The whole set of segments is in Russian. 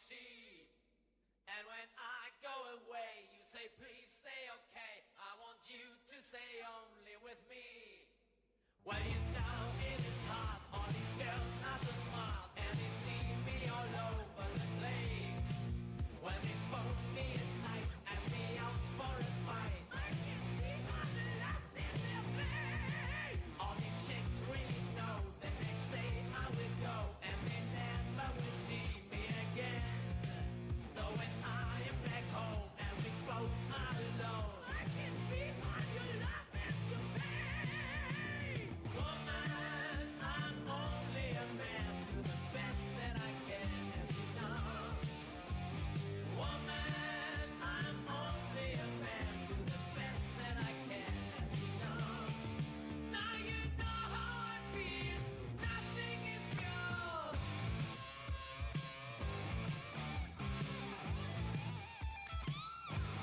see. And when I go away, you say, please stay okay. I want you to stay only with me. Well, you know it is hard. All these girls are so smart, and they see me all over the place. When they phone me at night, ask me out for a fight, I can see my lust in their face. All these chicks really know the next day I will go, and they never will see me again. So when I am back home and we both are alone, I can feel on your love and your pain. Woman, I'm only a man, do the best that I can, as you know. Woman, I'm only a man, do the best that I can, as you know. Now you know how I feel, nothing is yours. When it's hard to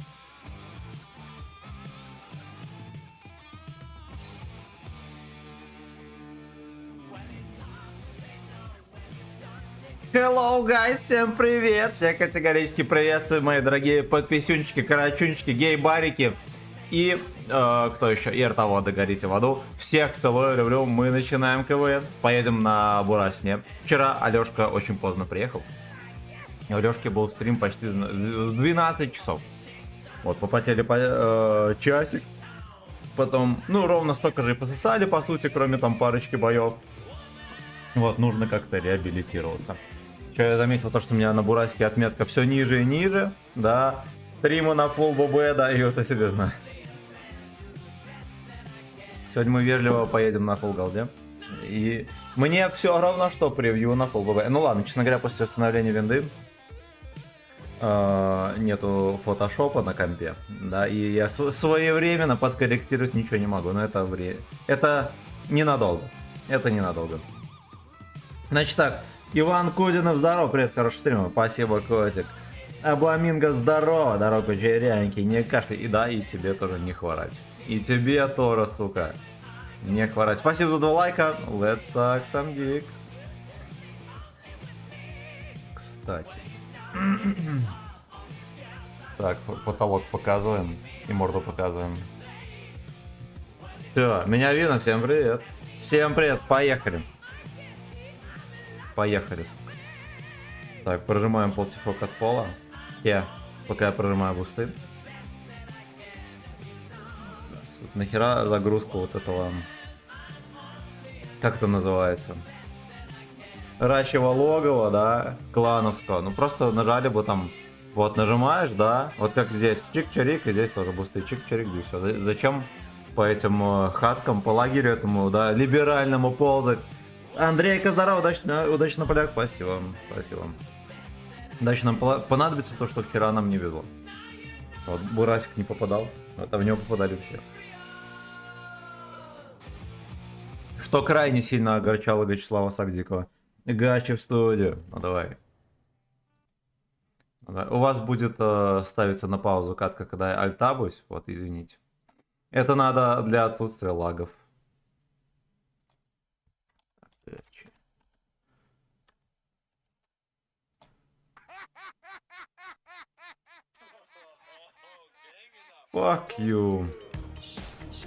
say no, when you don't think Hello, guys, всем привет! Всех категорически приветствую, мои дорогие подписюнчики, карачунчики, гей-барики и кто еще? И ртоводы, горите в аду. Всех целую, люблю, мы начинаем КВН. Поедем на Бурасне. Вчера Алешка очень поздно приехал. И у Алешки был стрим почти 12 часов. Вот, попотели часик. Потом, ну, ровно столько же и пососали, по сути, кроме там парочки боев. Вот, нужно как-то реабилитироваться. Еще я заметил то, что у меня на Бураске отметка все ниже и ниже, да. Стримы на Full ББ, да, и это себе знаю. Сегодня мы вежливо поедем на Full Голде. И мне все равно, что превью на Full ББ. Ну ладно, честно говоря, после установления винды нету фотошопа на компе, да, и я своевременно подкорректировать ничего не могу, но это ненадолго, это ненадолго. Значит так, Иван Кудинов, здорово, привет, хороший стрим, спасибо, котик. Абламинго, здорово, здорово, кучерянки, не кашляй, и да, и тебе тоже не хворать, и тебе тоже, сука, не хворать. Спасибо за 2 лайка, let's suck some dick. Кстати. Так, потолок показываем и морду показываем. Все, меня видно, всем привет. Всем привет, поехали. Поехали, сука. Так, прожимаем полтишок от пола. Пока я прожимаю бусты. Нахера загрузку вот этого... Как это называется? Ращего логова, да, клановского. Ну просто нажали бы там, вот нажимаешь, да, вот как здесь, чик-чирик, и здесь тоже бусты, чик-чирик, и все. Зачем по этим хаткам, по лагерю этому, да, либеральному ползать? Андрейка, здорово, удачи на полях, спасибо, спасибо. Удачи нам понадобится то, что вчера нам не везло. Вот Бурасик не попадал, а в него попадали все. Что крайне сильно огорчало Вячеслава Сагдикова. Гачи в студию. Ну давай. У вас будет ставиться на паузу катка, когда я альтабусь. Вот, извините. Это надо для отсутствия лагов. Fuck you.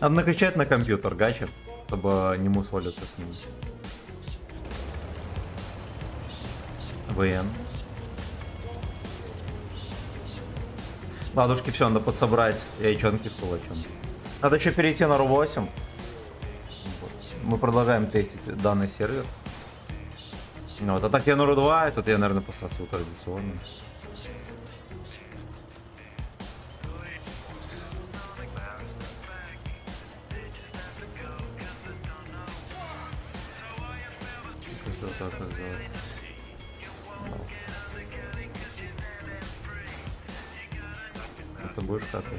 Надо накачать на компьютер гачи, чтобы не мусолиться с ним. ВН. Ладушки, все, надо подсобрать яйчонки с кулачом. Надо еще перейти на Ру-8. Мы продолжаем тестить данный сервер. Ну, вот, а так я на Ру-2, и тут я, наверное, пососу традиционно. Ты будешь катать?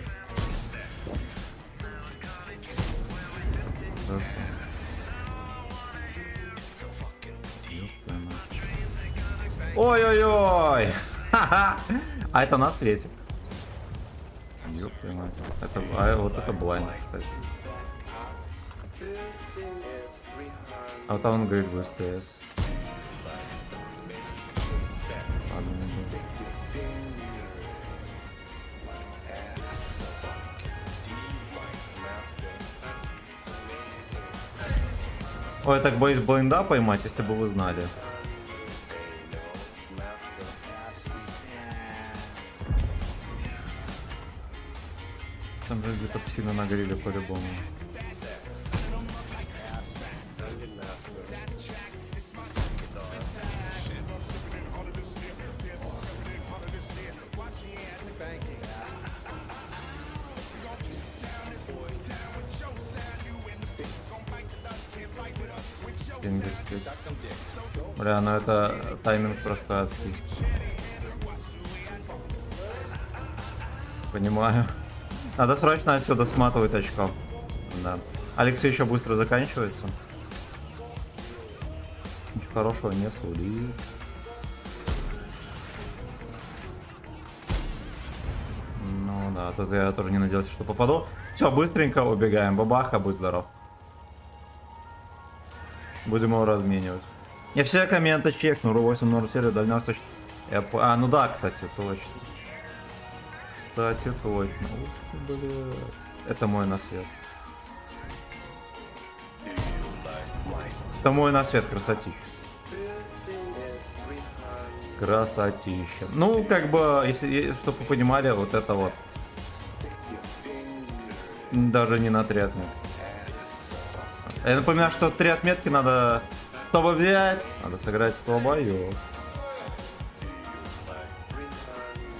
Ой-ой-ой! Ха-ха! А это на свете. Ёб твою мать. Вот это блайнд, кстати. А вот там он говорит быстрее. Ладно, не буду. Ой, я так боюсь блинда поймать, если бы вы знали. Там же где-то псина на гриле по-любому. Бля, ну это тайминг просто адский. Понимаю. Надо срочно отсюда сматывать очков. Да. Алекс еще быстро заканчивается. Ничего хорошего не сулит. Ну да, тут я тоже не надеялся, что попаду. Все, быстренько убегаем. Бабаха, будь здоров. Будем его разменивать. Я все комменты чекну. Ру-8, Норд-серия, дальневосточный. А, ну да, кстати, точно. Кстати, точно. Ух ты, блядь. Это мой насвет. Это мой насвет, красотища. Красотища. Ну, как бы, если, чтобы вы понимали, вот это вот. Даже не на 3 отметки. Я напоминаю, что 3 отметки надо, чтобы взять, надо сыграть 100 боев.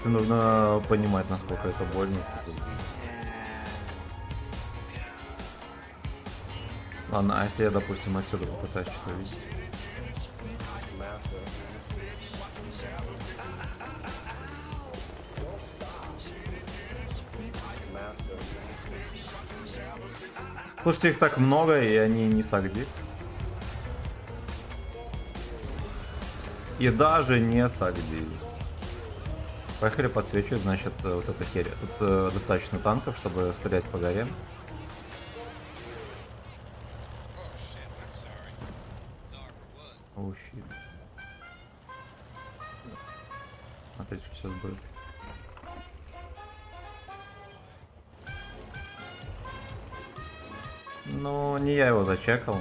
Нужно понимать, насколько это больно. Ладно, а если я, допустим, отсюда попытаюсь что-то видеть? Слушайте, их так много, и они не сагдит. И даже не сагдит. Поехали подсвечивать, значит, вот эта херь. Тут достаточно танков, чтобы стрелять по горе. Оу, щит. Смотрите, что сейчас будет. Ну, не я его зачекал.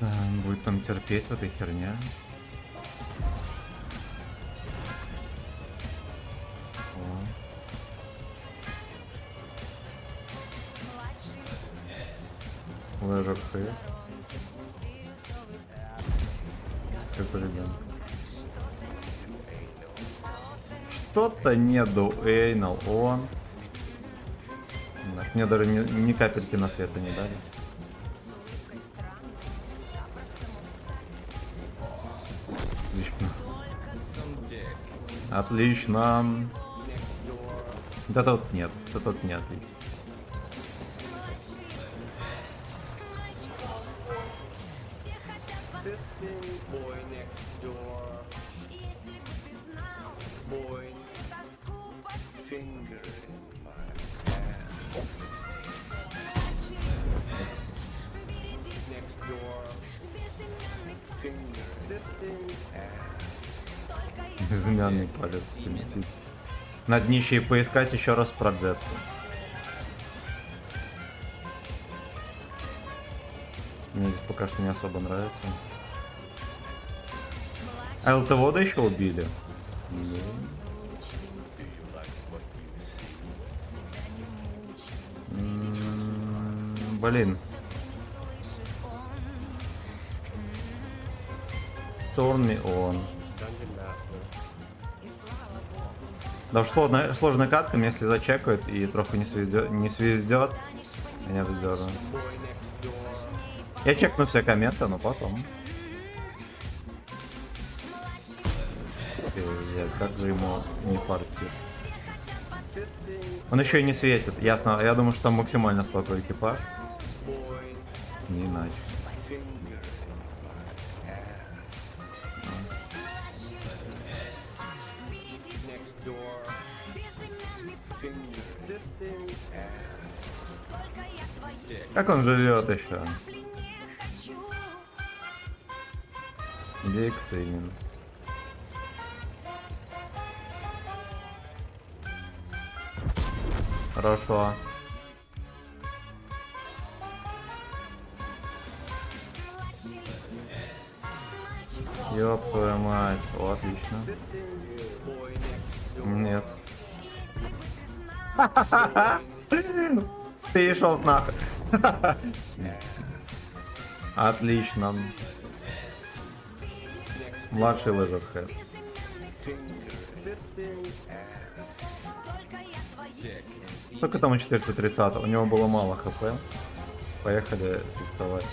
Да, он будет там терпеть в этой херне. Лежок ты. Какой элемент. Что-то не дуэйнал он. Мне даже ни капельки на света не дали. Отлично. Отлично. Вот это вот нет. Вот это вот не отлично. Безымянный палец летит. На днище и поискать еще раз про джетку. Мне здесь пока что не особо нравится. А ЛТ-вода еще убили? Блин. Turn me on. Да, сложная катка, если зачекают и трохи не сведет, меня вздернут. Я чекну все комменты, но потом. Пиздец, как же ему не фартит. Он еще и не светит, ясно. Я думаю, что там максимально столько экипаж. Не иначе. Как он живет еще? Биксейн. Хорошо. Ёб твою мать. О, отлично. Нет. Ты шел нахуй. Отлично. Младший Лезерхед. Сколько там у 430? У него было мало хп. Поехали тестовать.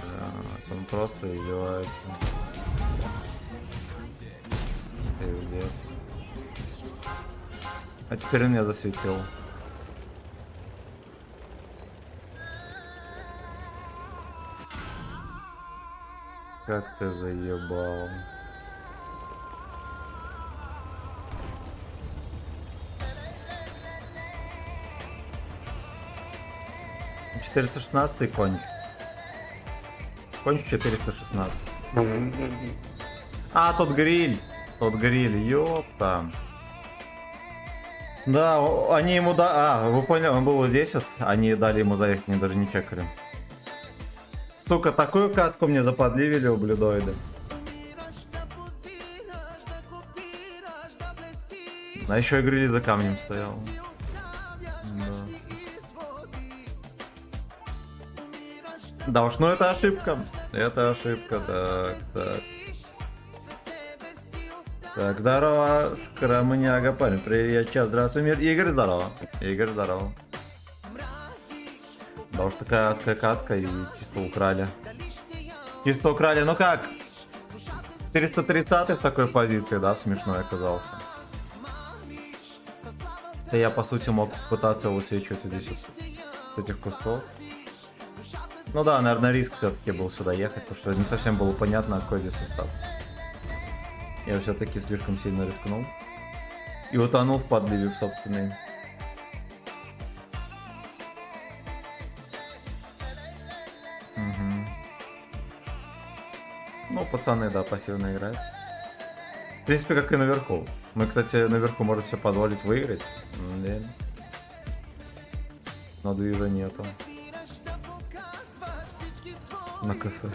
Да, он просто издевается. Пиздец. А теперь он меня засветил. Как ты заебал. «416-й конч. Конч 416. А, тот гриль. Тот гриль, ёпта. Да, они ему вы поняли, он был вот здесь вот. Они дали ему заехать, они даже не чекали. Сука, такую катку мне заподливили, ублюдоиды. А еще и гриль за камнем стоял. Да уж, ну это ошибка. Это ошибка, так. Так, здорово, скромняга, парень. Привет, чат, здравствуй, мир. Игорь, здорово. Игорь, здорово. Да уж такая адская катка и чисто украли. Чисто украли, ну как? 430 в такой позиции, да, в смешной оказался. Да я, по сути, мог пытаться высвечивать здесь вот с этих кустов. Ну да, наверное, риск все-таки был сюда ехать, потому что не совсем было понятно, какой здесь состав. Я все-таки слишком сильно рискнул. И утонул в подливе в собственной. Угу. Ну, пацаны, да, пассивно играют. В принципе, как и наверху. Мы, кстати, наверху можем себе позволить выиграть. Да. Но движа нету. На косой.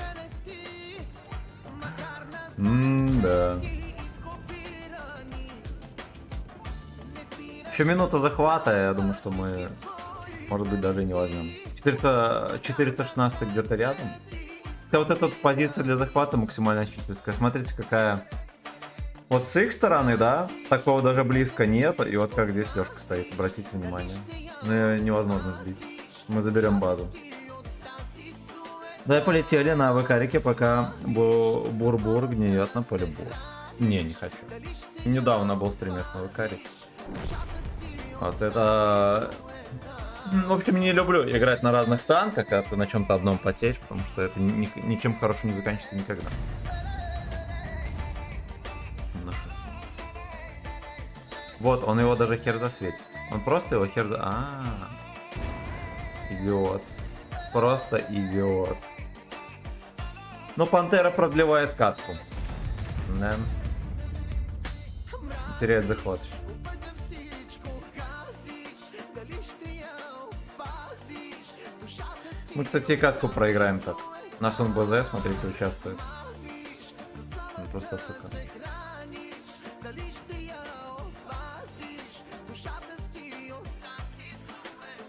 Да. Еще минута захвата, я думаю, что мы, может быть, даже не возьмем. 416 где-то рядом. Хотя вот эта вот позиция для захвата максимально читерская. Смотрите, какая... Вот с их стороны, да, такого даже близко нет. И вот как здесь Лёшка стоит, обратите внимание. Ну, её невозможно сбить. Мы заберем базу. Да, полетели на АВКарике, пока Бурбур гниет на поле бур. Не хочу. Недавно был стримес на АВКарике. Вот это... В общем, не люблю играть на разных танках, а ты на чем-то одном потеешь, потому что это ничем хорошим не заканчивается никогда. Вот, он его даже хер засветит. Он просто его хер... Идиот. Просто идиот. Но Пантера продлевает катку. Да. Теряет захват. Мы, кстати, и катку проиграем так. Наш НБЗ, смотрите, участвует. Он просто ФК.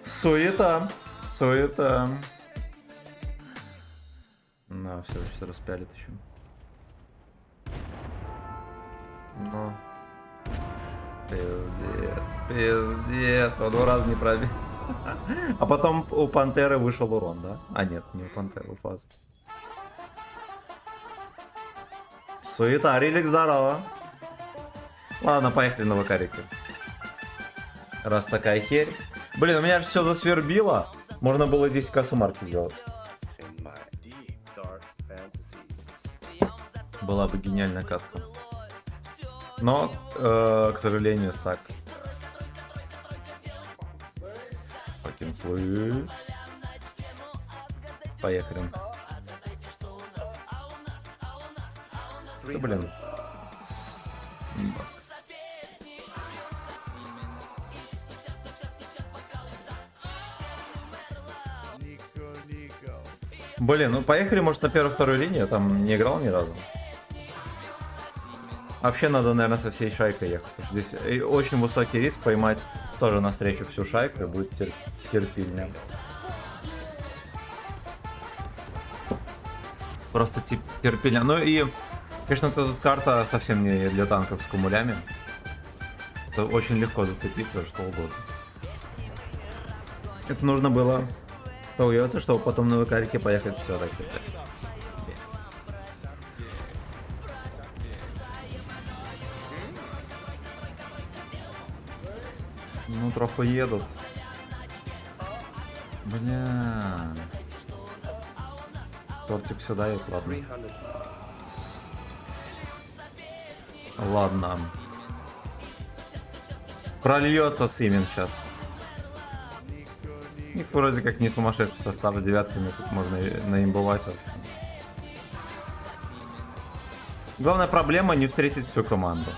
Суета. Суета. На, все, сейчас распялит еще. Но. Пиздец. Пиздец. Во 2 раза не пробил. А потом у Пантеры вышел урон, да? А нет, не у Пантеры, у фазы. Суета, Релик, здорово. Ладно, поехали на ВКарике. Раз такая херь. Блин, у меня же все засвербило. Можно было здесь косу марки сделать. Была бы гениальная катка. Но, к сожалению, сак. Fucking слышь. Поехали. Да, блин. Блин, ну поехали, может, на первую-вторую линию, я там не играл ни разу. Вообще надо, наверное, со всей шайкой ехать, потому что здесь очень высокий риск поймать тоже навстречу всю шайку, и будет терпильнее. Просто терпильнее. Ну и, конечно, эта карта совсем не для танков с кумулями. Это очень легко зацепиться, что угодно. Это нужно было поуется, чтобы потом на ВК-реке поехать все-таки. Ну, трохи едут. Бля. Тортик сюда и ладно. Ладно. Прольется Симен сейчас. Их вроде как не сумасшедший состав с девятками, тут можно наимбовать вообще. Главная проблема не встретить всю команду.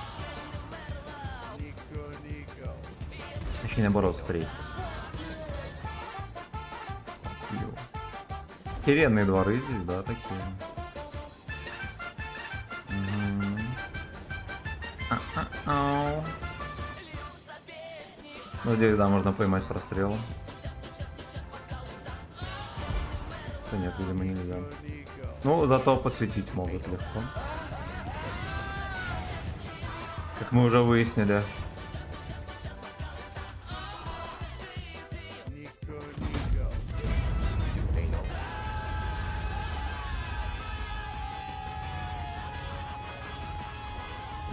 Еще наоборот встретить. Охеренные дворы здесь, да, такие. Ну здесь, да, можно поймать прострел. Да нет, видимо, нельзя. Ну, зато подсветить могут легко. Как мы уже выяснили.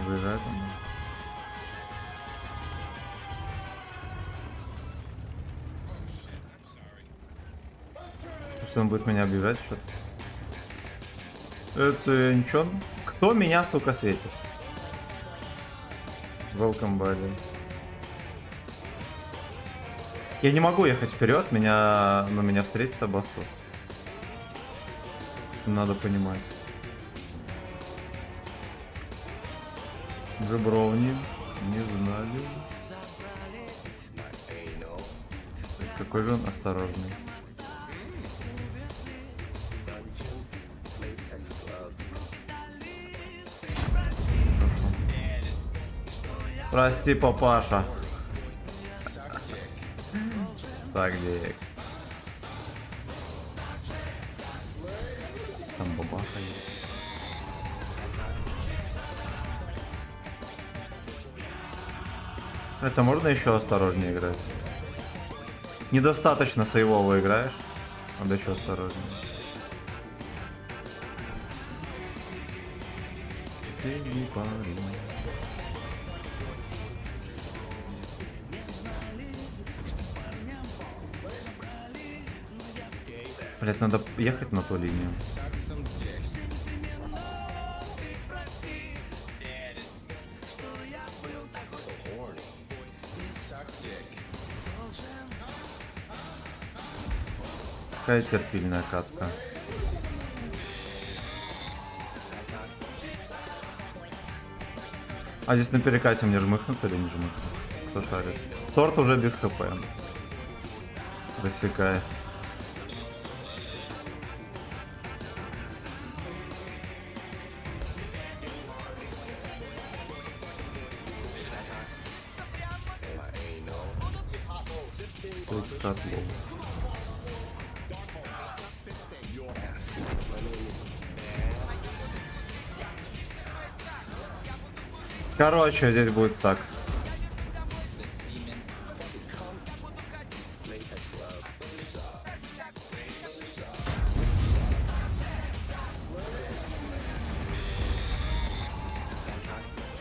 Выезжает он. Что он будет меня обижать что-то? Это ничего. Кто меня, сука, светит? Welcome, buddy. Я не могу ехать вперед, меня встретит обоссут. Надо понимать. Жебровни, не знали. Какой же он осторожный. Прости, папаша. Так, где? Там бабаха есть. Это можно еще осторожнее играть? Недостаточно сейвово играешь. Надо еще осторожнее. Блять, надо ехать на ту линию. Какая терпильная катка. А здесь на перекате мне жмыхнут или не жмыхнут? Кто шарит? Торт уже без хп. Рассекает. Тут котлов. Короче, здесь будет сак.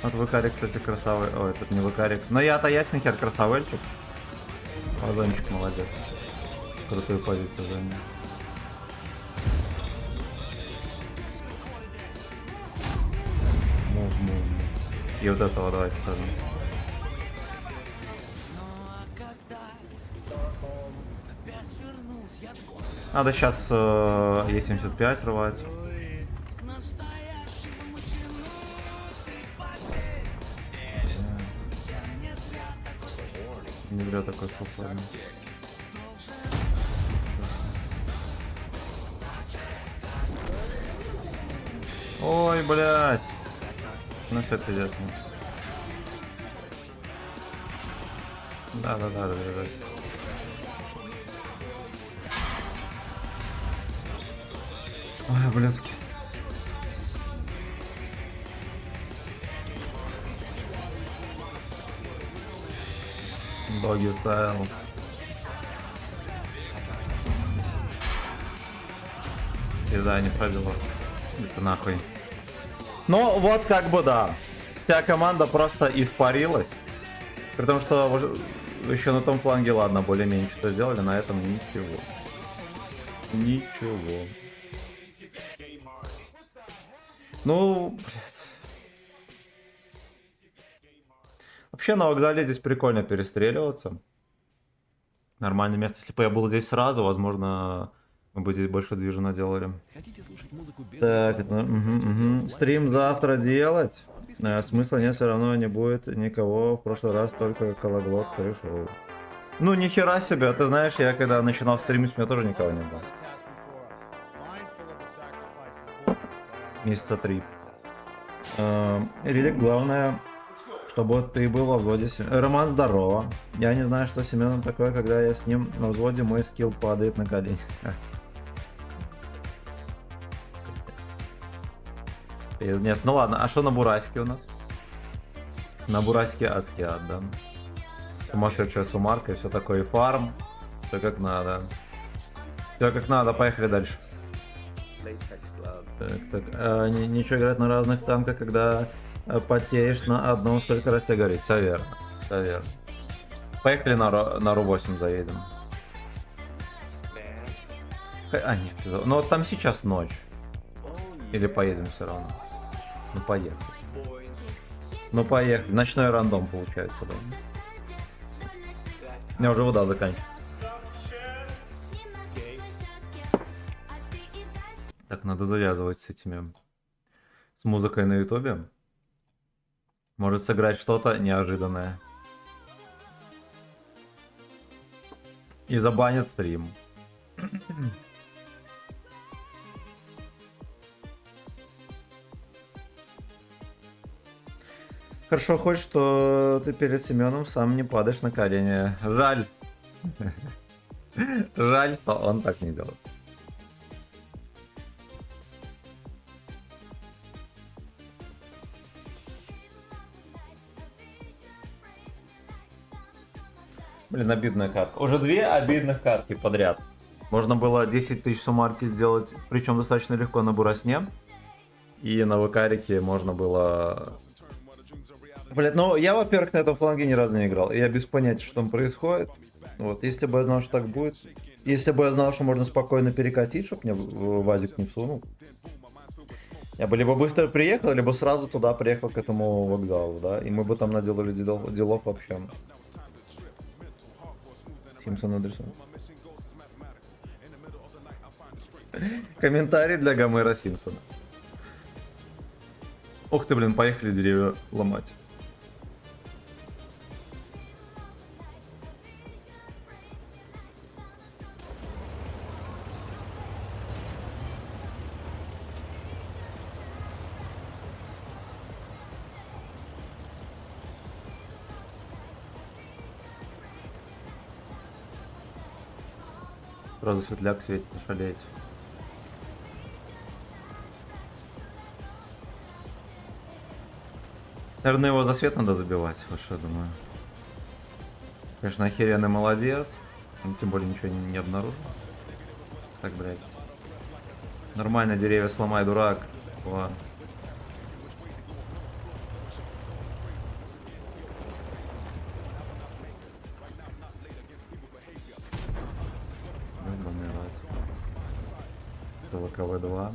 Вот Выкарик, кстати, красавый. Ой, этот не Выкарик. Но я-то ясненький, красавельчик. Вазончик молодец. Крутую позицию занял. И вот этого давайте тоже. Надо сейчас Е75 рвать. Не берет такой фуфло. Ой, блядь. Ну все, пиздец. Да, разбираюсь. Ой, блядки. Доги ставил. Пизда, не пробила. Это нахуй. Ну, вот как бы да. Вся команда просто испарилась. При том, что еще на том фланге, ладно, более-менее что сделали, на этом ничего. Ничего. Ну, блядь. Вообще на вокзале здесь прикольно перестреливаться. Нормальное место. Если бы я был здесь сразу, возможно, мы бы здесь больше движения делали. Так, это, стрим завтра делать. Смысла нет, все равно не будет никого. В прошлый раз только Кологлот пришел. Ну, ни хера себе. Ты знаешь, я когда начинал стримить, у меня тоже никого не было. Месяца 3. Релик, главное, чтобы ты был во взводе. Роман, здорово. Я не знаю, что Семеном такое, когда я с ним на взводе, мой скилл падает на колени. Пиздец. Ну ладно, а что на Бурасике у нас? На Бурасике адский ад, да? Сумасшедшая сумарка и все такое, и фарм. Все как надо. Все как надо, поехали дальше. Так. Ничего играть на разных танках, когда потеешь на одном, сколько раз тебе говорит. Все верно. Все верно. Поехали на Ру-8 заедем. А, нет, ну вот там сейчас ночь. Или поедем все равно. Ну поехали. Ну поехали. Ночной рандом получается, да. У меня уже вода заканчивается. Так, надо завязывать с этими... С музыкой на ютубе. Может сыграть что-то неожиданное. И забанят стрим. Хорошо хоть, что ты перед Семеном сам не падаешь на колени. Жаль. Жаль, что он так не делает. Блин, обидная картка. Уже 2 обидных картки подряд. Можно было 10 тысяч суммарки сделать, причем достаточно легко на Бурасне. И на Выкарике можно было... Блять, ну я, во-первых, на этом фланге ни разу не играл. Я без понятия, что там происходит. Вот, если бы я знал, что так будет. Если бы я знал, что можно спокойно перекатить, чтобы мне Вазик не всунул. Я бы либо быстро приехал, либо сразу туда приехал к этому вокзалу, да. И мы бы там наделали делов вообще. Симпсон адресует. Комментарий для Гомера Симпсона. Ух ты, блин, поехали деревья ломать. Сразу светляк светит, шалеть. Наверное, его за свет надо забивать, вот что я думаю. Конечно, охеренный молодец. Он тем более ничего не обнаружил. Так, блядь. Нормально деревья сломай, дурак. Ладно. КВ-2.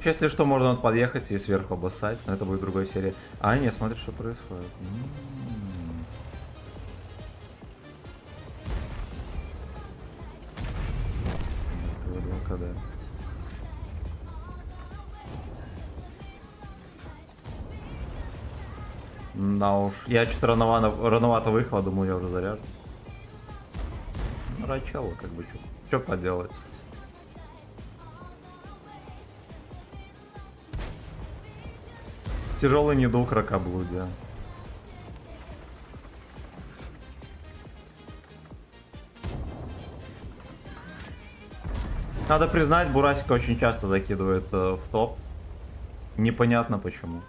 Если что, можно подъехать и сверху обоссать, но это будет другая серия. А, нет, смотри, что происходит. хд. Да уж, я что-то рановато выехал, думаю, я уже заряжен. Ну, рачало, как бы, что поделать. Тяжелый недуг ракоблудия. Надо признать, Бурасика очень часто закидывает в топ. Непонятно почему.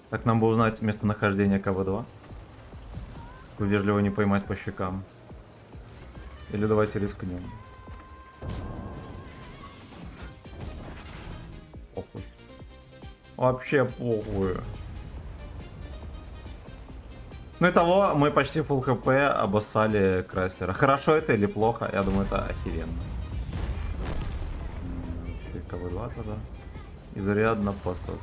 Так нам бы узнать местонахождение КВ-2. Вежливо не поймать по щекам. Или давайте рискнем. Похуй. Вообще похуй. Ну и того, мы почти full хп обоссали Крайслера. Хорошо это или плохо? Я думаю, это охеренно. КВ-2 тогда. Изрядно пососал.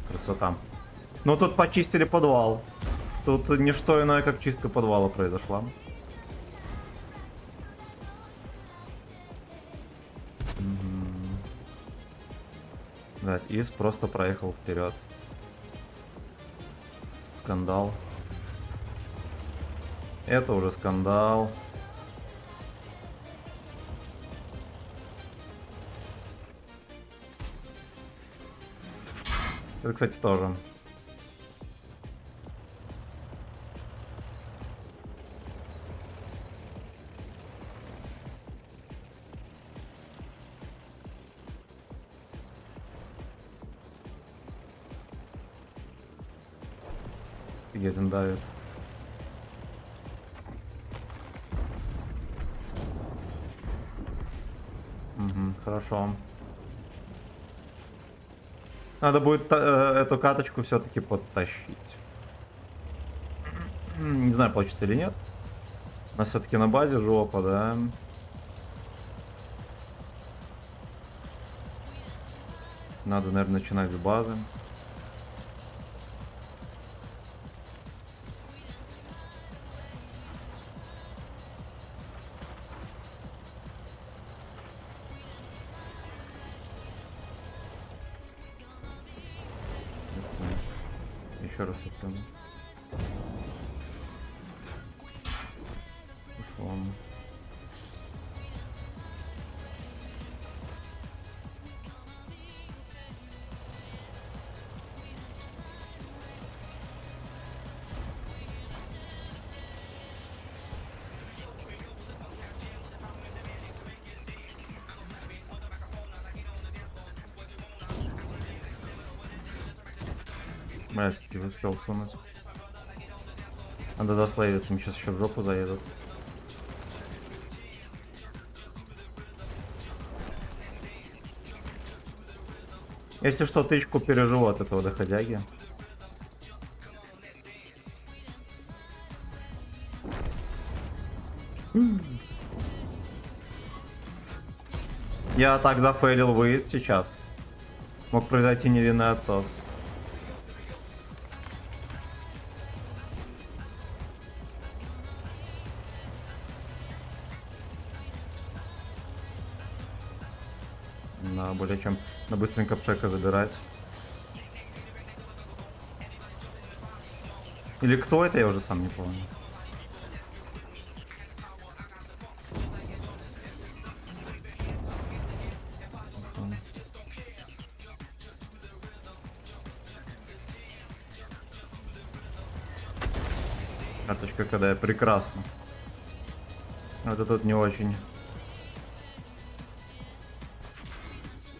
Красота. Ну тут почистили подвал. Тут не что иное, как чистка подвала произошла. Да, Из просто проехал вперед. Скандал. Это уже скандал. Это, кстати, тоже. Офигеть, давит. Угу, хорошо. Надо будет эту каточку все-таки подтащить. Не знаю, получится или нет. У нас все-таки на базе жопа, да? Надо, наверное, начинать с базы. Еще раз это. Условно. Мальчики, успел сунуть. Надо дослейвиться, мы сейчас еще в жопу заедут. Если что, тычку переживу от этого доходяги. Я так зафейлил выезд сейчас. Мог произойти невинный отсос. Да, более чем на быстренько пшека забирать. Или кто это, я уже сам не помню. Карточка, когда я прекрасно. Вот это тут не очень.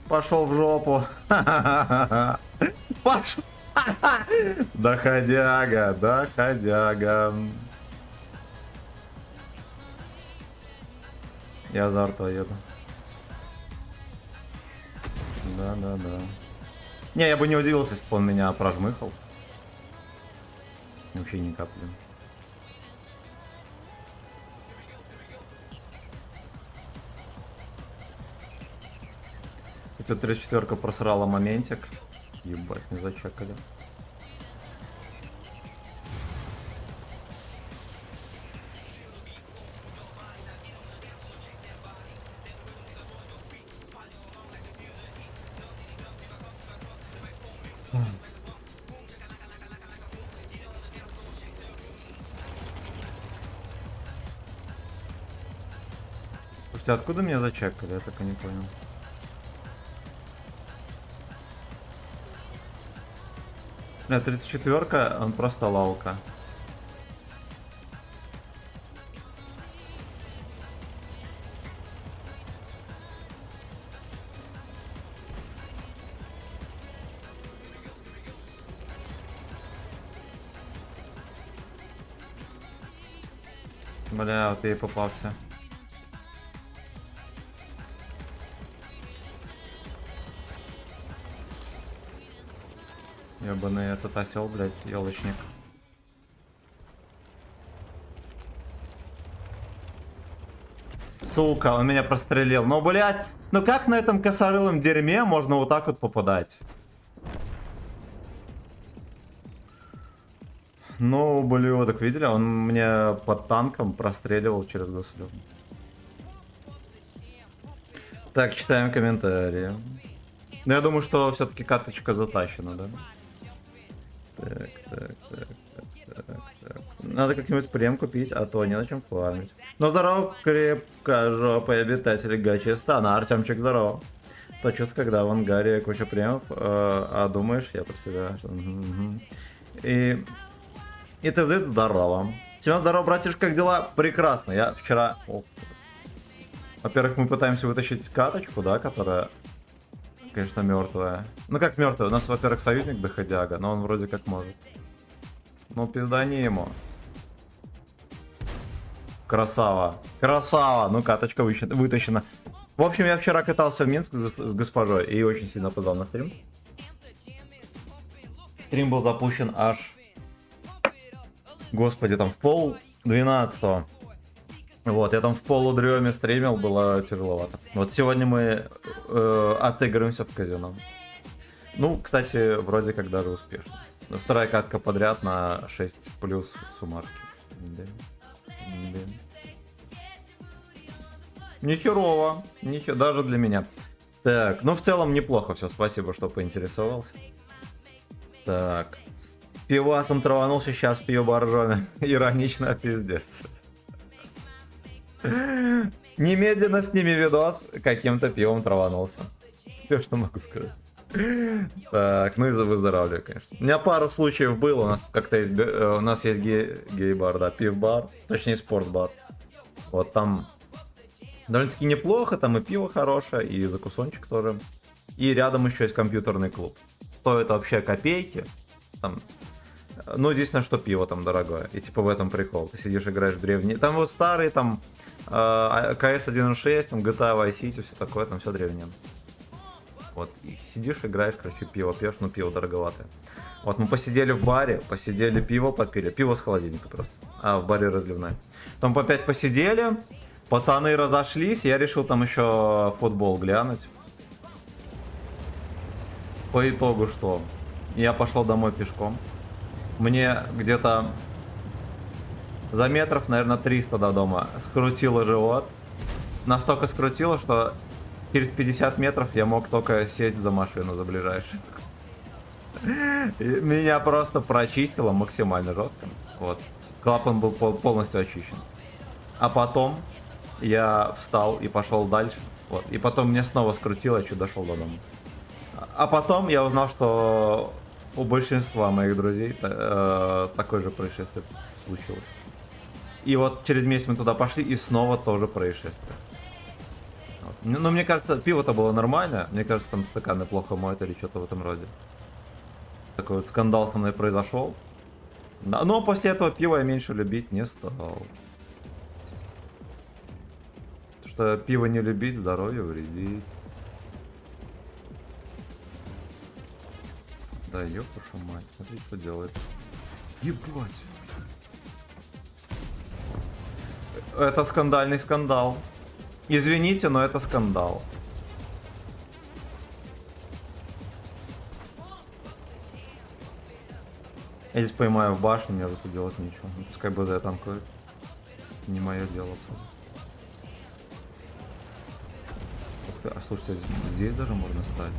Пошел в жопу. Пошел. Доходяга, доходяга. Я за арто еду. Да. Не, я бы не удивился, если бы он меня прожмыхал. Вообще ни капли. Хотя 34-ка просрала моментик. Ебать, не зачекали. Слушайте, откуда меня зачекали? Я так и не понял. Бля, 34-ка, он просто лаука. Бля, вот я и попался. Ебаный этот осел, блядь, елочник. Сука, он меня прострелил. Ну, блядь, ну как на этом косорылом дерьме можно вот так вот попадать? Ну, блин, так видели? Он мне под танком простреливал через гослюб. Так, читаем комментарии. Ну, я думаю, что все-таки каточка затащена, да? Так. Надо как-нибудь прем купить, а то не на чем фармить. Ну, здорово, крепко жопа обитатели Гачистана. Артемчик, здорово. То чувство, когда в ангаре куча премов, а думаешь, я про себя. И ты зыд, здорово. Всем здорово, братишка, как дела? Прекрасно. Я вчера... Во-первых, мы пытаемся вытащить каточку, да, которая, конечно, мертвая. Ну как мертвая? У нас, во-первых, союзник доходяга, но он вроде как может. Ну, пиздани ему. Красава. Красава! Ну, каточка вытащена. В общем, я вчера катался в Минск с госпожой и очень сильно опоздал на стрим. Стрим был запущен аж... Господи, там в 11:30. Вот, я там в полудреме стримил, было тяжеловато. Вот сегодня мы отыгрываемся в казино. Ну, кстати, вроде как даже успешно. Вторая катка подряд на 6 плюс суммарки. Нихерово, даже для меня. Так, ну в целом неплохо все, спасибо, что поинтересовался. Так. Пивасом траванулся, сейчас пью боржоми. Иронично, пиздец. Немедленно сними видос, каким-то пивом траванулся. Все, что могу сказать. Так, ну и выздоравливаю, конечно. У меня пару случаев было, у нас как-то есть, у нас есть гей-бар, да, пив-бар, точнее спортбар. Вот там довольно-таки неплохо, там и пиво хорошее, и закусончик тоже. И рядом еще есть компьютерный клуб. Стоит вообще копейки. Там, ну, единственное, что пиво там дорогое. И типа в этом прикол. Ты сидишь, играешь в древние. Там вот старые, там CS 1.6, там GTA Vice City, все такое, там все древнее. Вот, и сидишь, играешь, короче, пиво пьешь, но пиво дороговатое. Вот, мы посидели в баре, посидели, пиво попили. Пиво с холодильника просто. А в баре разливное. Там по 5 посидели, пацаны разошлись, я решил там еще футбол глянуть. По итогу что? Я пошел домой пешком. Мне где-то за метров, наверное, 300 до дома скрутило живот. Настолько скрутило, что через 50 метров я мог только сесть за машину, за ближайшую. И меня просто прочистило максимально жестко. Вот. Клапан был полностью очищен. А потом я встал и пошел дальше. Вот. И потом меня снова скрутило, я чуть дошел до дома. А потом я узнал, что у большинства моих друзей такое же происшествие случилось. И вот через месяц мы туда пошли, и снова тоже происшествие. Вот. Но мне кажется, пиво-то было нормально. Мне кажется, там стаканы плохо моют или что-то в этом роде. Такой вот скандал со мной произошел. Но после этого пива я меньше любить не стал. Потому что пиво не любить, здоровью вредит. Да ёпта мать, смотри, что делает. Ебать. Это скандальный скандал. Извините, но это скандал. Я здесь поймаю в башню, мне уже тут делать ничего. Ну, пускай БЗ танкует. Не мое дело. Ух ты, а слушайте, здесь даже можно стать.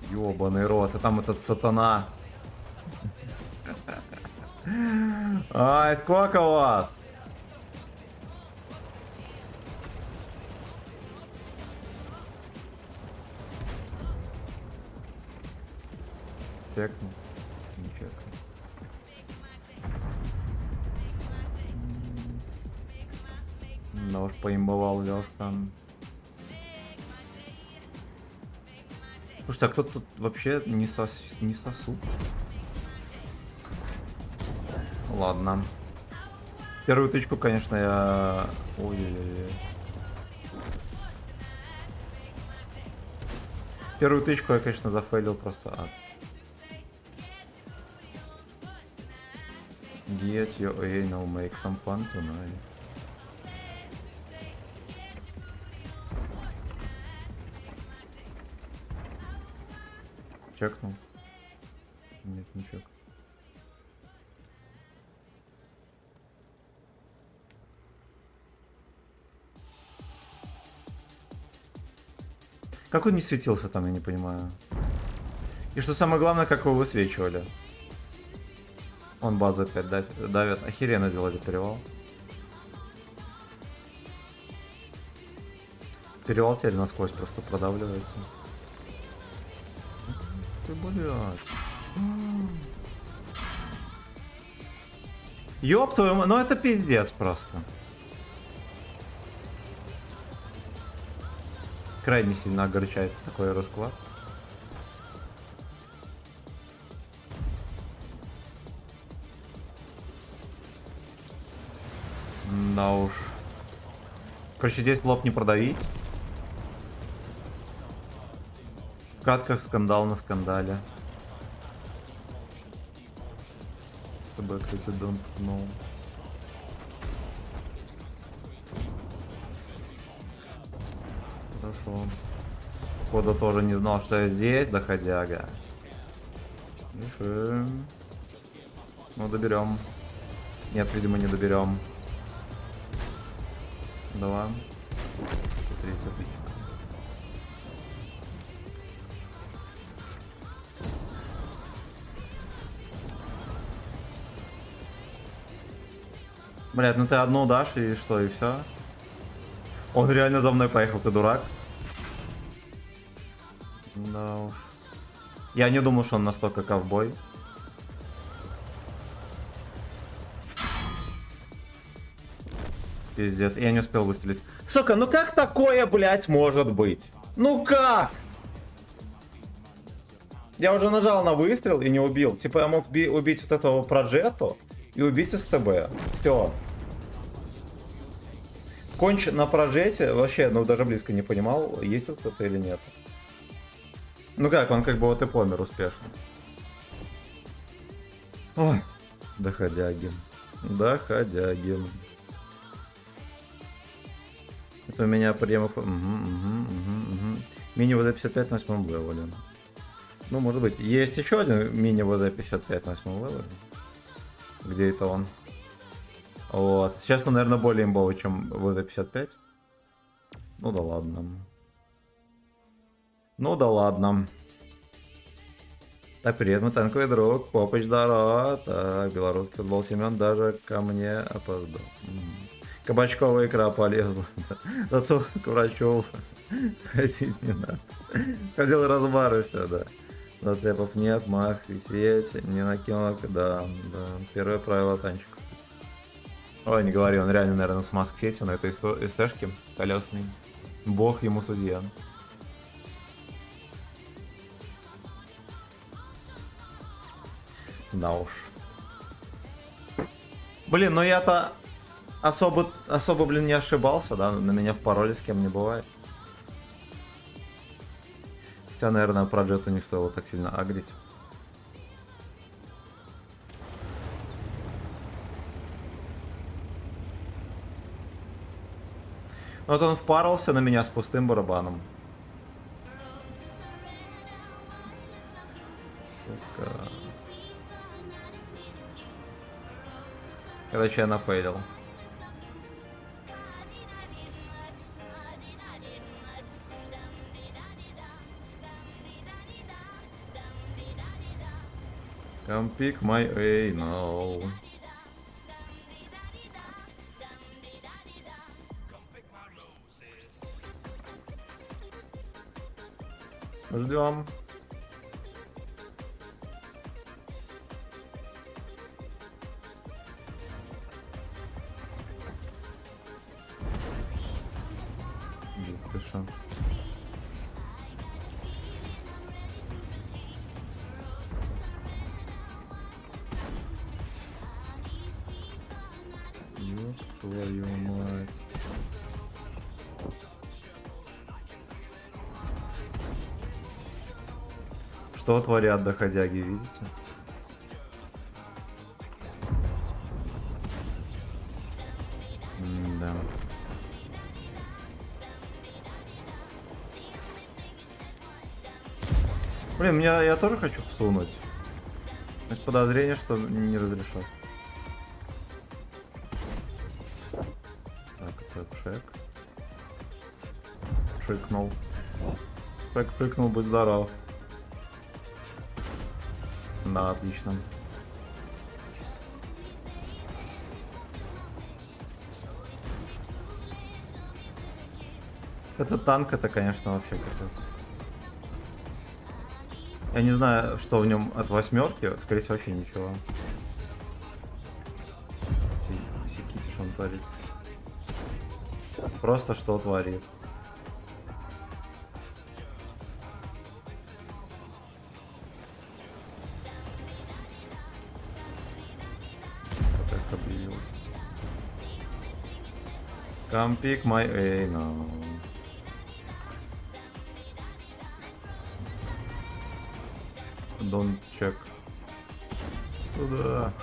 Ёбаный рот, а там этот сатана. Ай, сколько вас? Чекну. Не чекну. Да уж поимбовал Лёшка. Слушайте, а кто тут вообще не сосуд? Ладно. Первую тычку, конечно, я... Ой-ой-ой. Первую тычку я, конечно, зафейлил просто адски. Get your anal, make some fun tonight. Чекнул? Нет, не чекнул. Как он не светился там, я не понимаю. И что самое главное, как его высвечивали. Он базу опять давит. Охеренно делали перевал. Перевал теперь насквозь просто продавливается. Ты, блядь. Ёб твою мать, ну это пиздец просто. Крайне сильно огорчает такой расклад. Да уж. Короче, здесь лоб не продавить. В катках скандал на скандале. С тобой, кстати, don't know. Хорошо. Походу тоже не знал, что я здесь, доходяга. Решим. Ну, доберем. Нет, видимо, не доберем. 2. 30, отлично. Блядь, ну ты одну дашь и что, и все? Он реально за мной поехал, ты дурак? Да уж. Я не думал, что он настолько ковбой. Пиздец, я не успел выстрелить. Сука, ну как такое, блядь, может быть? Ну как? Я уже нажал на выстрел и не убил. Типа я мог убить вот этого Проджетто и убить СТБ. Все. Конч на Проджете вообще, ну даже близко не понимал, есть тут кто-то или нет. Ну как, он как бы вот и помер успешно. Ой, доходяги. Доходяги. Это у меня приемов... Мини ВЗ-55 на 8 левеле. Ну, может быть. Есть еще один мини ВЗ-55 на 8 левеле. Где это он? Вот. Сейчас он, наверное, более имбовый, чем ВЗ-55. Ну да ладно. Ну да ладно. Так, привет, мой танковый друг. Попыч, здорово. Так, белорусский футбол Семен даже ко мне опоздал. Кабачковая икра полезла. Зато к врачу ходить не надо. Ходил разбарывался, да. Зацепов нет, мах, висеть, не накинул, да. Первое правило танчика. Ой, не говори, он реально, наверное, с маск сети на этой СТшке колесный. Бог ему судья. Да уж. Блин, ну я-то особо, блин, не ошибался, да, на меня в пароле с кем не бывает. Хотя, наверное, Проджетто не стоило так сильно агрить. Вот он впарился на меня с пустым барабаном. Короче, я нафейлил. Come pick my anal. Ждем. Без шансов. Ёб твою мать. Что творят доходяги, видите? Да. Блин, я тоже хочу всунуть. Есть подозрение, что не разрешат. Так, это пшек. Пшикнул. Пшек пшикнул, будь здоров. Да, отлично. Этот танк, это, конечно, вообще капец. Я не знаю, что в нем от восьмерки, скорее всего, вообще ничего. Секите, что он творит. Просто что творит. Как объявилось. Come pick my anal. Don't check. Сюда.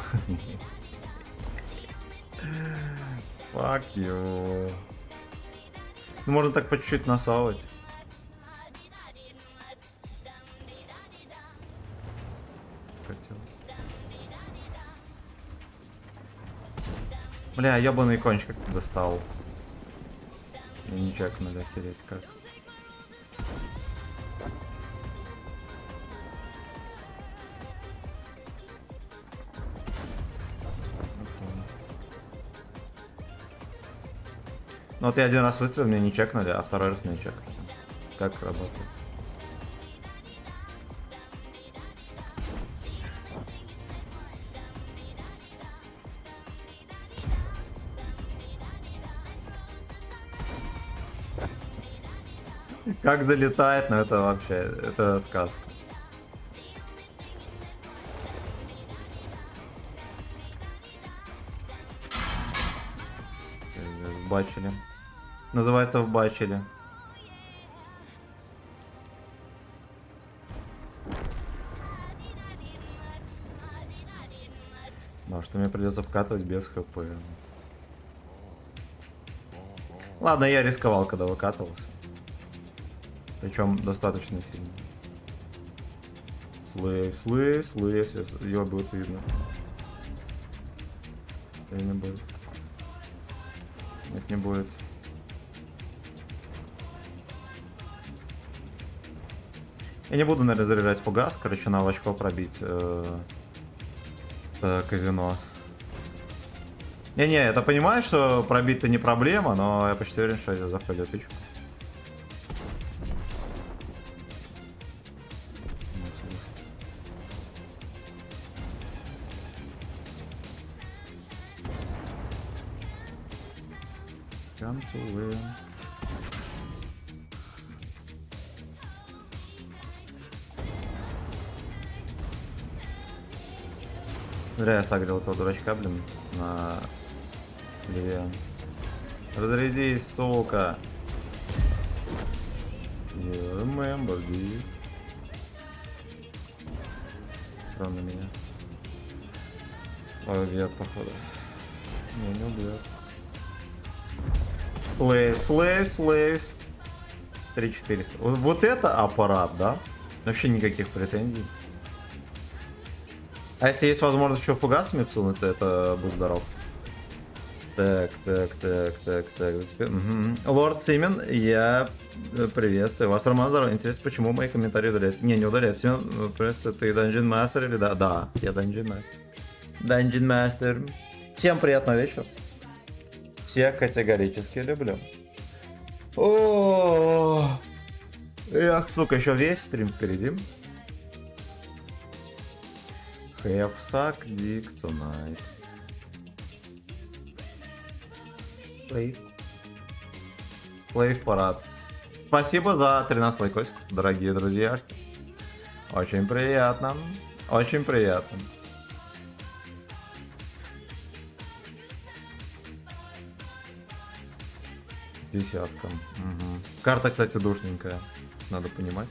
Fuck you. Ну, можно так по чуть-чуть насалывать. Хотел. Бля, ебаный кончик как достал. Я не чекнули, охереть как. Ну вот я один раз выстрелил, меня не чекнули, а второй раз меня чекнули. Как работает? Как долетает, но это вообще, это сказка. Вбачили. Называется вбачили. Да, что мне придется вкатывать без хп. Ладно, я рисковал, когда выкатывался. Причем достаточно сильно. Слэй, если его будет видно. Или не будет? Нет, не будет. Я не буду, наверное, заряжать фугас, короче, на очко пробить казино. Не-не, это понимаю, что пробить-то не проблема, но я почти уверен, что я заходил тычку. Come to win. Зря я сагрил этого дурачка, блин, на леве. Разрядись, сука. You remember, dude. Срал на меня. Ой, убьет, походу. Не убьет. Слейвс. 3400. Вот это аппарат, да? Вообще никаких претензий. А если есть возможность еще фугасами всунуть, то это будет здоров. Так. Мгм. Лорд Симен, я приветствую вас. Роман, здорово. Интересно, почему мои комментарии удаляются? Не удаляются. Симен, просто ты Dungeon Master или да? Да, я Dungeon Master. Dungeon Master. Всем приятного вечера. Всех категорически люблю. О, эх, сука, еще весь стрим впереди. Have suck dick tonight. Плей парад. Спасибо за 13 лайкосиков, дорогие друзья. Очень приятно. Очень приятно. Десятка. Угу. Карта, кстати, душненькая. Надо понимать.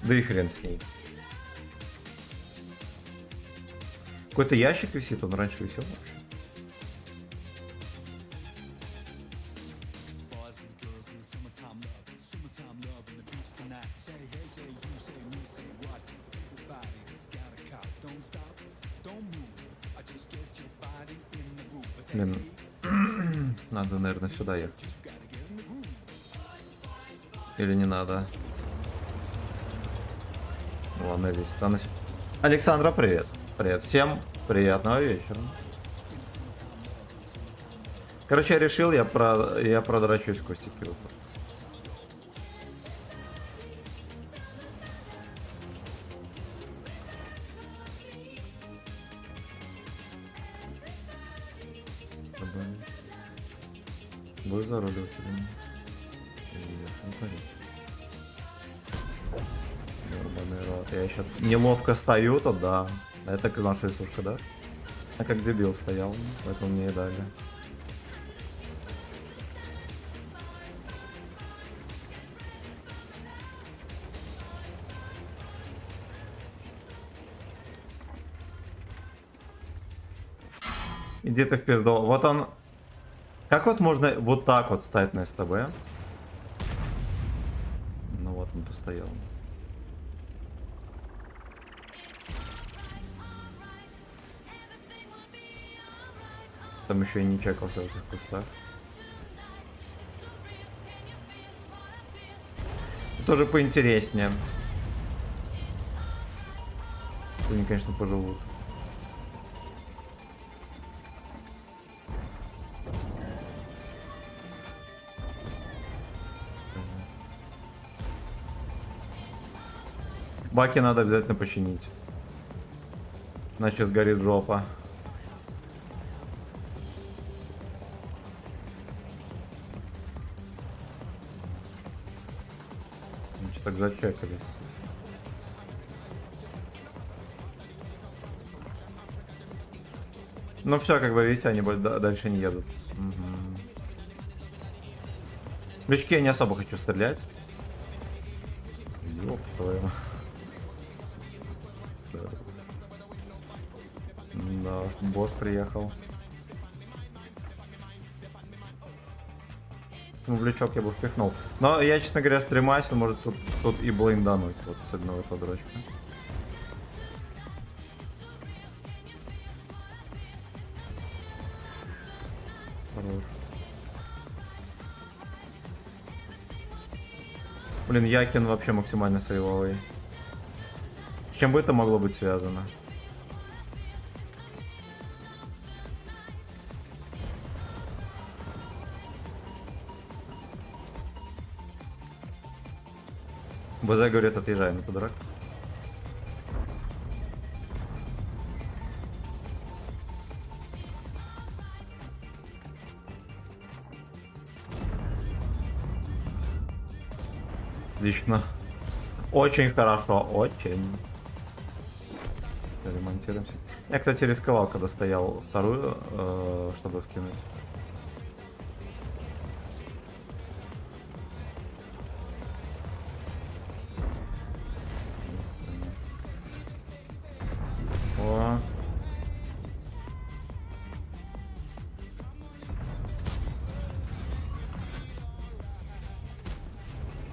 Да и хрен с ней. Какой-то ящик висит, он раньше висел. Блин, надо, наверное, сюда ехать. Или не надо? Ладно, здесь останусь. Александра, привет. Привет. Всем приятного вечера. Короче, я решил, я продрачусь кустики. Вот. Будешь заруливать или нет? Я сейчас неловко стою, то да. Это как наша сушка, да? А как дебил стоял, поэтому мне и дали. Иди ты в пизду. Вот он. Как вот можно вот так вот стать на СТБ? Ну вот он постоял. Там еще и не чекался в этих кустах. Это тоже поинтереснее. Они, конечно, поживут. Баки надо обязательно починить. Иначе сгорит жопа. Так зачекались. Ну все, как бы видите, они дальше не едут. Угу. В лючке я не особо хочу стрелять. Ёп твою. Да, босс приехал. Ну, в лючок я бы впихнул. Но я, честно говоря, стремаюсь, он может тут и блиндануть. Вот особенно в эту дрочку. Хорош. Блин, Якин вообще максимально сейвовый. С чем бы это могло быть связано? БЗ говорит, отъезжаем, это дурак. Отлично. Очень хорошо, очень. Ремонтируемся. Я, кстати, рисковал, когда стоял вторую, чтобы вкинуть. О.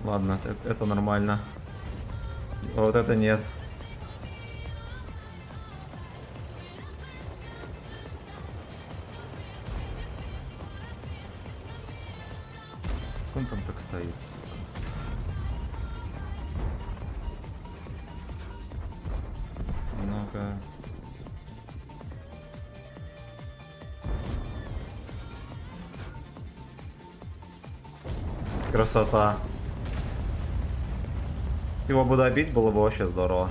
Ладно, это нормально. Вот это нет. он там так стоит? Ну-ка. Красота. Его бы добить, было бы вообще здорово.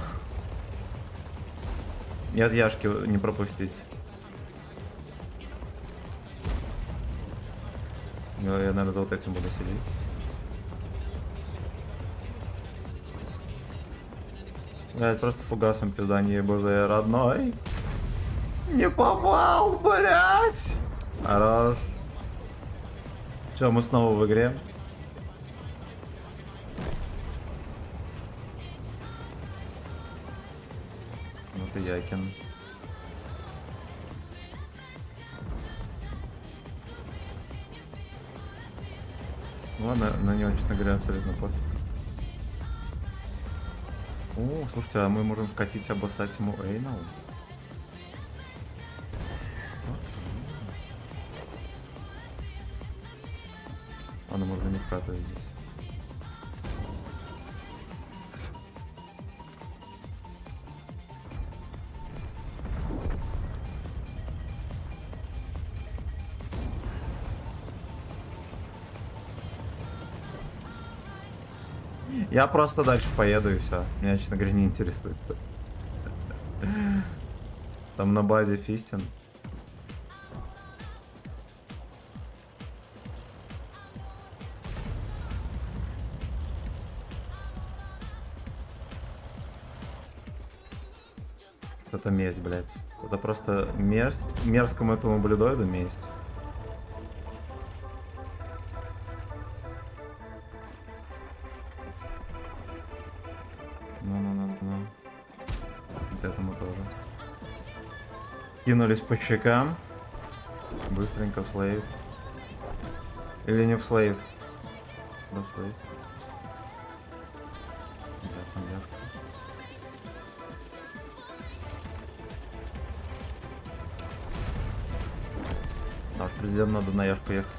И от Яшки не пропустить. Я, наверное, за вот этим буду сидеть. Блять, просто фугасом пизда, не ебузы, родной. Не попал, блять! Хорош. Че, мы снова в игре? Ну ты Якин. Ладно, на него, честно говоря, абсолютно пофиг. О, слушайте, а мы можем вкатить, обоссать ему Эйнау. Ладно, можно не вкатывать здесь. Я просто дальше поеду и все. Меня, честно говоря, не интересует. Там на базе Фистин. Это месть, блядь. Это просто мерзкому этому блюдоиду месть. Ну. Вот этому тоже. Кинулись по щекам. Быстренько в слейв. Или не в слейв? Да, в слейв. Ясно. Наш президент, надо на Яшку ехать.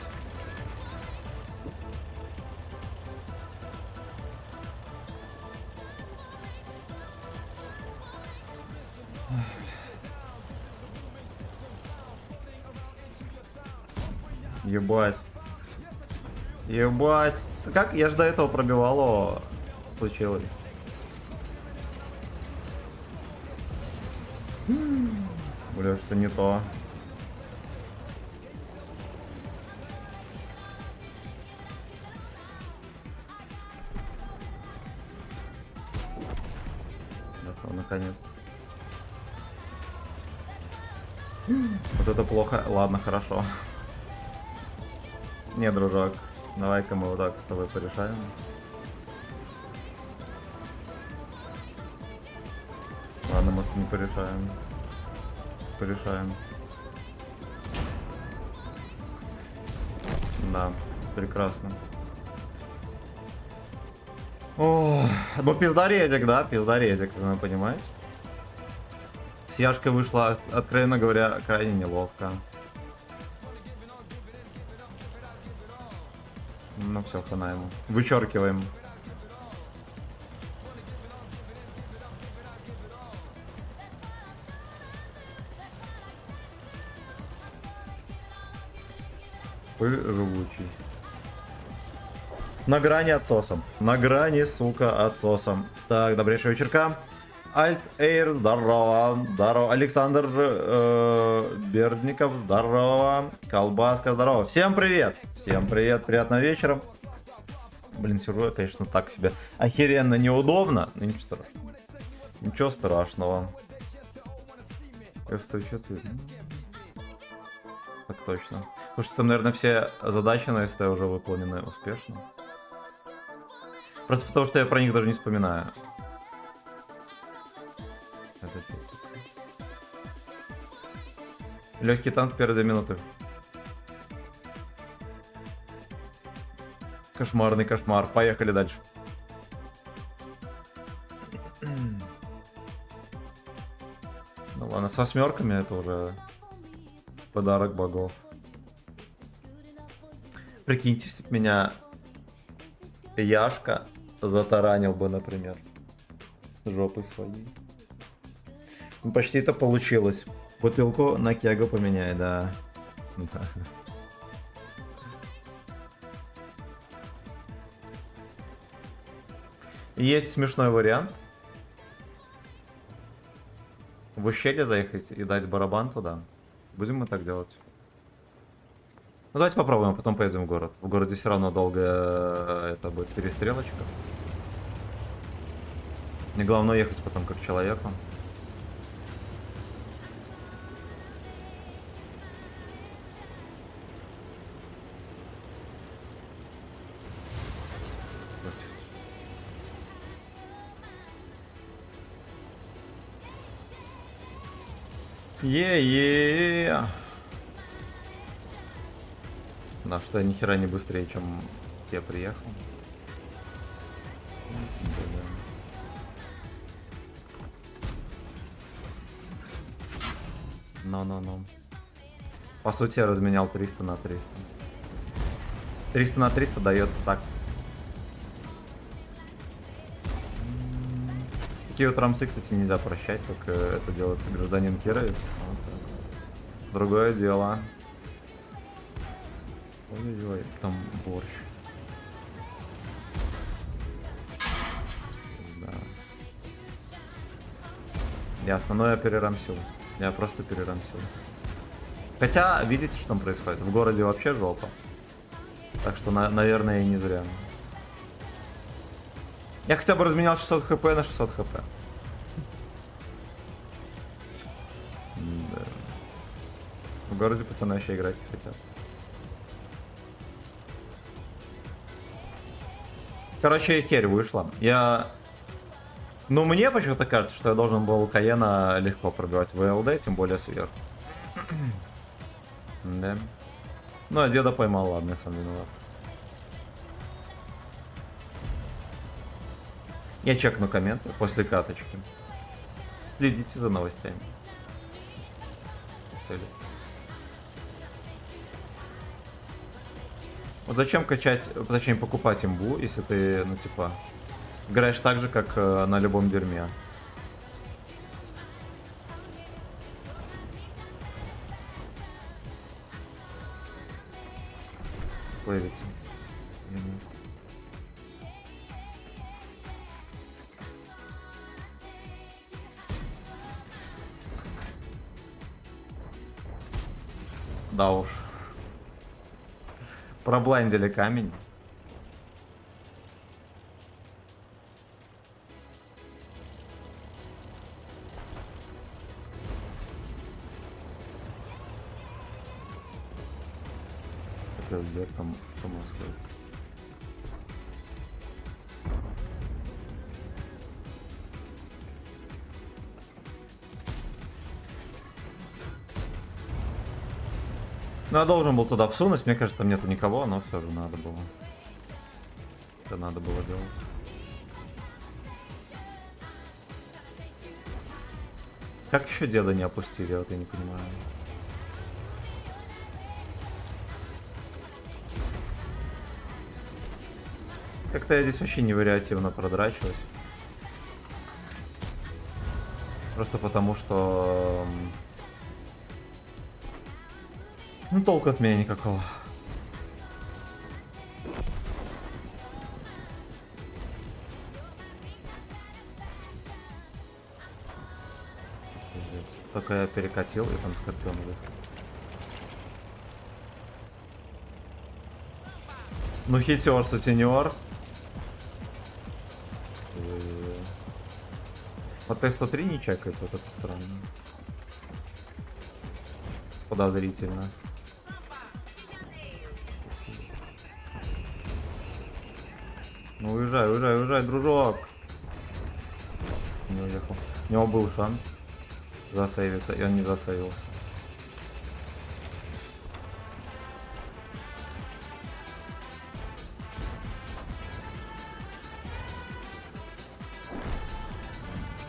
Ебать. Ебать. Как? Я же до этого пробивало. Случилось. Бля, что не то. Наконец. Вот это плохо. Ладно, хорошо. Не, дружок, давай-ка мы вот так с тобой порешаем. Ладно, может, не порешаем. Порешаем. Да, прекрасно. О, ну пиздаредик, да, пиздаредик, вы понимаете? С Яшкой вышло, откровенно говоря, крайне неловко. Ну все, хана ему. Вычеркиваем. Живучий. На грани отсосом. На грани, сука, отсосом. Так, добрейшего вечерка. Альт Эйр, здорово. Здорово. Александр Бердников, здорово. Колбаска, здорово. Всем привет. Всем привет, приятного вечера. Блин, сижу я, конечно, так себе. Охеренно неудобно. Но ничего страшного. Ничего страшного. Так точно. Слушайте, там, наверное, все задачи на СТ уже выполнены успешно. Просто потому, что я про них даже не вспоминаю. Легкий танк первые 2 минуты. Кошмарный кошмар. Поехали дальше. Ну ладно, с 8 это уже подарок богов. Прикиньте, если бы меня Яшка затаранил бы, например, жопы своей. Ну, почти это получилось. Бутылку на кегу поменяй, да. Да. Есть смешной вариант. В ущелье заехать и дать барабан туда. Будем мы так делать? Ну давайте попробуем, а потом поедем в город. В городе все равно долго это будет перестрелочка. Не главное ехать потом как человеку. Е-е-е. Да, что я нихера не быстрее, чем я приехал. Ну. По сути, я разменял 300 на 300. 300 на 300 дает сак. Такие вот рамсы, кстати, нельзя прощать, как это делает гражданин Кировец. Вот так. Другое дело. Ой-ой-ой, там борщ. Да. Ясно, но я перерамсил. Я просто перерамсил. Хотя, видите, что там происходит? В городе вообще жопа. Так что, наверное, и не зря. Я хотя бы разменял 600 хп на 600 хп. Да. В городе пацаны вообще играть не хотят. Короче, херь вышла. Ну, мне почему-то кажется, что я должен был Каена легко пробивать в ЛД, тем более сверху. Да. Ну, а деда поймал, ладно, я сам виноват. Я чекну комменты после каточки. Следите за новостями. Цели. Вот зачем качать, точнее покупать имбу, если ты, ну типа, играешь так же, как на любом дерьме. Плывите. Да уж. Проблайндили камень. Где там сходит? Ну, я должен был туда всунуть, мне кажется, там нету никого, но все же надо было. Это надо было делать. Как еще деда не опустили, вот я не понимаю. Как-то я здесь вообще не вариативно продрачиваюсь. Просто потому что... Ну, толку от меня никакого. Только я перекатил, и там скорпион выехал. Ну, хитер, сутенер. По Т-103 не чекается, вот это странно. Подозрительно. Ну уезжай, уезжай, уезжай, дружок. Не уехал. У него был шанс засейвиться, и он не засейвился.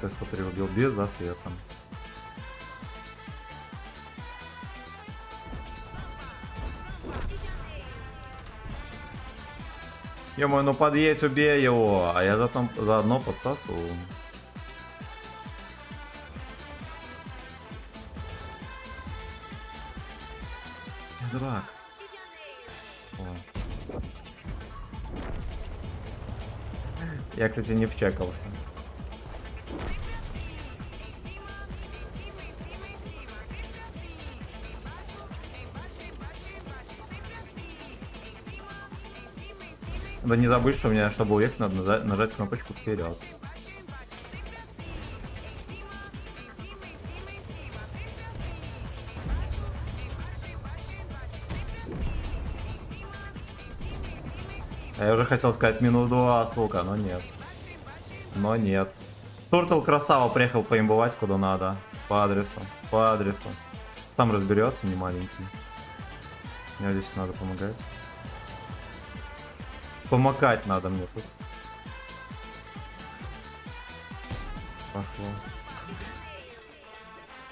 Т-103 убил без засвета. Ё-моё, ну подъедь, убей его, а я заодно подсосу. Я дурак. О. Я, кстати, не вчекался. Да не забудь, что мне, чтобы уехать, надо нажать кнопочку вперед. А я уже хотел сказать минус 2, сука, но нет. Но нет. Туртл красава приехал поимбовать куда надо. По адресу. По адресу. Сам разберется, не маленький. Мне здесь надо помогать. Помогать надо мне тут. Пошло.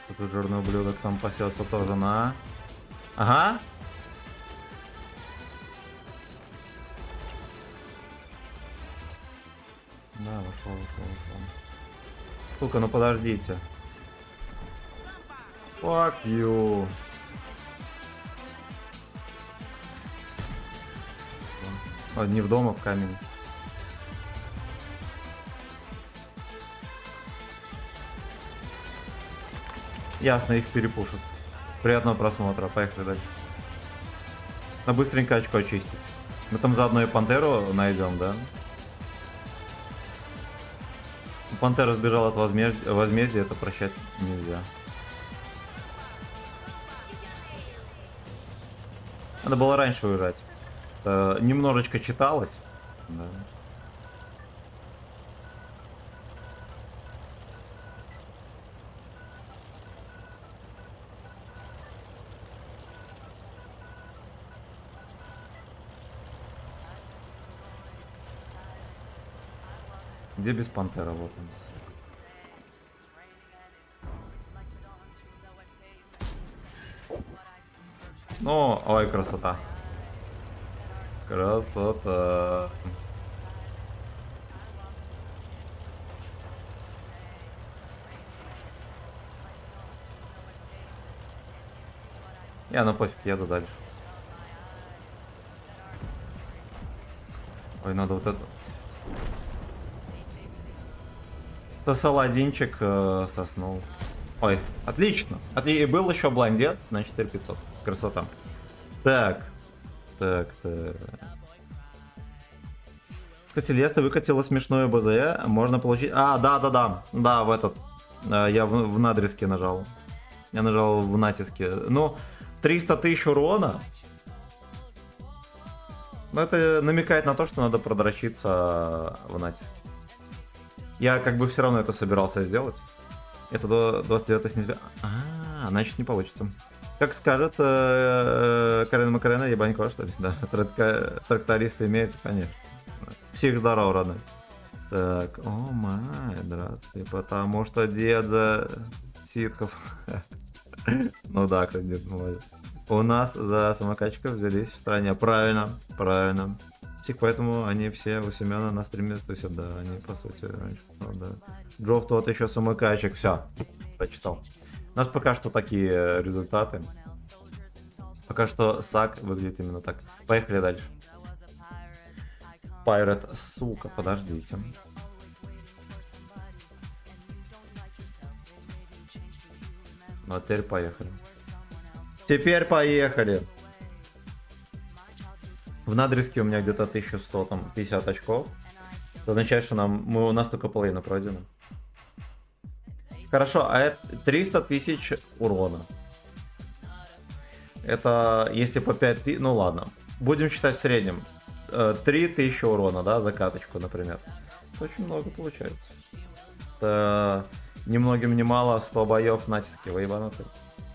Тут жирный ублюдок там пасется тоже на. Ага. Да, вошел. Сука, ну подождите. Fuck you. Не в дом, а в камень. Ясно, их перепушат. Приятного просмотра, поехали дальше. На быстренько очко очистить. Мы там заодно и пантеру найдем, да? Пантера сбежала от возмездия, это прощать нельзя. Надо было раньше уезжать. Немножечко читалось. Да. Где без пантера? Вот он. Ну, ой, красота. Красота. Я на пофиг еду дальше. Ой, надо вот это. Саладинчик соснул. Ой, отлично. И был еще блондец на 4500. Красота. Так. Кстати, Леста выкатила смешное БЗ. Можно получить... А, да. Да, в этот. Я в надрезке нажал. Я нажал в натиске. Ну, 300 тысяч урона. Но это намекает на то, что надо продрочиться в натиске. Я как бы все равно это собирался сделать. Это до 29 сентября. Значит не получится. Как скажет Карена Макарена, ебанько, что ли? Да, трактористы имеются, конечно. Всех здорово, родной. Так, о май, здравствуйте, потому что деда Ситков. Ну да, как дед мой. У нас за самокатчиков взялись в стране. Правильно. Поэтому они все у Семена на стриме тусят, да, они по сути раньше, да. Джов тот еще самокатчик, все, прочитал. У нас пока что такие результаты. Пока что САК выглядит именно так. Поехали дальше. Pirate, сука, подождите. Ну а теперь поехали. В надрезке у меня где-то 1100, там 50 очков. Это означает, что у нас только половина пройдена. Хорошо, а это 300 тысяч урона. Это если по 5 тысяч, ну ладно. Будем считать в среднем. 3000 урона, да, за каточку, например. Это очень много получается. Это ни многим ни мало, 100 боев натиски, вы ебанутые.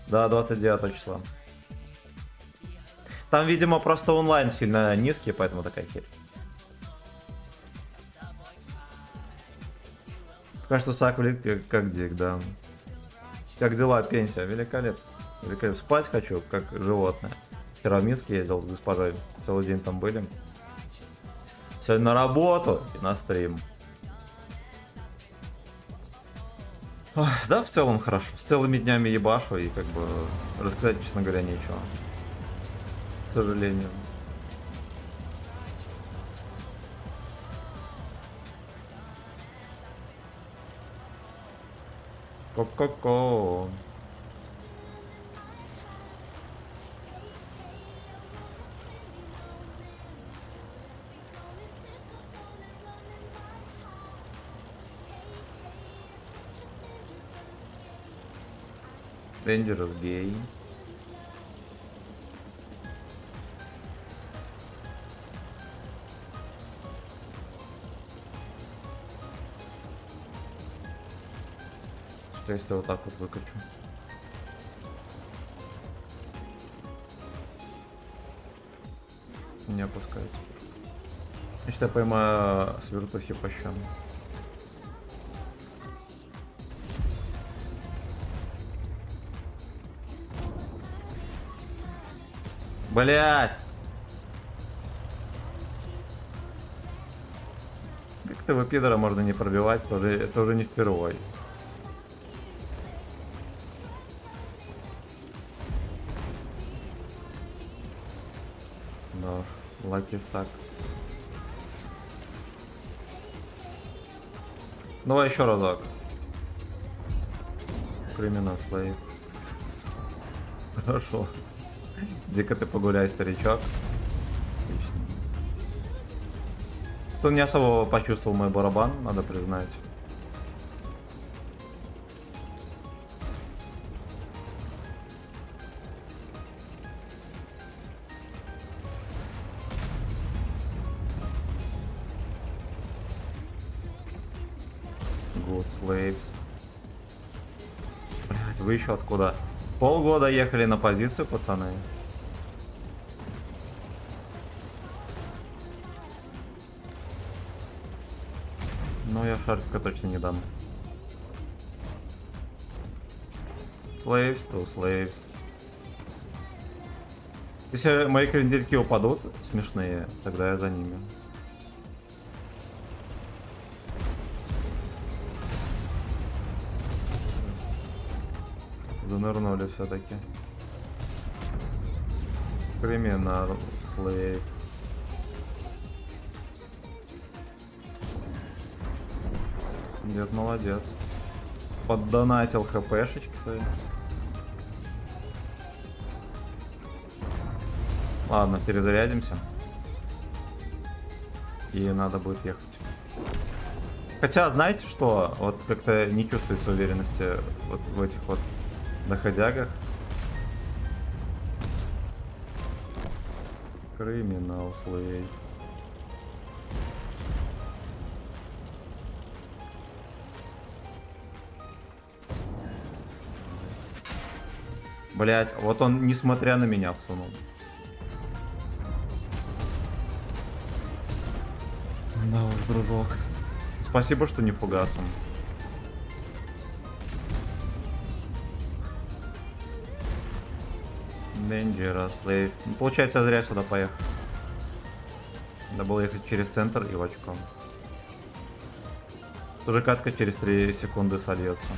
Да, 29 числа. Там, видимо, просто онлайн сильно низкий, поэтому такая херь. Пока что САК влит как дик, да. Как дела, пенсия? Великолепно. Спать хочу, как животное. Вчера в Минск ездил с госпожой. Целый день там были. Сегодня на работу и на стрим. Ох, да, в целом хорошо. Целыми днями ебашу и как бы рассказать, честно говоря, нечего. К сожалению. Ко-ко-ко. Dangerous gay. Что если вот так вот выкачу? Не опускается. Значит, я поймаю с вертухи по щам. Блять! Как этого пидора можно не пробивать, это уже не впервой. Да, лаки сак. Давай еще разок. Criminal Slave. Хорошо. Иди-ка ты погуляй, старичок. Отлично. Тут не особо почувствовал мой барабан, надо признать. Good slaves. Блять, вы еще откуда? Полгода ехали на позицию, пацаны. Ну, я шарика точно не дам. Slaves to slaves. Если мои крендельки упадут, смешные, тогда я за ними. Занырнули все-таки. Криминал, слейв. Дед молодец. Поддонатил хпшечки свои. Ладно, перезарядимся. И надо будет ехать. Хотя, знаете что? Вот как-то не чувствуется уверенности вот в этих вот доходягах. Криминал, слей. Блять, вот он, несмотря на меня, всунул. Да уж, дружок. Спасибо, что не фугасом. Dangerous Slave. Ну, получается, я зря сюда поехал. Надо было ехать через центр и в очко. Тоже катка через 3 секунды сольется.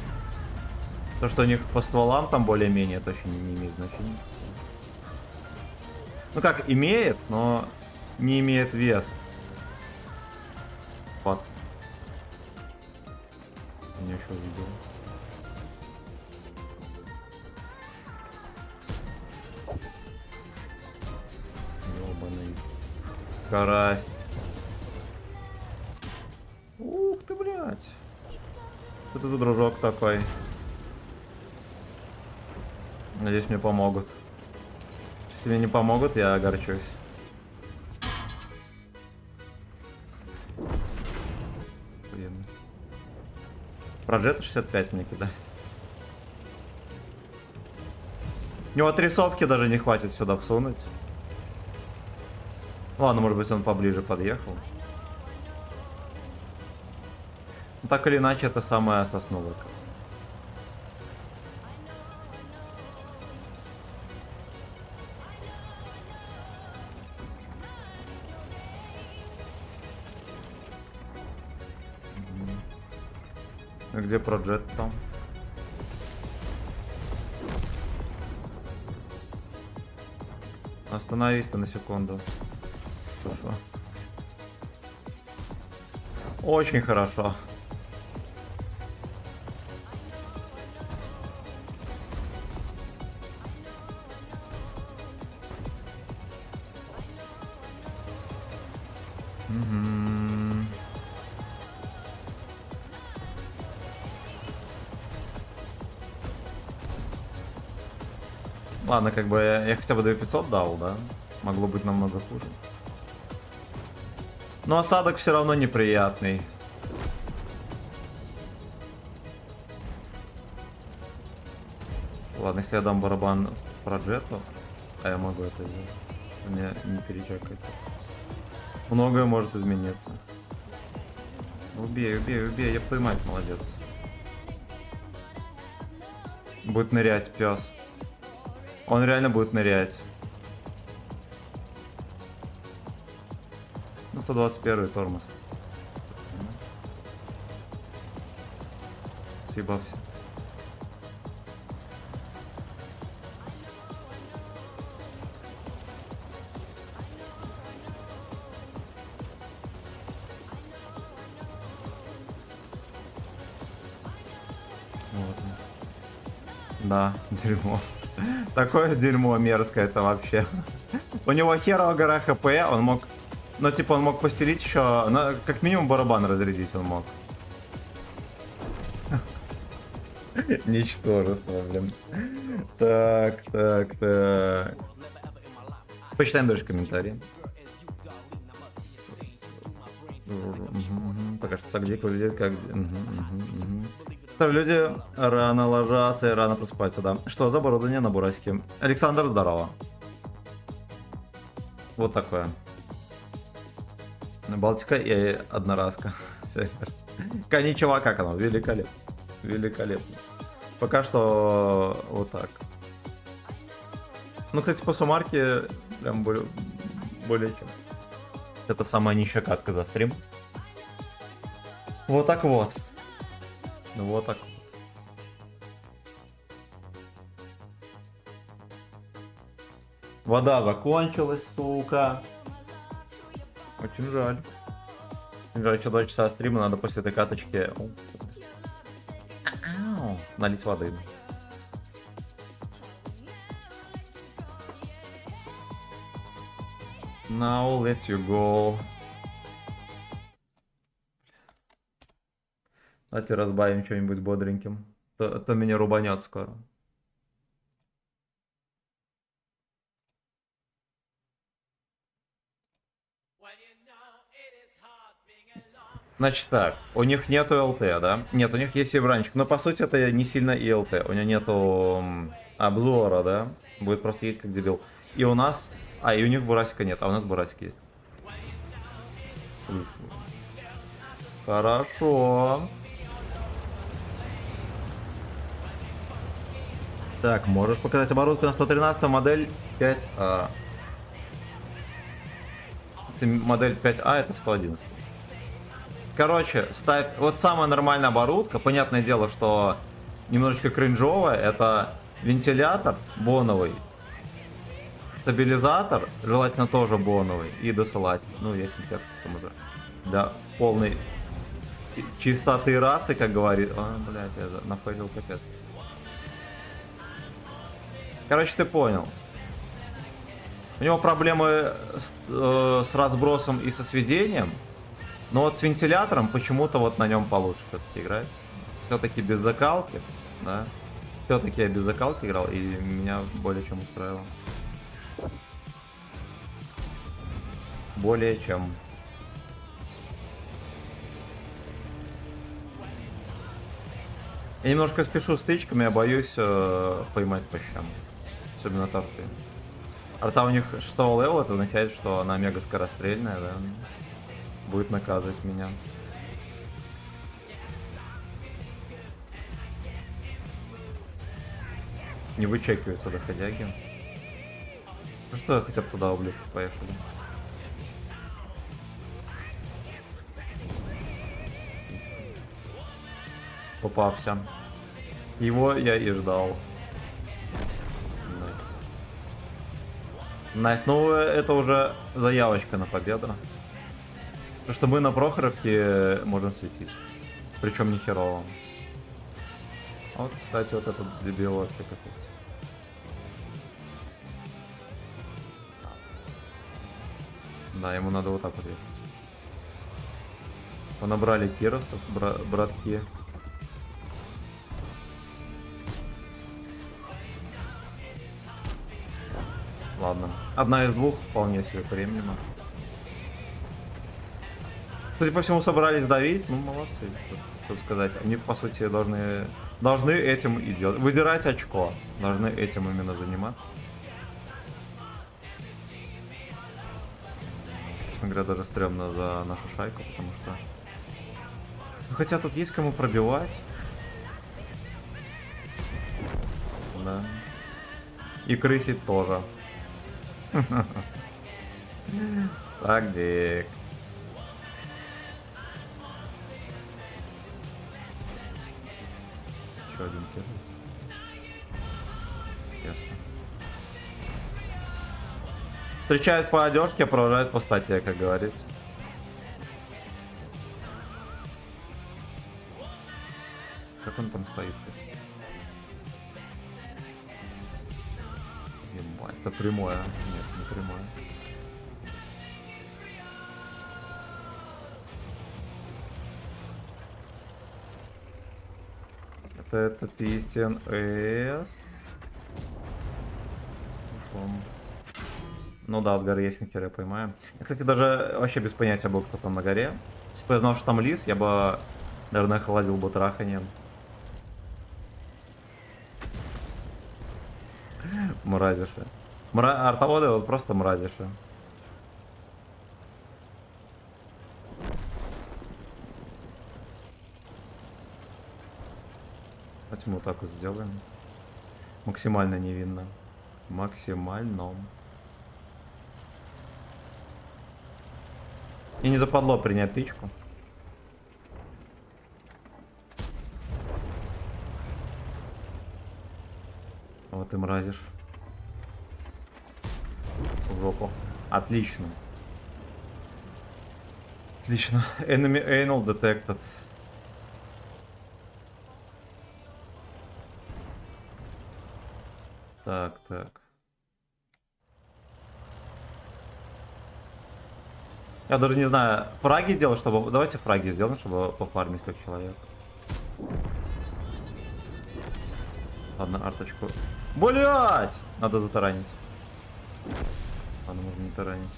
То, что у них по стволам там более-менее, это еще не имеет значения. Ну как, имеет, но не имеет вес. Вот. Я еще увидел. Ёбаный. Карась. Ух ты, блядь. Что это за дружок такой? Надеюсь, мне помогут. Если мне не помогут, я огорчусь. Блин. Про Джета 65 мне кидать. У него отрисовки даже не хватит сюда всунуть. Ладно, может быть, он поближе подъехал. Но так или иначе, это самая сосновка. Где проджет там? Остановись ты на секунду. Хорошо. Очень хорошо. Мгм. Ладно, как бы я хотя бы 2500 дал, да? Могло быть намного хуже. Но осадок все равно неприятный. Ладно, если я дам барабан проджету, а я могу это сделать, мне не перечекать. Многое может измениться. Убей, убей, убей, я твою мать, молодец. Будет нырять, пес. Он реально будет нырять. Ну, 121 тормоз. Съебался. Вот. Да, дерьмо. Такое дерьмо мерзкое это вообще. У него херово гора хп, он мог... Ну, типа, он мог постелить еще... Как минимум барабан разрядить он мог. Ничтожество, блин. Так. Почитаем дальше комментарии. Пока что Сагдик выглядит как... Люди рано ложатся и рано просыпаются, да. Что за оборудование на Бурасике? Александр, здорово. Вот такое. Балтика и одноразка. Коничева, как оно? Великолепно. Великолепно. Пока что вот так. Ну, кстати, по суммарке прям более чем. Это самая нищая катка за стрим. Вот так вот. Вот так вот. Вода закончилась, сука. Очень жаль. Очень жаль, еще 2 часа стрима, надо после этой каточки налить воды. Now let you go. Давайте разбавим что-нибудь бодреньким. То меня рубанет скоро. Значит так, у них нету ЛТ, да? Нет, у них есть Севранчик, но по сути это не сильно и ЛТ. У него нету обзора, да? Будет просто ездить как дебил. И у нас... и у них Бурасика нет, а у нас Бурасик есть. Хорошо. Так, можешь показать оборудку на 113 модель 5А. Модель 5А это 111. Короче, ставь... Вот самая нормальная оборудка, понятное дело, что немножечко кринжовая, это вентилятор боновый, стабилизатор, желательно тоже боновый, и досылатель. Ну, если так, там уже для полной чистоты рации, как говорит... блядь, я нафейлил капец. Короче, ты понял. У него проблемы с разбросом и со сведением. Но вот с вентилятором почему-то вот на нем получше все-таки играть. Все-таки без закалки, да. Все-таки я без закалки играл, и меня более чем устраивало. Более чем. Я немножко спешу с тычками, я боюсь поймать по щам. Особенно торты. Арта у них 6-го левела, это означает, что она мега скорострельная, да. Будет наказывать меня. Не вычекиваются доходяги. Ну что, хотя бы туда, ублюдки, поехали. попався. Его я и ждал. Найс. Найс. Ну, это уже заявочка на победу. Потому что мы на Прохоровке можем светить. Причем не херово. Вот, кстати, вот этот дебил вообще капец. Да, ему надо вот так вот ехать. Понабрали кировцев, братки. Ладно. Одна из двух вполне себе приемлемо. Судя по всему, собрались давить. Ну, молодцы. Что сказать. Они, по сути, должны этим и делать. Выдирать очко. Должны этим именно заниматься. Честно говоря, даже стрёмно за нашу шайку, потому что... Хотя тут есть кому пробивать. Да. И крысить тоже. Так, Дик. Еще один кирпич. Ясно. Встречают по одежке, провожают по статье, как говорится. Как он там стоит? Ебать, это прямое. Нет, не прямое. Это этот истин С. Ну да, с горы есть никера поймаем. Я, кстати, даже вообще без понятия был, кто там на горе. Если бы я знал, что там лис, я бы, наверное, холодил бы траханием. Мразиши. Артоводы вот просто мразиши. Давайте мы вот так вот сделаем. Максимально невинно. Максимально. И не западло принять тычку. Вот ты мразишь. В жопу. Отлично. Отлично. Enemy anal detected. Так, так. Я даже не знаю, фраги делать, чтобы... Давайте фраги сделаем, чтобы пофармить как человек. Ладно, арточку. Блять! Надо затаранить. Ладно, можно не таранить.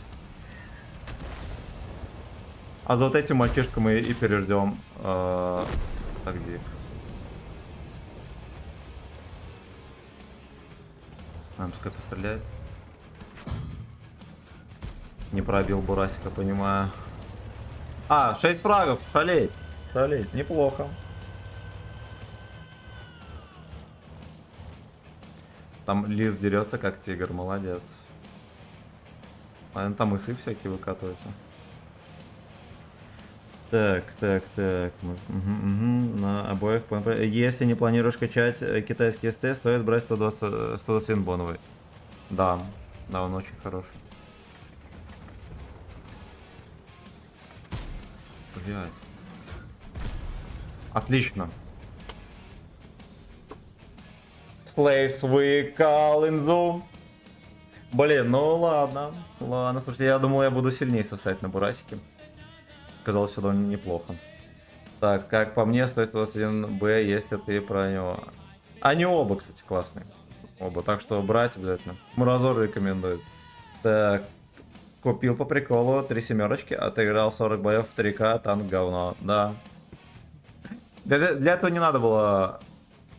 А за вот этим мальчишком мы и переждем. Так, где? Нам пускай постреляет. Не пробил бурасика, понимаю. 6 фрагов, шалеть. Шалеть, неплохо. Там лис дерется как тигр, молодец. А там исы всякие выкатываются. Так. На обоих. Если не планируешь качать китайский СТ, стоит брать 121 боновый. Да, он очень хороший. Блять. Отлично. Slaves we call in Zoom. Блин, ну ладно. Ладно, слушайте, я думал, я буду сильнее сосать на бурасике. Казалось, все довольно неплохо. Так, как по мне, 121Б, если ты про него. Они оба, кстати, классные. Оба, так что брать обязательно. Муразор рекомендует. Так, купил по приколу 3 семерочки, отыграл 40 боев в 3К, танк говно. Да. Для этого не надо было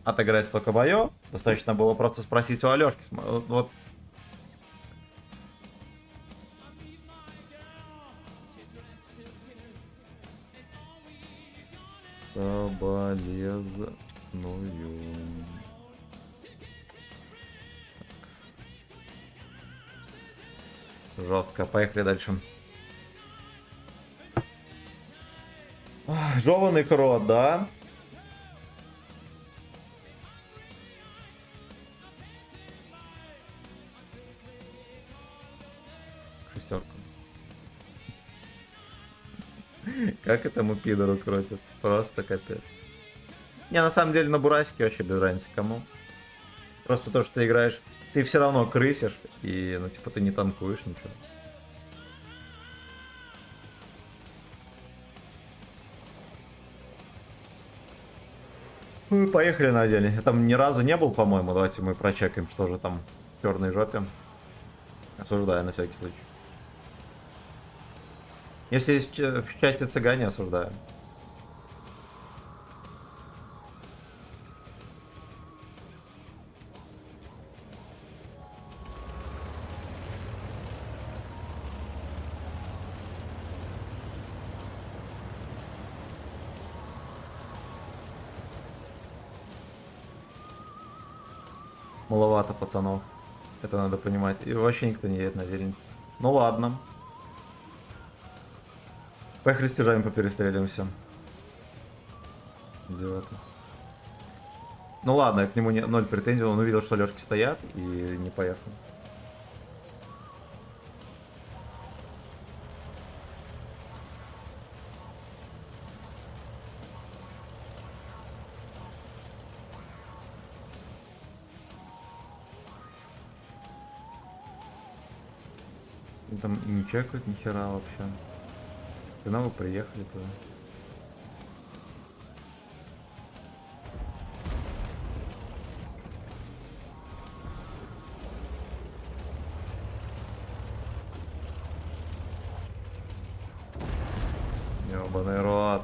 отыграть столько боев. Достаточно было просто спросить у Алёшки. Вот. Соболезную. Жестко. Поехали дальше. Жеванный крот, да? шестерку. Как этому пидору крутит? Просто капец. Не, на самом деле на Бурасике вообще без разницы кому. Просто то, что ты играешь, ты все равно крысишь, и, ну, типа, ты не танкуешь ничего. Ну, поехали на деле. Я там ни разу не был, по-моему. Давайте мы прочекаем, что же там в черной жопе. Осуждаю на всякий случай. Если есть в части цыгане, осуждаю. Маловато пацанов. Это надо понимать. И вообще никто не едет на зелень. Ну ладно. Поехали с тяжами поперестреливаемся. Идиоты. Ну ладно, я к нему ноль претензий. Он увидел, что Лёшки стоят, и не поехал. Там и не чекают ни хера вообще. Когда вы приехали туда? Ёбаный рот.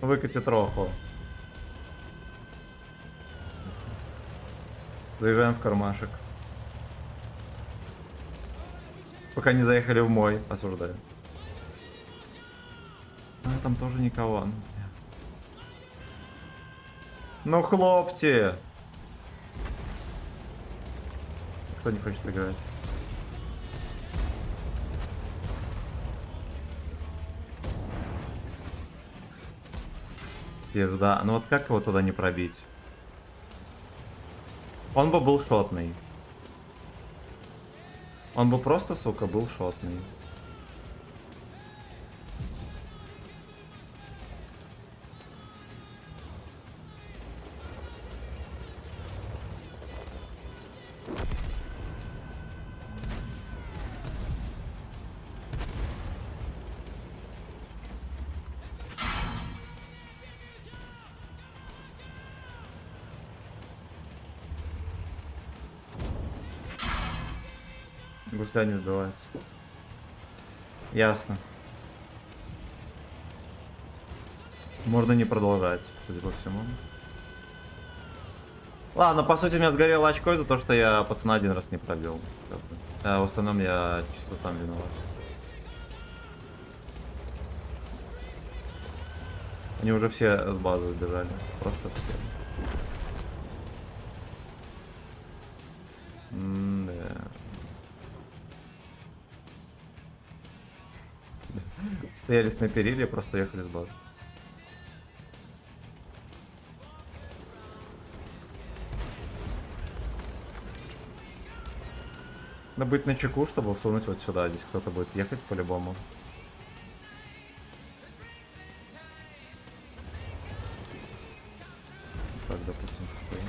Выкати троху. Заезжаем в кармашек. Пока не заехали в мой, осуждаю. А там тоже никого. Ну хлопьте! Кто не хочет играть? Пизда. Ну вот как его туда не пробить? Он бы был шотный. Он бы просто, сука, был шотный. Гусля не сбивается. Ясно. Можно не продолжать, судя по всему. Ладно, по сути, у меня сгорело очко за то, что я пацана один раз не пробил. А в остальном я чисто сам виноват. Они уже все с базы убежали. Просто все. Да. Стоялись на периле, просто ехали с базы. Надо быть начеку, чтобы всунуть вот сюда. Здесь кто-то будет ехать по-любому. Так, допустим, стоим.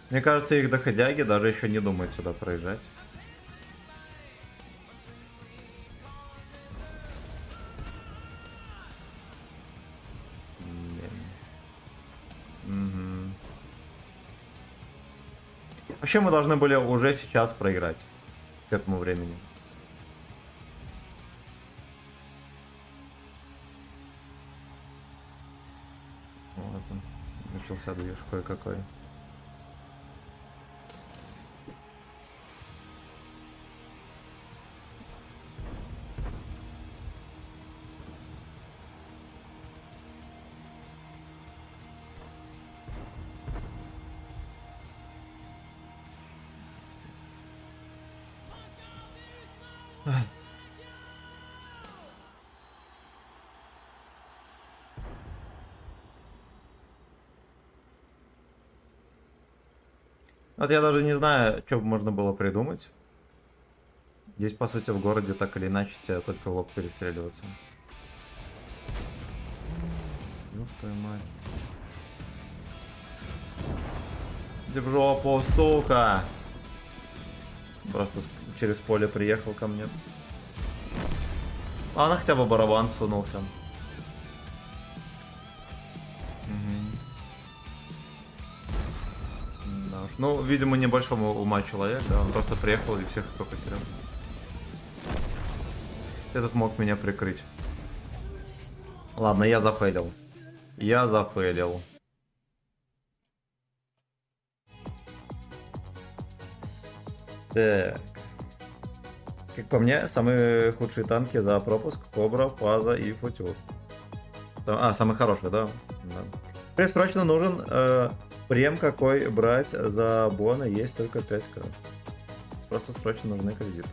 Мне кажется, их доходяги даже еще не думают сюда проезжать. Угу. Вообще мы должны были уже сейчас проиграть к этому времени. Вот. что-то начался движ кое-какой. Вот я даже не знаю, что можно было придумать. Здесь, по сути, в городе так или иначе тебя только в лоб перестреливаться. Ёб твою мать. Иди в жопу, сука! Просто через поле приехал ко мне. А она хотя бы барабан сунулся. Да уж. Ну, видимо, небольшому ума человек, да, он просто приехал и всех кто потерял. Этот мог меня прикрыть. Ладно, я зафейлил. Я зафейлил. Так. Как по мне, самые худшие танки за пропуск: Кобра, Фаза и Футюр. А, самый хороший, да? Да. Теперь срочно нужен прем какой брать за бона, есть только 5к. Просто срочно нужны кредиты.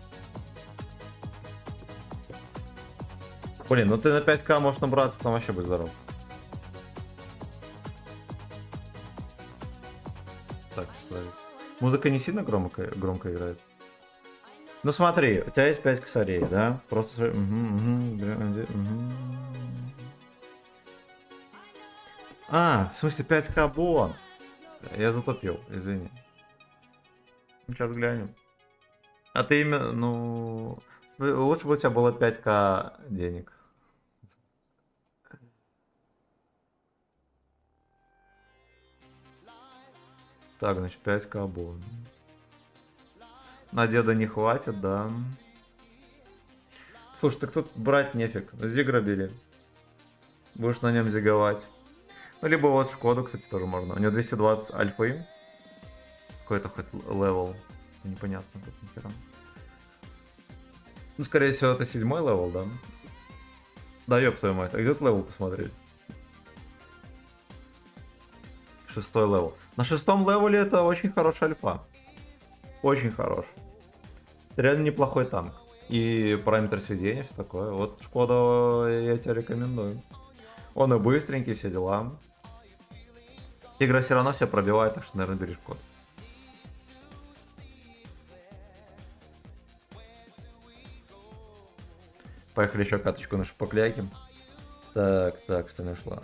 Блин, ну ты на 5к можешь набраться, там вообще будь здоров. Так, справить. Музыка не сильно громко играет? Ну смотри, у тебя есть 5 косарей, да? Просто... А, в смысле 5к бон. Я затупил, извини. Сейчас глянем. А ты именно, ну... Лучше бы у тебя было 5к денег. Так, значит, 5к бон. На деда не хватит, да. Слушай, так тут брать нефиг. Зигра бери. Будешь на нем зиговать. Ну, либо вот Шкоду, кстати, тоже можно. У него 220 альфы. Какой-то хоть левел. Непонятно тут нихера. Ну, скорее всего, это 7-й левел, да? Да, ёб твою мать. А где тут левел посмотреть? 6-й левел. На 6-м левеле это очень хорошая альфа. Очень хорош. Реально неплохой танк. И параметр сведения, все такое. Вот Шкода я тебе рекомендую. Он и быстренький, все дела. Игра все равно все пробивает, так что, наверное, бери Шкоду. Поехали еще каточку на шпакляки. Так, стальной шлак.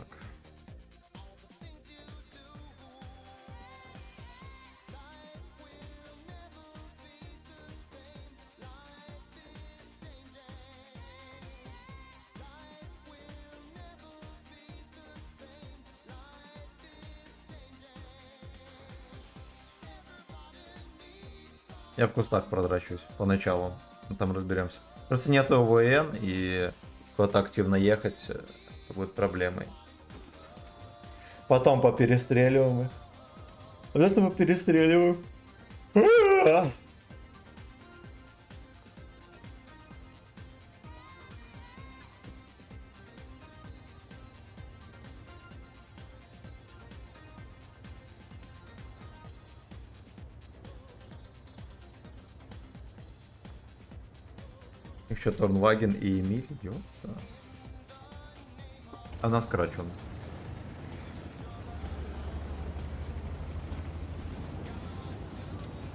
Я в кустах продрачусь поначалу, там разберемся. Просто нету ВН, и куда-то активно ехать будет проблемой. Потом поперестреливаем их. Вот это мы перестреливаем. Еще Торнваген и Эмиль, ёпта. А нас короче он.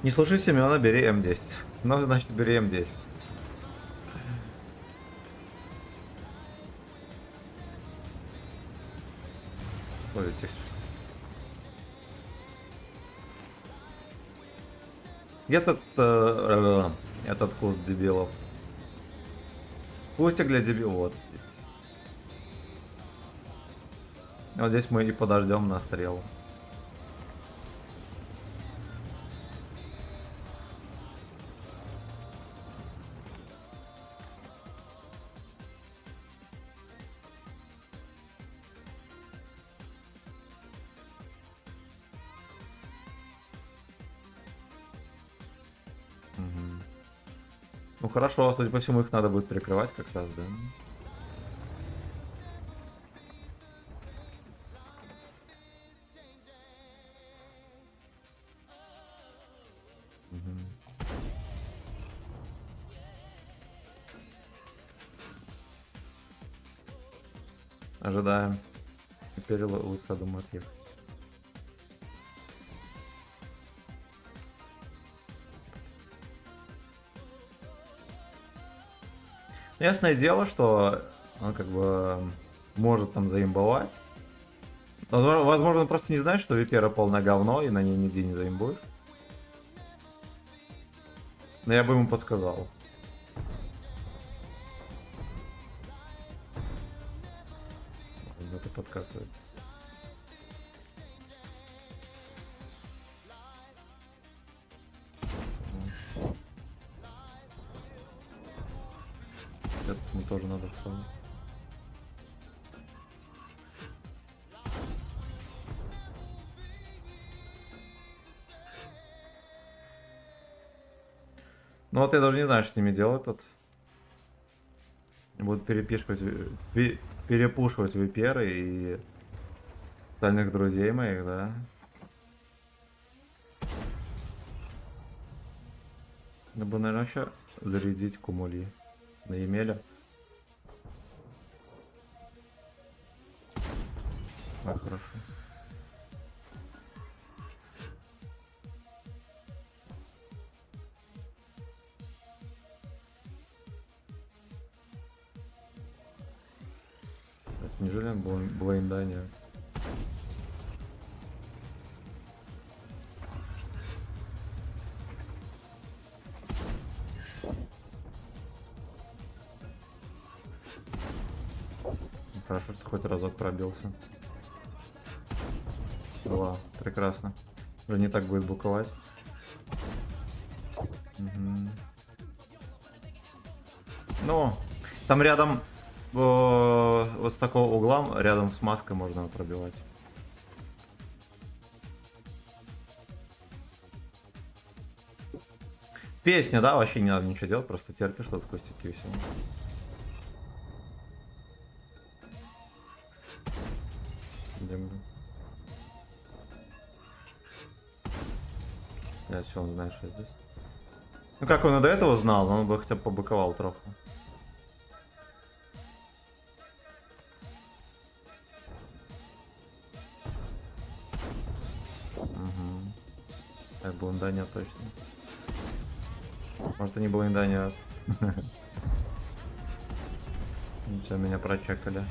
Не слушай Семена, бери М10. Ну, значит, бери М10. Ой, где этот куст дебилов? Кустик для дебилов. Вот. Вот здесь мы и подождем на стрелу. Ну хорошо, судя по всему, их надо будет перекрывать как раз, да? Мгм. Ожидаем. Теперь лучше, думаю, отъехать. Ясное дело, что он как бы может там заимбовать. Возможно, он просто не знает, что Випера полное говно, и на ней нигде не заимбуешь. Но я бы ему подсказал. Это подкатывает. Это мне тоже надо вспомнить. Ну вот я даже не знаю, что с ними делать тут. Будут перепушивать Виперы и остальных друзей моих, да. Надо бы, наверное, вообще зарядить кумули на Емеля. А, хорошо. Неужели он блайнда нет? Хорошо, что хоть разок пробился. 2. Прекрасно. Уже не так будет буковать. Угу. Ну, там рядом, вот с такого угла, рядом с маской можно пробивать. Песня, да, вообще не надо ничего делать, просто терпишь, что кустики и все. Я все, он знает, что я здесь. Ну как он и до этого знал, он бы хотя бы побыковал троху. Угу. Так, блинда нет точно. Может, они блинда нет. Ничего, меня прочекали.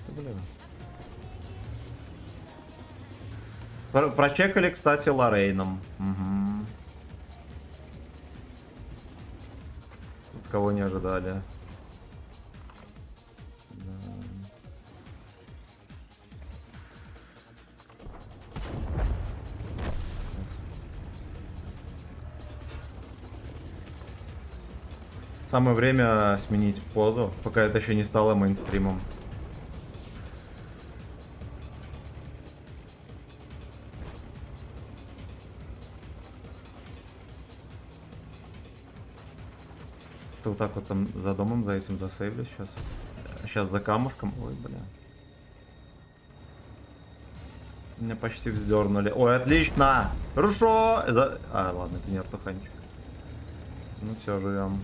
Блин. Прочекали, кстати, Лорейном. Угу. Тут кого не ожидали. Да. Самое время сменить позу, пока это еще не стало мейнстримом. Вот так вот там за домом, за этим засейвлю сейчас. Сейчас за камушком. Ой, бля. Меня почти вздернули. Ой, отлично! Хорошо! А, ладно, это не артуханчик. Ну все, живем.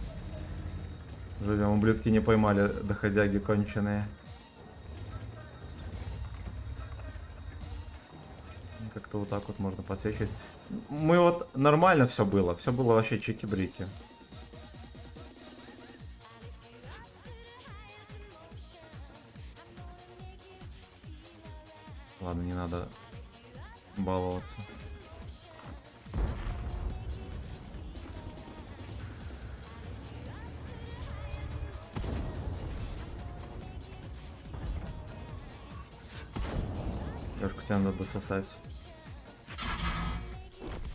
Живем. Ублюдки не поймали доходяги конченые. Как-то вот так вот можно подсвечивать. Мы вот нормально все было. Все было вообще чики-брики. Ладно, не надо баловаться. Девушка, тебя надо дососать.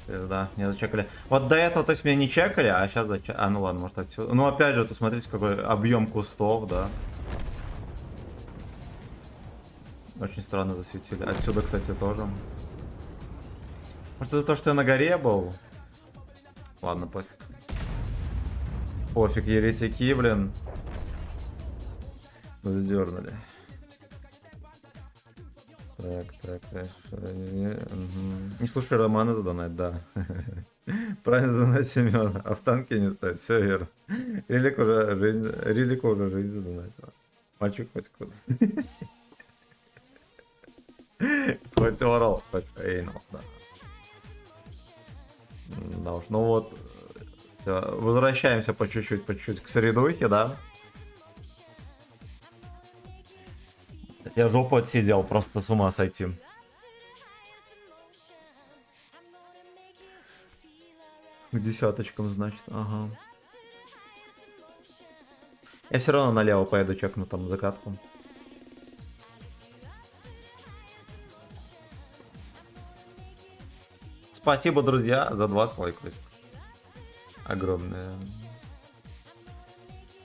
Да, не зачекали. Вот до этого, то есть меня не чекали, а сейчас зачекали. А, ну ладно, может отсюда. Ну опять же, тут смотрите, какой объем кустов, да. Очень странно засветили. Отсюда, кстати, тоже. Может, из-за того, что я на горе был? Ладно, пофиг. Пофиг, еретики, блин. Сдернули. Так. Не слушай Романа задонать, да. Правильно задонать Семена, а в танке не ставить. Все верно. Релику уже жизнь задонатила. Мальчик хоть куда. Хоть орал, хоть фейнал, да. Да уж, ну вот. Возвращаемся по чуть-чуть к средухе, да. Я жопу отсидел, просто с ума сойти. К десяточкам, значит, ага. Я все равно налево поеду, чекну там закатку. Спасибо, друзья, за 20 лайков. Огромное.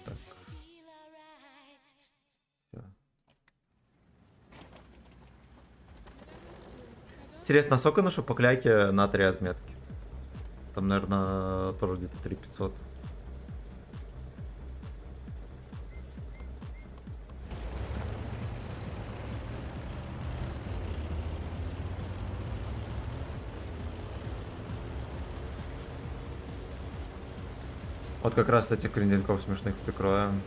Так. Всё. Интересно, а сколько нашу по кляке на 3 отметки? Там, наверное, тоже где-то 3500. Вот как раз этих крендельков смешных прикроем.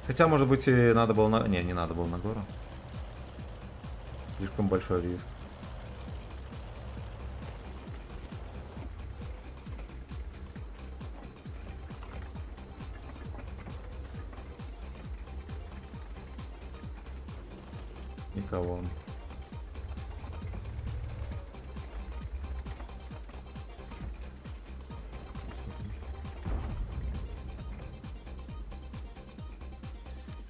Хотя, может быть, и надо было на... Не надо было на гору. Слишком большой риск. Никого.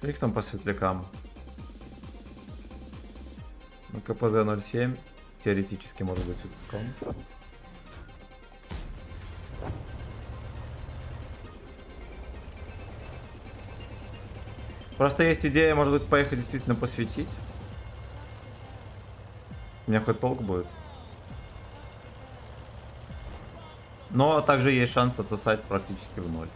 Их там по светлякам. Ну, КПЗ 0.7. Теоретически может быть светляком. Просто есть идея, может быть, поехать действительно посветить. У меня хоть толк будет. Но также есть шанс отсосать практически в ноль.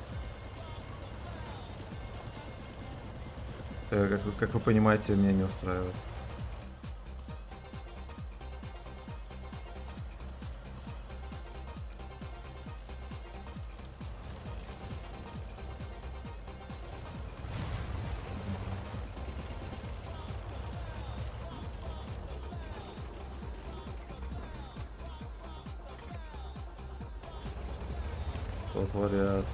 Как вы понимаете, меня не устраивает. Что творят?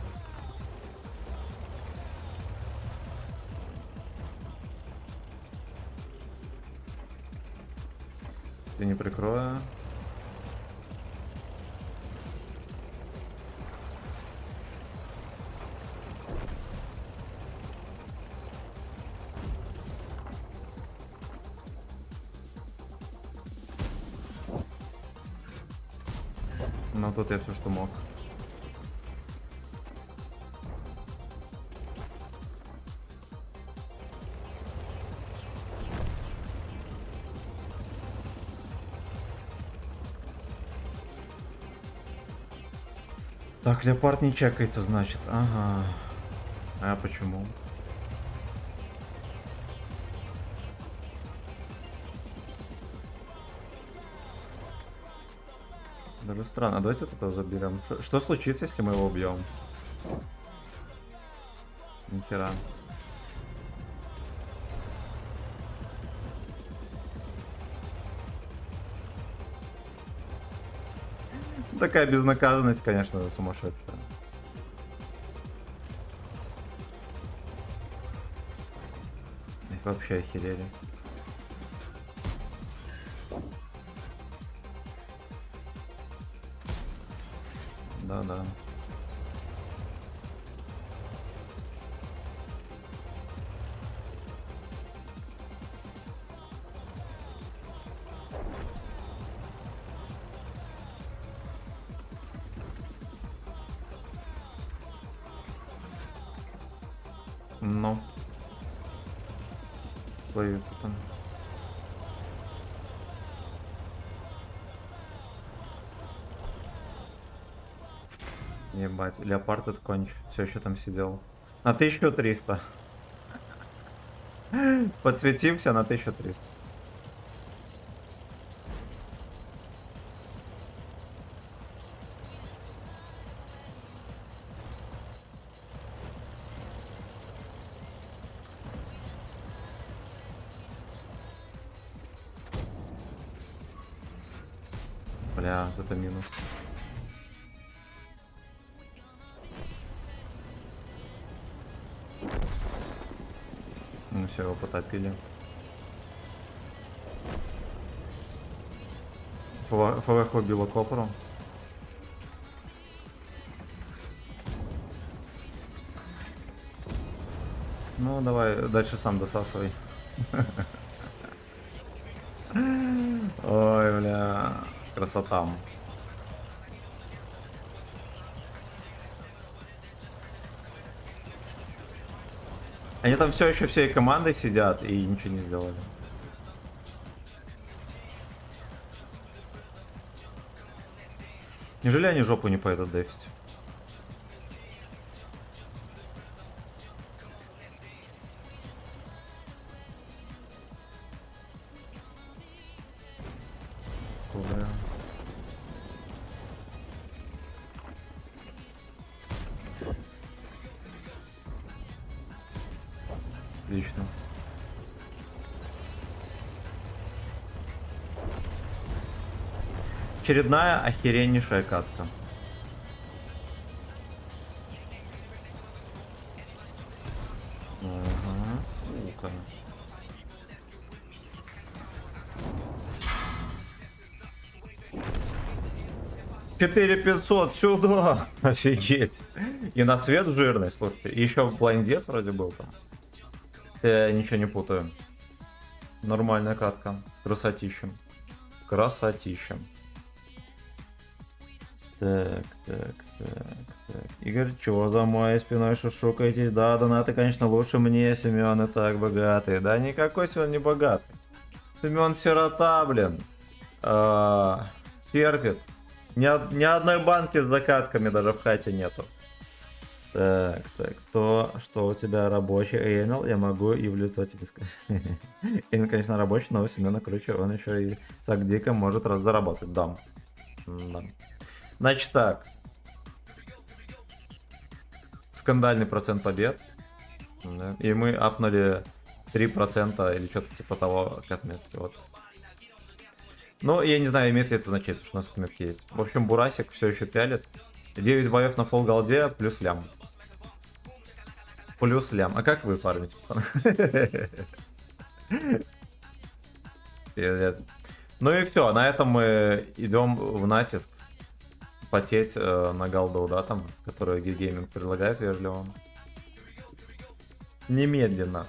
Ты не прикрою. Ну тут я все, что мог. Так, леопард не чекается, значит. Ага. А почему? Даже странно. Давайте вот этого заберем. Что случится, если мы его убьем? Нихера. Такая безнаказанность, конечно, сумасшедшая. Их вообще охерели. Да-да. Ну. творится там. Ебать, леопард этот конч все еще там сидел. На 1300. Подсветимся на 1300. Бля, это минус. Ну все, его потопили. ФВХ убило Копору. Ну давай дальше сам досасывай. Ой, бля, красота. Они там все еще всей командой сидят и ничего не сделали. Неужели они жопу не поедут дефить? Бля. Отлично. Очередная охереннейшая катка. Ага, сука. Четыре 500 сюда. Офигеть. И на свет жирный, слушайте. И еще блайндец вроде был там. Я ничего не путаю. Нормальная катка. Красотищем. Красотищем. Так. Игорь, чего за моей спиной шушукаетесь? Да, донаты, конечно, лучше мне, Семен и так богатый. Да никакой Семен не богатый. Семен сирота, блин. Терпит. Ни одной банки с закатками даже в хате нету. Так, то, что у тебя рабочий Эйнел, я могу и в лицо тебе сказать. Эйнел, конечно, рабочий, но у Семена круче, он еще и с Агдиком может заработать. Да. Значит так. Скандальный процент побед. Да. И мы апнули 3% или что-то типа того к отметке. Вот. Ну, я не знаю, имеет ли это значение, что у нас отметки есть. В общем, Бурасик все еще пялит. 9 боев на фолл голде плюс лям. Плюс лям. А как вы фармите? Ну и все, на этом мы идем в натиск. Потеть на голду, да, там, которую Гейминг предлагает вежливо. Немедленно.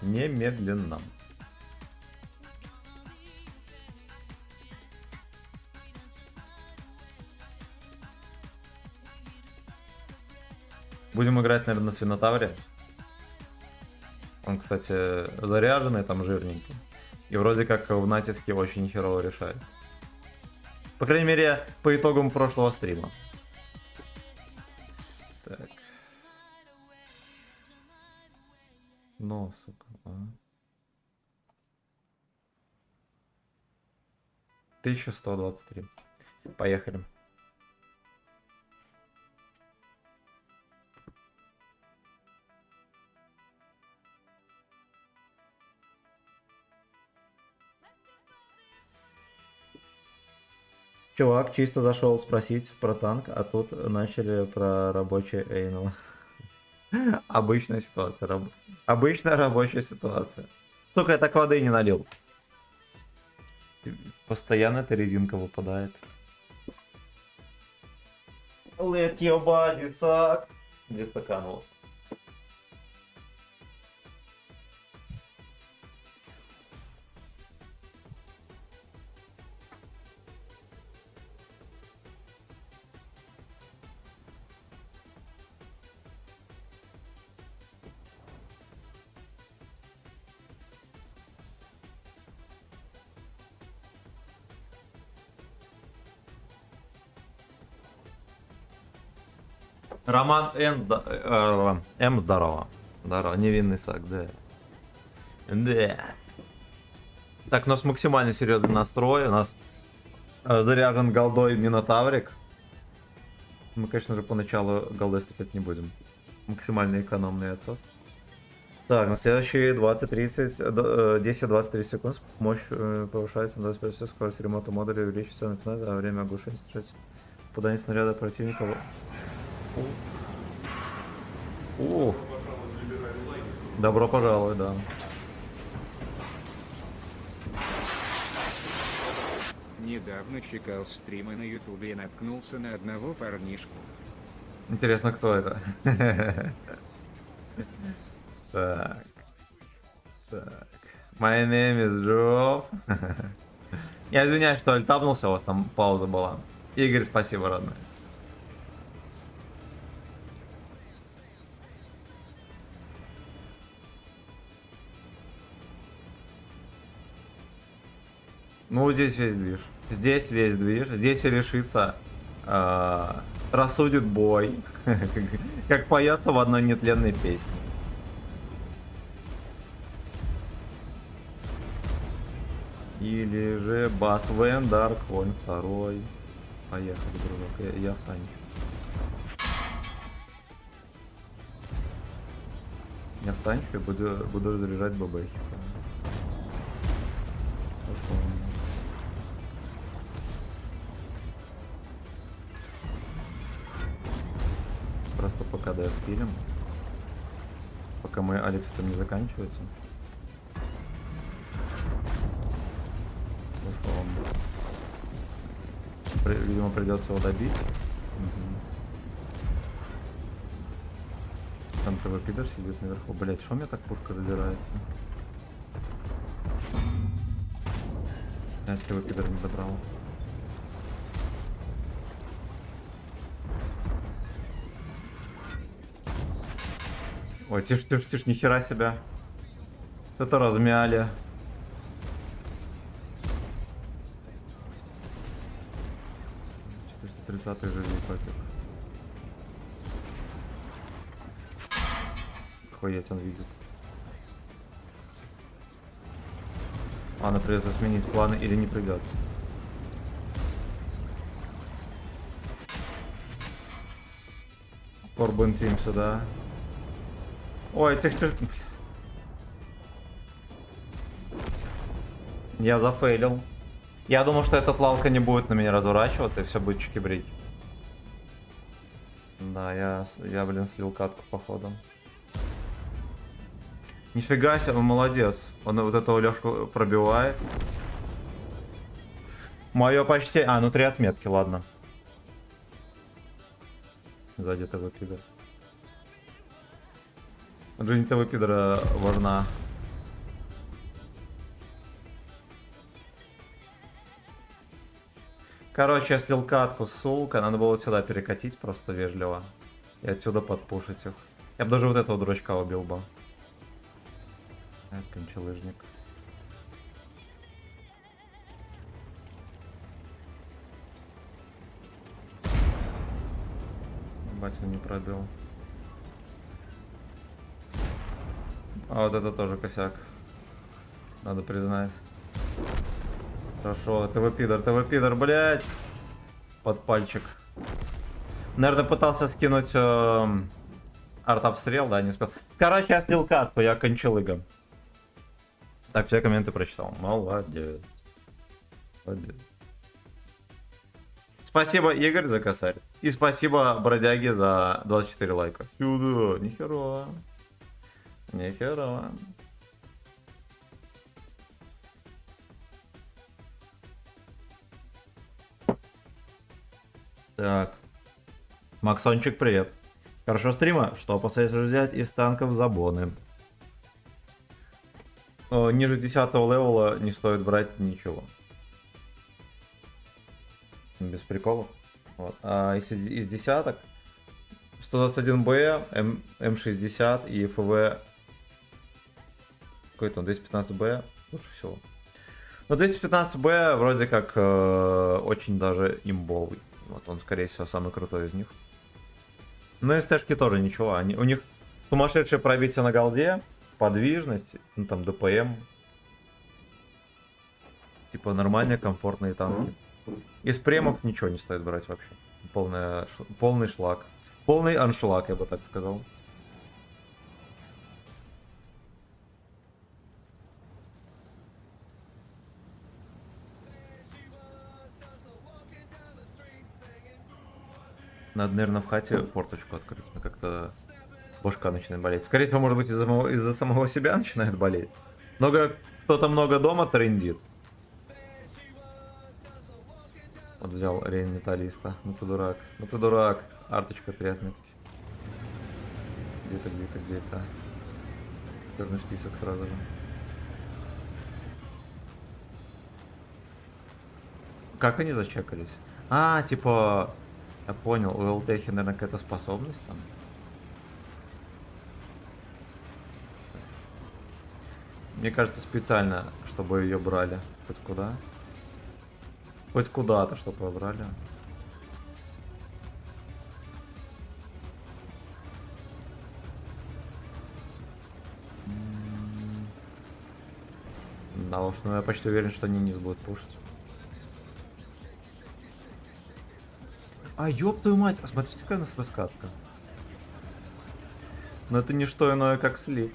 Будем играть, наверное, на Свинотавре. Он, кстати, заряженный, там жирненький. И вроде как в натиске очень херово решает. По крайней мере, по итогам прошлого стрима. Так. Ну, сука. 1123. Поехали. Чувак чисто зашел спросить про танк, а тут начали про рабочий Эйнел. Обычная ситуация. Обычная рабочая ситуация. Сука, я так воды не налил. Постоянно эта резинка выпадает. Let your body suck. Где стакан вот? Роман М, здорово. Здорово, невинный сак, да. Да. Так, у нас максимально серьезный настрой. У нас заряжен голдой Минотаврик. Мы, конечно же, поначалу голдой стрелять не будем. Максимально экономный отсос. Так, на следующие 10-23 секунд мощь повышается на 25%, скорость ремонта модуля увеличится на 15, а время оглушения снижается. Попадание снаряда противника. Ух. Добро пожаловать, да. Недавно чекал стримы на ютубе и наткнулся на одного парнишку. Интересно, кто это? Так. Так. My name is Joe. Я извиняюсь, что альтабнулся, у вас там пауза была. Игорь, спасибо, родной. Ну, здесь весь движ. Здесь весь движ. Здесь и решится. Рассудит бой. Как поется в одной нетленной песне. Или же Бас Вен, Дарк, Вон, второй. Поехали, дружок. Я в танчу. Я в танчу и буду заряжать бабахи. Просто пока допилим. Пока мы Алекс там не заканчивается. Видимо, придется его добить. Там ТВ-пидор сидит наверху. Блять, что у меня так пушка задирается? Я ТВ-пидор не добрал. Ой, тише, нихера себя. Это размяли. Тридцатый же котик. Охуеть, он видит. Ладно, придется сменить планы или не придется. Корбан Тим сюда. Ой, тихо. Я зафейлил. Я думал, что этот лалка не будет на меня разворачиваться и все будет чики-брики. Да, я, блин, слил катку походу. Нифига себе, он молодец. Он вот этого Лёшку пробивает. Мое почти... А, ну 3 отметки, ладно. Сзади ТВ пидор. Жизнь ТВ пидора важна. Короче, я слил катку, сука. Надо было сюда перекатить просто вежливо. И отсюда подпушить их. Я бы даже вот этого дурачка убил бы. Это кончалыжник. Батю не пробил. А вот это тоже косяк. Надо признать. Хорошо, ТВ-пидор, блядь. Под пальчик. Наверное, пытался скинуть арт-обстрел, да, не успел. Короче, я слил катку, я кончалыга. Так, все комменты прочитал. Молодец. Молодец. Спасибо, Игорь, за косарь. И спасибо, бродяги, за 24 лайка. Сюда, нихера. Нихера. Так. Максончик, привет. Хорошо стрима. Что посоветуешь взять из танков забоны? Ниже 10 левела не стоит брать ничего. Без приколов. Вот. А из десяток 121Б, М60 и ФВ какой-то 215Б лучше всего. Но 215Б вроде как очень даже имбовый. Вот он, скорее всего, самый крутой из них. Но СТшки тоже ничего. У них сумасшедшее пробитие на голде, подвижность, ну там ДПМ. Типа нормальные, комфортные танки. Из премов ничего не стоит брать вообще. Полный шлак. Полный аншлаг, я бы так сказал. Надо, наверное, в хате форточку открыть. Мне как-то башка начинает болеть. Скорее всего, может быть, из-за самого себя начинает болеть. Кто-то много дома трендит. Вот взял рейн металлиста. Ну ты дурак. Ну ты дурак. Арточка 3 отметки. Где-то. Черный список сразу же. Как они зачекались? А, типа... Я понял, у ЛТХи, наверное, какая-то способность там. Мне кажется, специально, чтобы ее брали. Хоть куда. Хоть куда-то, чтобы ее брали. Да уж, ну я почти уверен, что они низ будут пушить. А ёб твою мать, а смотрите, какая у нас раскатка. Но это не что иное, как слив.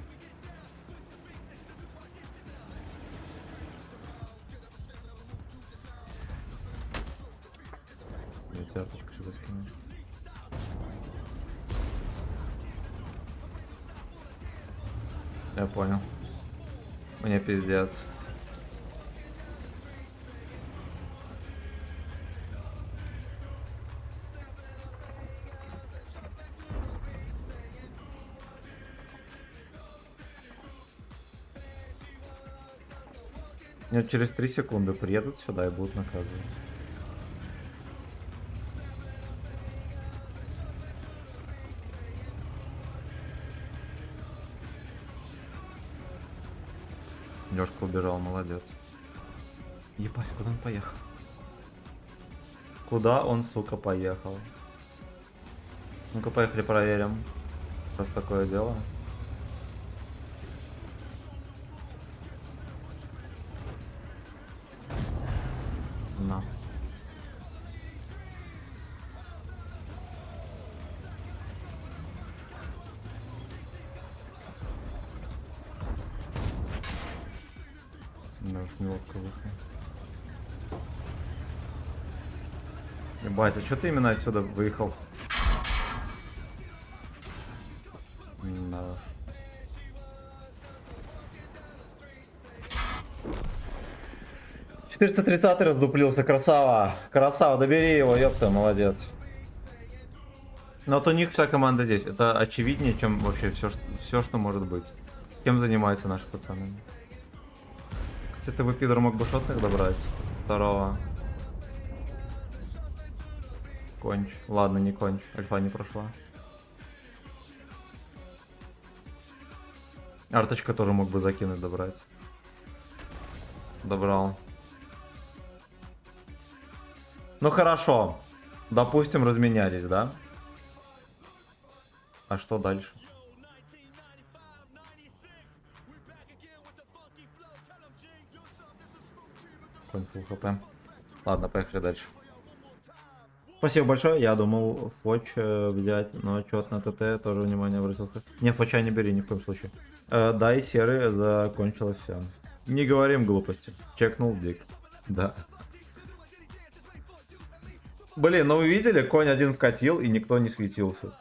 Я тебе арточку сюда скину. Я понял. Мне пиздец. Нет, через 3 секунды приедут сюда и будут наказывать. Лёшка убежал, молодец. Ебать, куда он поехал? Куда он, сука, поехал? Ну-ка, поехали проверим. Раз такое дело. На. Да, уж неловко вышло. Ебать, а что ты именно отсюда выехал? Да. — 430 раздуплился, красава. Красава, добери его, ёпта, молодец. Но вот у них вся команда здесь. Это очевиднее, чем вообще все, что может быть. Кем занимаются наши пацаны? Кстати, вы, пидор, мог бы шотных добрать. Второго. Конч. Ладно, не конч. Альфа не прошла. Арточка тоже мог бы закинуть, добрать. Добрал. Ну хорошо. Допустим, разменялись, да? А что дальше? Конь фулл хп. Ладно, поехали дальше. Спасибо большое. Я думал Фоч взять, но что-то на ТТ тоже внимание обратил. Не, Фоча не бери ни в коем случае. Да, и серый закончилось все. Не говорим глупости. Чекнул дик. Да. Блин, ну вы видели, конь один вкатил и никто не светился.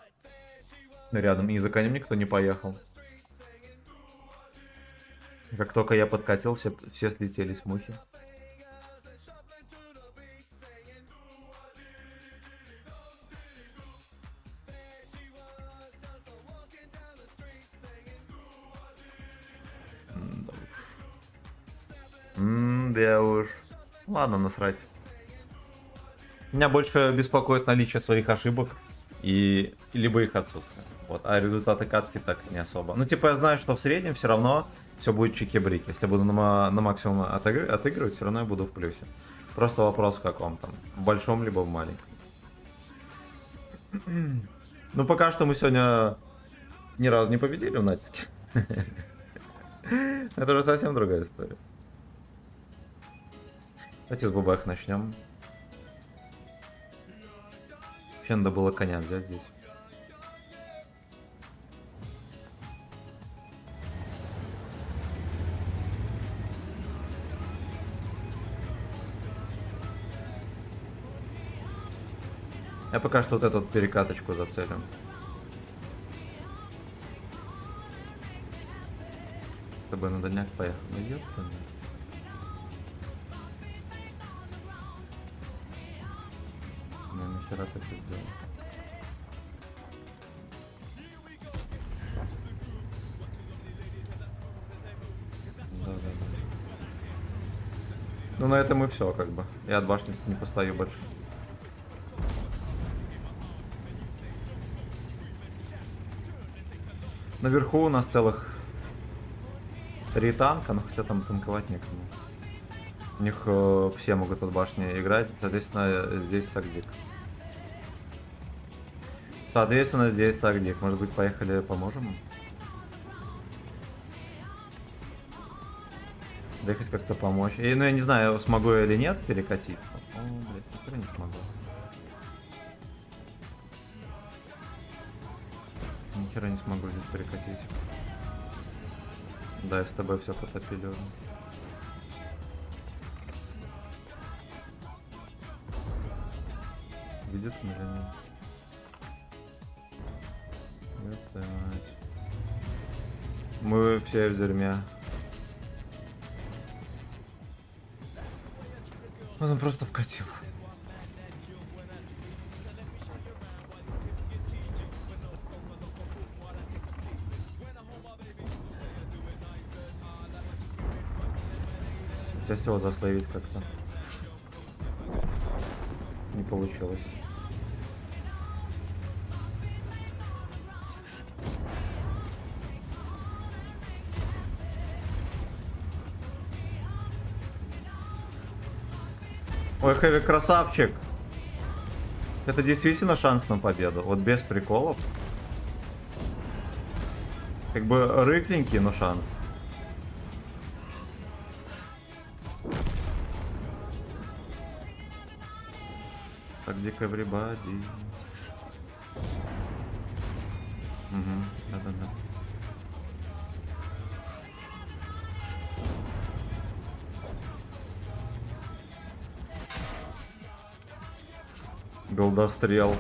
Рядом, и за конем никто не поехал. Как только я подкатил, все слетели с мухи. Да уж. Ладно, насрать. Меня больше беспокоит наличие своих ошибок и либо их отсутствие. Вот, а результаты катки так не особо. Ну, типа, я знаю, что в среднем все равно все будет чики-брики. Если я буду на максимум отыгрывать, все равно я буду в плюсе. Просто вопрос в каком там. В большом либо в маленьком. Ну, пока что мы сегодня ни разу не победили в натиске. Это уже совсем другая история. Давайте с бубах начнем. Вообще надо было коня взять здесь. Я пока что вот эту вот перекаточку зацелю. С тобой на дальняк поехал. Ну ёпта. Ну нахера так и сделал. Да. Ну на этом и все как бы. Я от башни не постою больше. Наверху у нас целых 3 танка, но хотя там танковать некому. У них все могут от башни играть, соответственно, здесь Сагдик. Может быть, поехали поможем? Доехать как-то помочь. И, ну, я не знаю, смогу я или нет перекатить. О, блядь, теперь не смогу. Нихера не смогу здесь перекатить. Да, и с тобой все потопили уже. Видит он или нет? Это... Мы все в дерьме. Он просто вкатил. Сейчас его заслоить как-то не получилось. Ой, Хэви красавчик. Это действительно шанс на победу. Вот без приколов. Как бы рыхленький, но шанс. Так, дико everybody. Угу, да-да-да. Голдострел.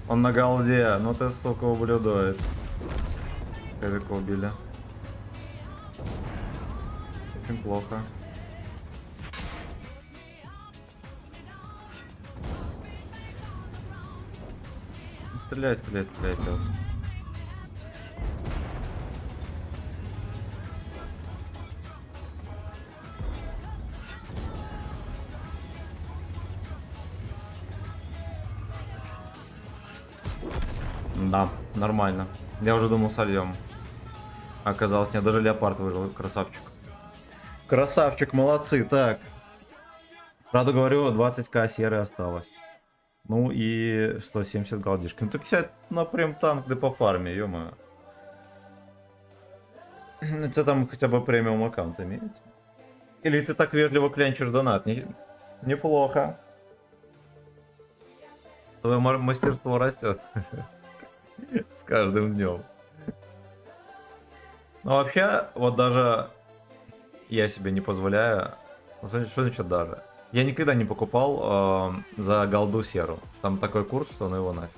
Он на голде, ну ты, сука, ублюдает. Хэвика убили. Очень плохо. Стреляй, пес. Да, нормально. Я уже думал сольем. Оказалось, нет, даже леопард выжил. Красавчик. Красавчик, молодцы. Так. Правда говорю, 20к серы осталось. Ну и 170 голдишки. Ну так сядь на прям танк, да по фарме, ё-моё. Это там хотя бы премиум аккаунт имеется. Или ты так вежливо клянчишь донат? Неплохо. Твое мастерство растет. С каждым днем. Ну вообще, вот даже я себе не позволяю. Что значит даже? Я никогда не покупал за голду серу. Там такой курс, что ну его нафиг.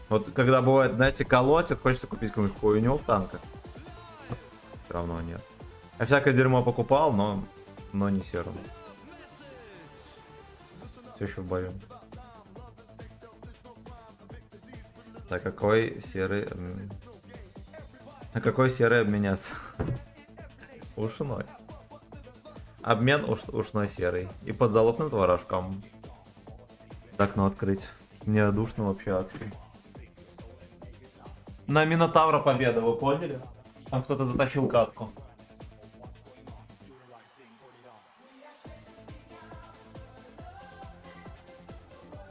Вот когда бывает, знаете, колотит, хочется купить какую-нибудь хуйню в танках. Все равно нет. Я всякое дерьмо покупал, но не серу. Все еще в бою. Так, какой серый... На какой серый обменяться? Ушной. Обмен ушной серый. И подзалог над ворожком. Окно открыть. Мне душно вообще адски. На Минотавра победа, вы поняли? Там кто-то затащил катку.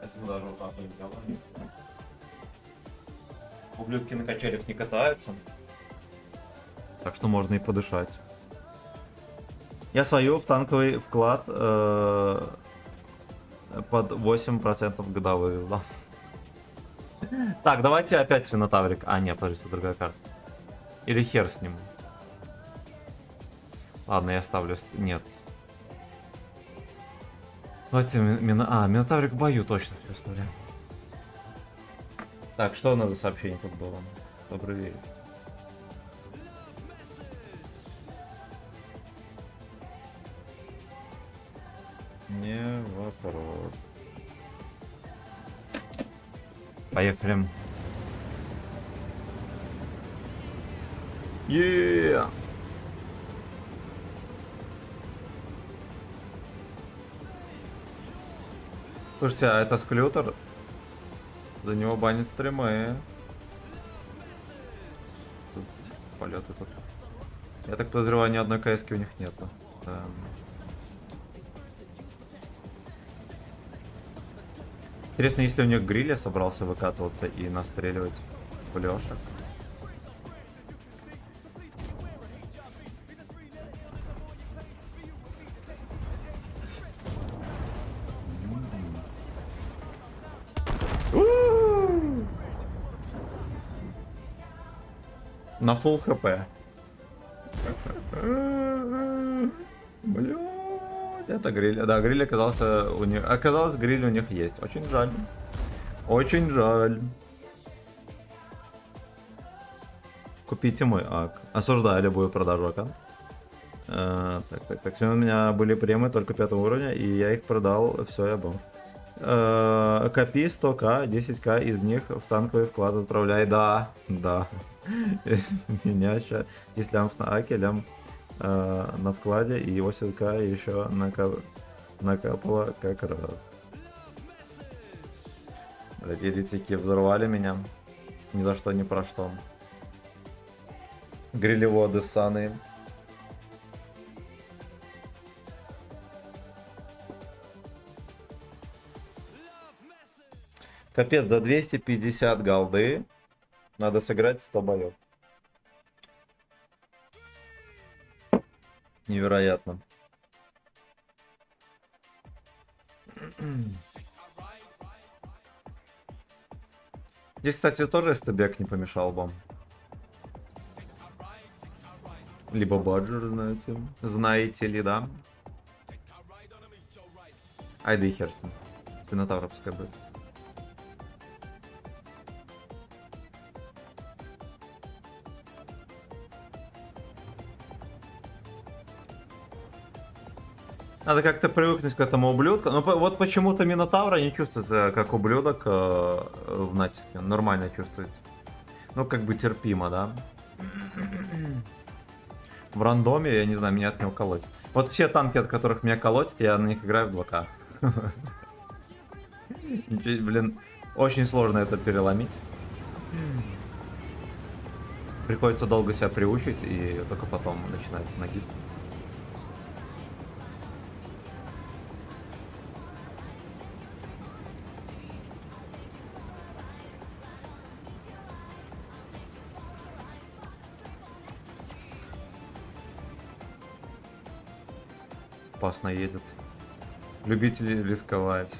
Если мы даже вот так не делаем. Ублюдки на качелях не катаются. Так что можно и подышать. Я свою в танковый вклад под 8% годовых сдал. Так, давайте опять Свинотаврик. А, нет, подожди, другая карта. Или хер с ним. Ладно, я ставлю... Нет. Давайте Минотаврик в бою точно все оставляем. Так, что у нас за сообщение тут было? Добрый вечер. Не вопрос. Поехали. Yeah! Слушайте, а это склютер? За него банят стримы. Тут полеты тут. Я так подозреваю, ни одной КСки у них нету. Интересно, если у них гриля собрался выкатываться и настреливать пулёшек. На full хп. Блять, это гриль. Да, гриль оказался у них. Оказалось, гриль у них есть. Очень жаль. Очень жаль. Купите мой ак. Осуждаю любую продажу ака. Так. Все у меня были премы только 5 уровня, и я их продал. Все, я бомж. Копи 100к, 10к из них в танковый вклад отправляй. Да. Меня сейчас 10 лямов на аке, лям на вкладе, и 80к еще накапало как раз. Блять, еретики взорвали меня. Ни за что, ни про что. Грилеводы ссаные. Капец, за 250 голды надо сыграть 100 боев. Невероятно. Здесь, кстати, тоже стебек не помешал бы. Либо баджер, знаете. Знаете ли, да? Ай да и хер с ним. Спинотавра пускай будет. Надо как-то привыкнуть к этому ублюдку. Но вот почему-то Минотавра не чувствуется как ублюдок в натиске. Нормально чувствуется. Ну, как бы терпимо, да? В рандоме, я не знаю, меня от него колотит. Вот все танки, от которых меня колотит, я на них играю в 2К. Блин, очень сложно это переломить. Приходится долго себя приучить, и только потом начинается нагиб. Опасно едет. Любители рисковать.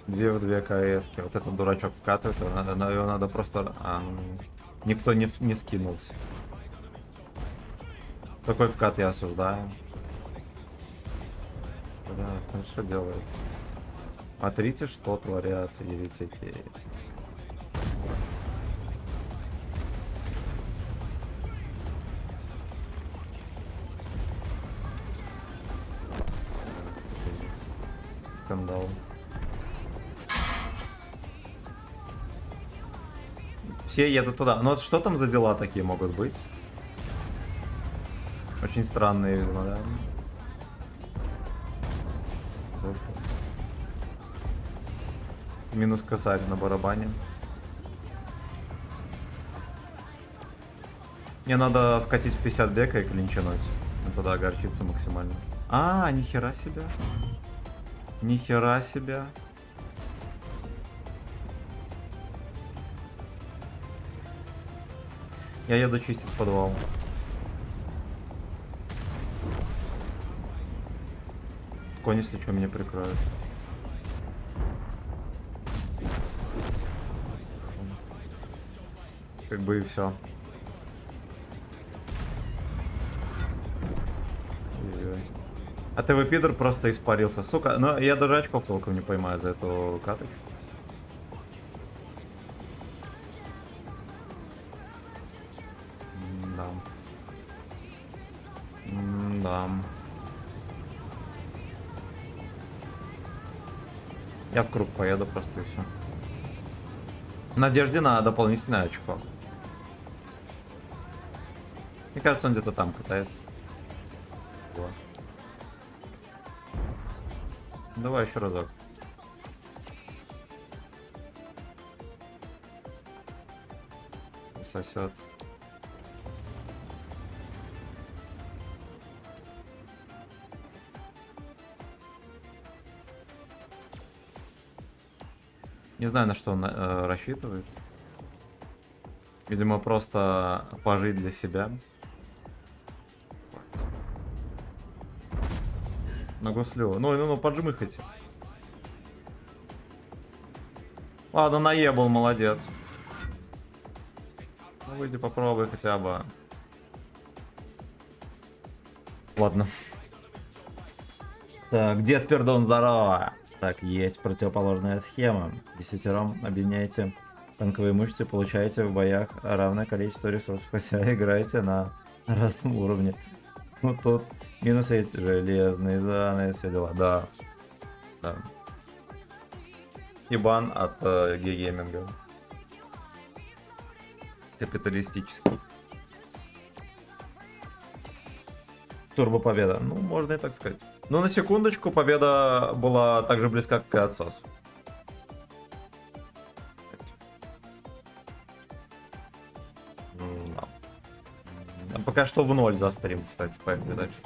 Две в 2 КСки. Вот этот дурачок вкатывает, его надо просто... никто не скинулся. Такой вкат я осуждаю. Да, что делает? Смотрите, что творят еретики. Скандал. Все едут туда. Ну вот что там за дела такие могут быть? Очень странные, видимо, да? Минус косарь на барабане. Мне надо вкатить в 50 бека и клинчануть. Ну тогда огорчиться максимально. А, нихера себе. Нихера себе. Я еду чистить подвал. Конь, если что, меня прикроют. Как бы и все. А ТВ пидор просто испарился. Сука, но я даже очков толком не поймаю за эту каточку. Да. Да. Я в круг поеду просто и все. Надежде на дополнительное очко. Мне кажется, он где-то там катается. Вот. Давай еще разок. Сосет. Не знаю, на что он рассчитывает. Видимо, просто пожить для себя. На гуслю. Ну, поджмыхайте. Ладно, наебал, молодец. Ну, выйди, попробуй хотя бы. Ладно. Так, дед Пердон, здорово. Так, есть противоположная схема. Десятером объединяете танковые мышцы, получаете в боях равное количество ресурсов, хотя играете на разном уровне. Ну тут минусы железные, да, все дела, да. Да. И бан от гейминга. Капиталистический. Турбо победа. Ну, можно и так сказать. Но на секундочку победа была так же близка, как и отсос. Да. Пока что в 0 за стрим, кстати, поехали дальше.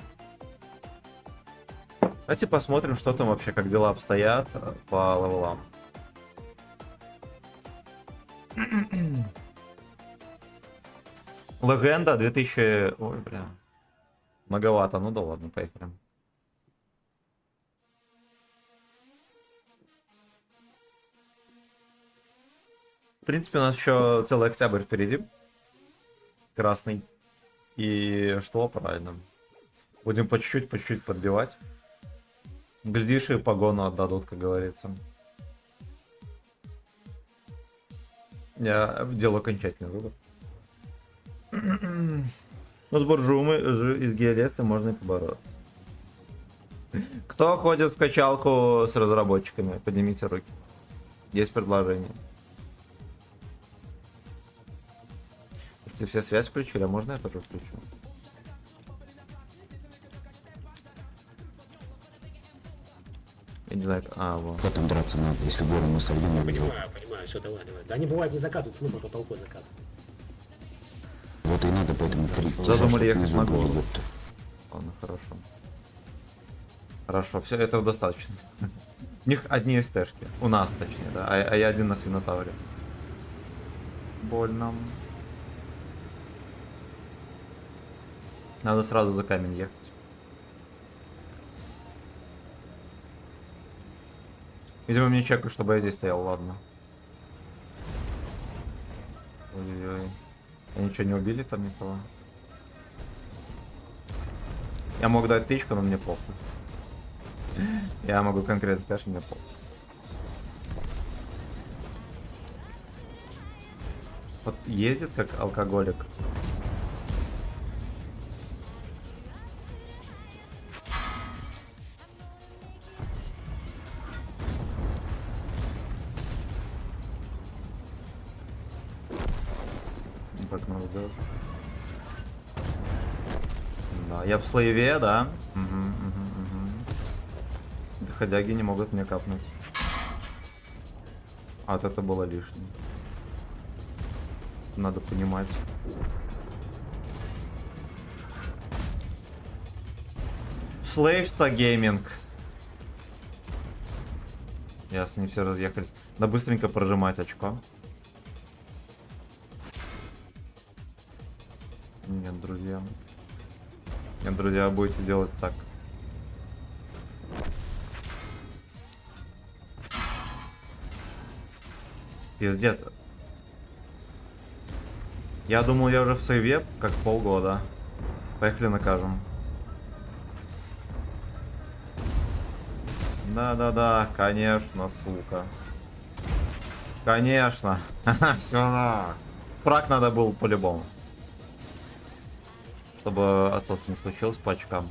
Давайте посмотрим, что там вообще, как дела обстоят по левелам. Легенда 2000... Ой, бля. Многовато, ну да ладно, поехали. В принципе, у нас еще целый октябрь впереди. Красный. И что, правильно. Будем по чуть-чуть подбивать. Глядишь, и погону отдадут, как говорится. Я делаю окончательный выбор. Ну, с буржумы из Геолеста можно и побороться. Кто ходит в качалку с разработчиками? Поднимите руки. Есть предложение. Слушайте, все связь включили, а можно я тоже включу? Я не знаю, вот. Потом драться надо, если гору мы сольем, я выйдем. Понимаю, все, давай. Да они бывают не закатывают, смысл по толпой закатывать. Вот и надо поэтому Задумали ехать на гору. Ладно, хорошо. Хорошо, все этого достаточно. У них одни СТшки. У нас, точнее, да. А я один на свинотавре. Больно. Надо сразу за камень ехать. Видимо, мне чекают, чтобы я здесь стоял, ладно. Ой-ой-ой. Я ничего не убили там никого. Я мог дать тычку, но мне похуй. Я могу конкретно сказать, что мне похуй. Вот ездит как алкоголик. Так надо делать. Да, я в слоеве, да. Угу. Доходяги не могут мне капнуть. А вот это было лишнее. Надо понимать. Slaves гейминг. Ясно, не все разъехались. Надо быстренько прожимать очко. Нет, друзья. Нет, друзья, будете делать сак. Пиздец. Я думал, я уже в сейве, как полгода. Поехали накажем. Да-да-да, конечно, сука. Конечно. Сюда. Фраг надо был по-любому. Чтобы отсос не случилось по очкам.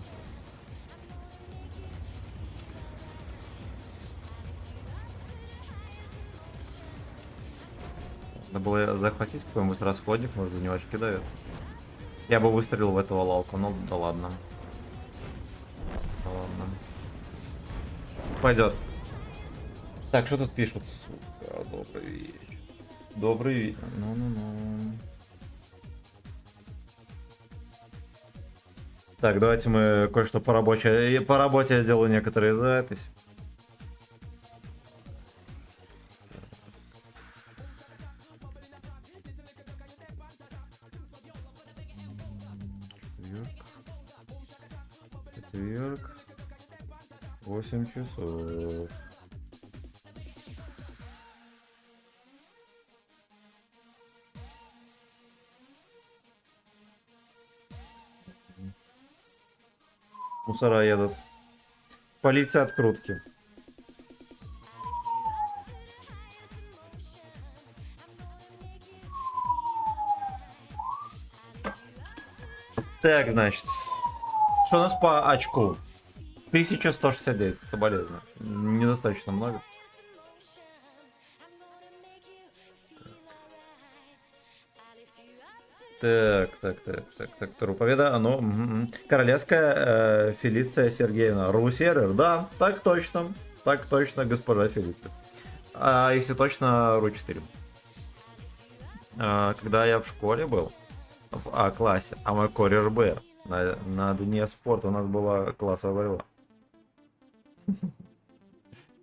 Надо было захватить какой-нибудь расходник, может за него очки дает. Я бы выстрелил в этого лалку, ну да ладно. Да ладно. Пойдет. Так, что тут пишут? Сука, добрый вечер. Добрый вечер. Ну-ну-ну. Так, давайте мы кое-что по работе. И по работе я сделаю некоторые записи. Четверг. 8 часов. Мусора едут. Полиция открутки. Так, значит. Что у нас по очку? 1169, соболезную. Недостаточно много. Так. Победа, оно. Королевская Фелиция Сергеевна. Ру-сервер, да, так точно, госпожа Фелиция. А если точно, Ру-4. Когда я в школе был, в А-классе, а мой кореш Б, на дне спорта у нас была классовая борьба.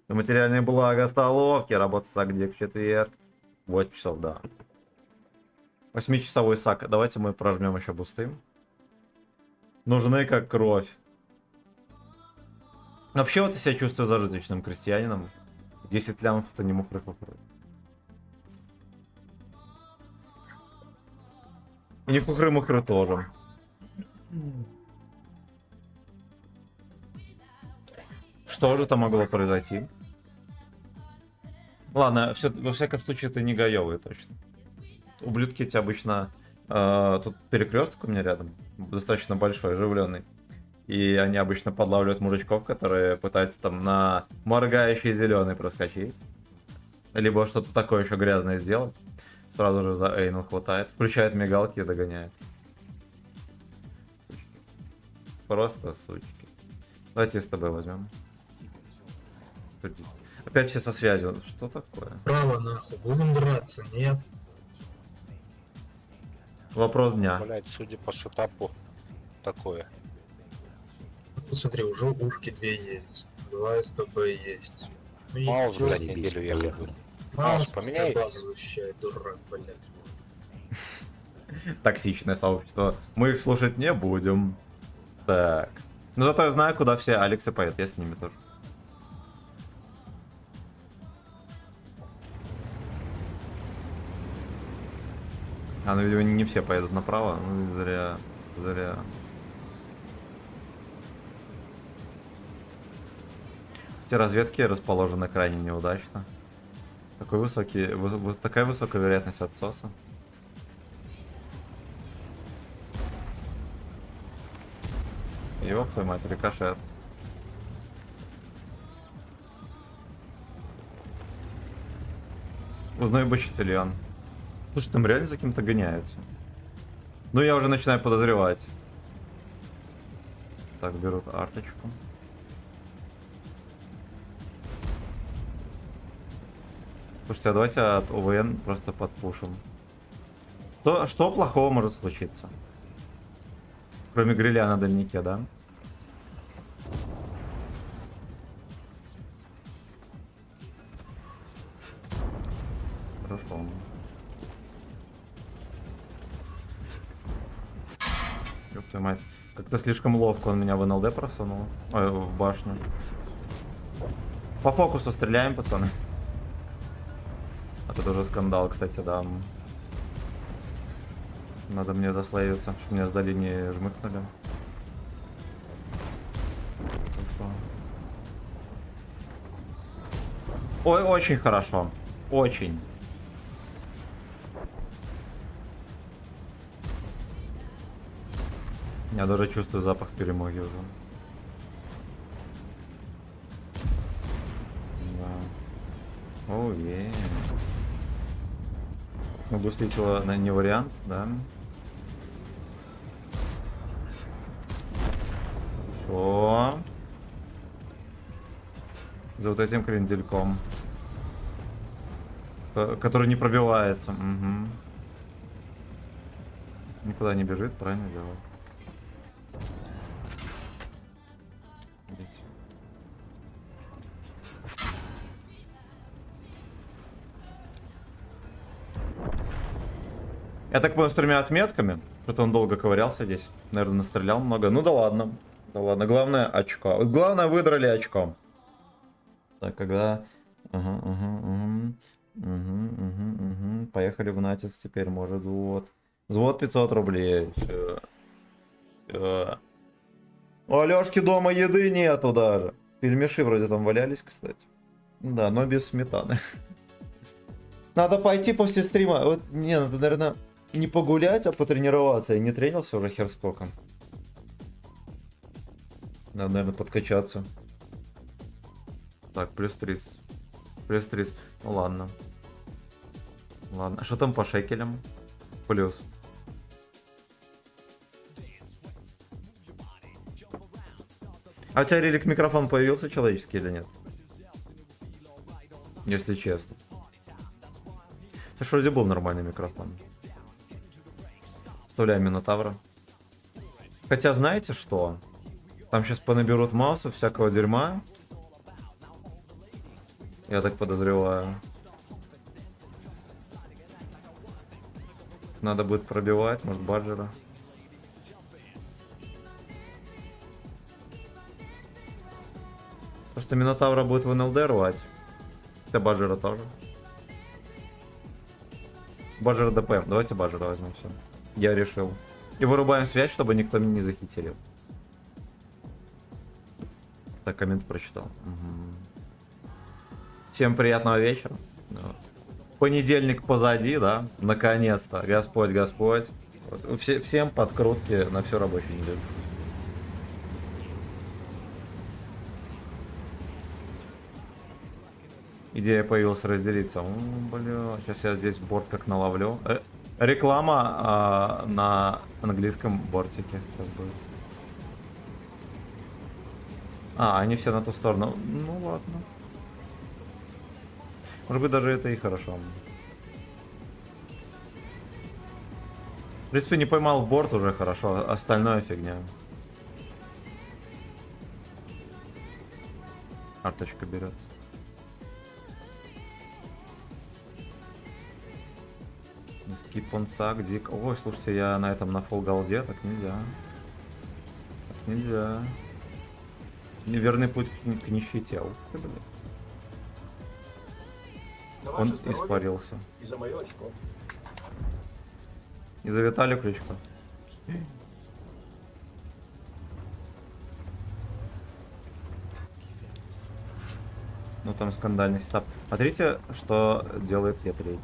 Материальные блага, столовки, работа сак где в четверг. 8 часов, да. 8-часовой сак. Давайте мы прожмем еще бусты. Нужны как кровь. Вообще вот я себя чувствую зажиточным крестьянином. 10 лямов это не мухры-хухры. И не хухры-мухры тоже. Что же там могло произойти? Ладно, во всяком случае это не гаёвые точно. Ублюдки эти обычно... тут перекресток у меня рядом, достаточно большой, оживленный. И они обычно подлавливают мужичков, которые пытаются там на моргающий зеленый проскочить. Либо что-то такое еще грязное сделать. Сразу же за Эйнл хватает. Включает мигалки и догоняет. Сучки. Просто сучки. Давайте с тобой возьмем. Опять все со связью. Что такое? Право нахуй, будем драться, нет? Вопрос дня. Блять, судя по сетапу, такое. Ну, смотри, уже ушки 2 есть. 2 СТБ есть. Ну, и Маус, всё. блядь, неделю я буду. Маус поменяй. базу защищает, дурак, блядь. Токсичное сообщество. Мы их слушать не будем. Так. Но зато я знаю, куда все Алексы поедут. Я с ними тоже. Ну, видимо, не все поедут направо. Ну, зря. Эти разведки расположены крайне неудачно. Такой высокий, такая высокая вероятность отсоса. Ёб твою мать, рикошет. Узнай почтальон. Слушай, там реально за кем-то гоняются. Ну, я уже начинаю подозревать. Так, берут арточку. Слушайте, а давайте от ОВН просто подпушим. Что плохого может случиться? Кроме гриля на дальнике, да? Хорошо. Ёб твою мать. Как-то слишком ловко он меня в НЛД просунул. Ой, в башню. По фокусу стреляем, пацаны. А тут уже скандал, кстати, да. Надо мне заслоиться, чтобы меня сдали, не жмыкнули. Ой, очень хорошо. Очень. Я даже чувствую запах перемоги уже. Да. Оу, Убыстритело не вариант, да? Хорошо. За вот этим крендельком. Который не пробивается. Угу. Никуда не бежит, правильно делает. Я так понял, с 3 отметками. Что-то он долго ковырялся здесь. Наверное, настрелял много. Ну да ладно. Да ладно. Главное очко. Вот главное, выдрали очко. Так, когда... Поехали в натиск теперь, может, взвод. Взвод 500 рублей. Всё. У Алёшки дома еды нету даже. Пельмеши вроде там валялись, кстати. Да, но без сметаны. Надо пойти после стрима. Вот, не, надо, наверное, не погулять, а потренироваться. Я не тренился уже хер сколько. Надо, наверное, подкачаться. Так, плюс 30. Плюс 30. Ну ладно. Ладно. А что там по шекелям? Плюс. А у тебя релик микрофон появился человеческий или нет? Если честно. Это ж вроде был нормальный микрофон. Вставляем Минотавра. Хотя знаете что? Там сейчас понаберут маусов всякого дерьма. Я так подозреваю. Надо будет пробивать, может, Баджера. Просто Минотавра будет в НЛД рвать. Это Баджера тоже. Баджера ДП. Давайте Баджера возьмем, все. Я решил. И вырубаем связь, чтобы никто меня не захитерил. Так, коммент прочитал. Угу. Всем приятного вечера. Понедельник позади, да? Наконец-то. Господь, Господь. Вот. Всем подкрутки на всю рабочую неделю. Идея появилась разделиться. Бля, сейчас я здесь борт как наловлю. Реклама на английском бортике. Сейчас будет. Они все на ту сторону. Ну ладно. Может быть, даже это и хорошо. В принципе, не поймал в борт уже хорошо. Остальное фигня. Арточка берет. Скипонсак, дик. Ой, слушайте, я на этом на фулл голде. Так нельзя. Так нельзя. Неверный путь к нищете. Ух ты, блин. Он испарился. И за мое очко. И за Виталию Кличко. Ну там скандальный сетап. Смотрите, что делает Е3.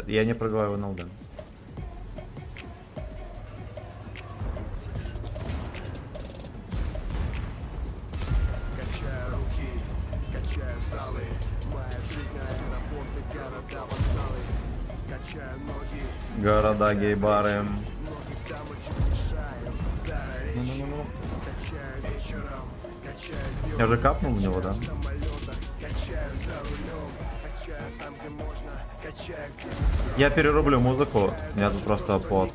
Я не пробиваю его НЛД. Города, гей-бары. Ну. Я же капнул в него, да? Я перерублю музыку. У меня тут просто под.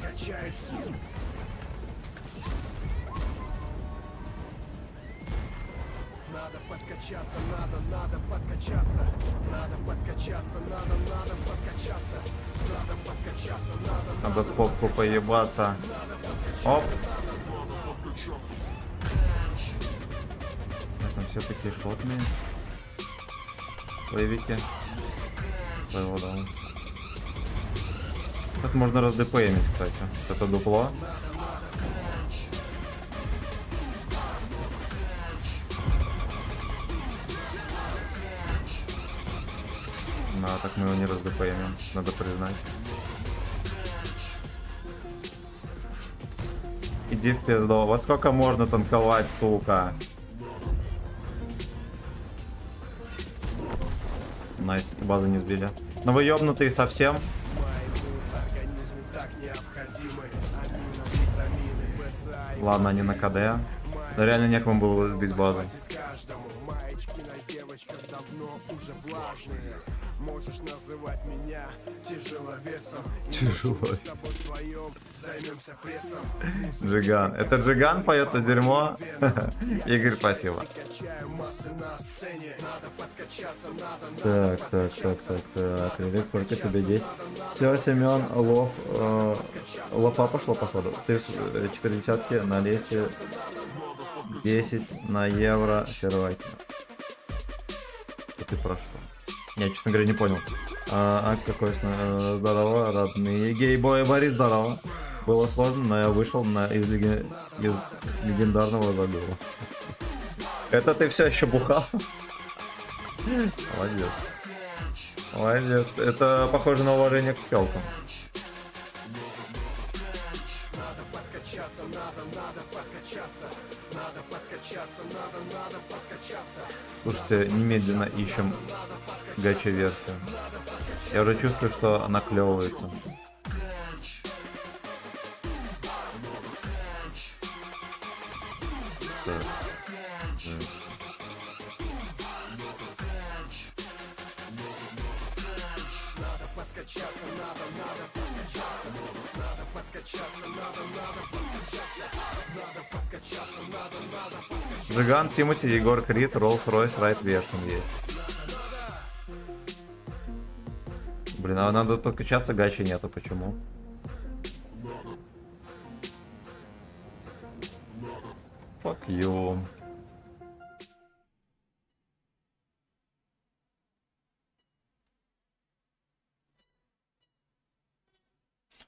Надо в попку поебаться. Оп. Там все такие шотные. Боевики. Своего, да. Тут можно раздпмить, кстати. Это дупло. Ну, а так мы его не раздпмим, надо признать. Иди в пизду. Вот сколько можно танковать, сука. Найс, базу не сбили. Но вы ёбнутые совсем. Ладно, они на КД. Но реально некому было сбить базу. Можешь называть меня тяжеловесом. Тяжело. Займемся прессом. Джиган. Это Джиган поет на дерьмо? Игорь, спасибо. Качаю массы на сцене. Надо подкачаться, надо. Так. Привет, сколько тебе деть? Все, Семен, лов. Лопа пошло, походу. Ты в 40 на лесе 10 на евро серваки. Ты про что? Я, честно говоря, не понял. Какой здорово, родные. Гейбой Борис, здорово. Было сложно, но я вышел из легендарного забила. Это ты все еще бухал? Молодец. Молодец. Это похоже на уважение к пчелкам. Слушайте, немедленно ищем гача-версию. Я уже чувствую, что она клевывается. Жиган, Тимати, Егор Крид, Роллс-Ройс, Райт Вершин есть. Блин, а надо подкачаться, гачи нету, почему? Fuck you.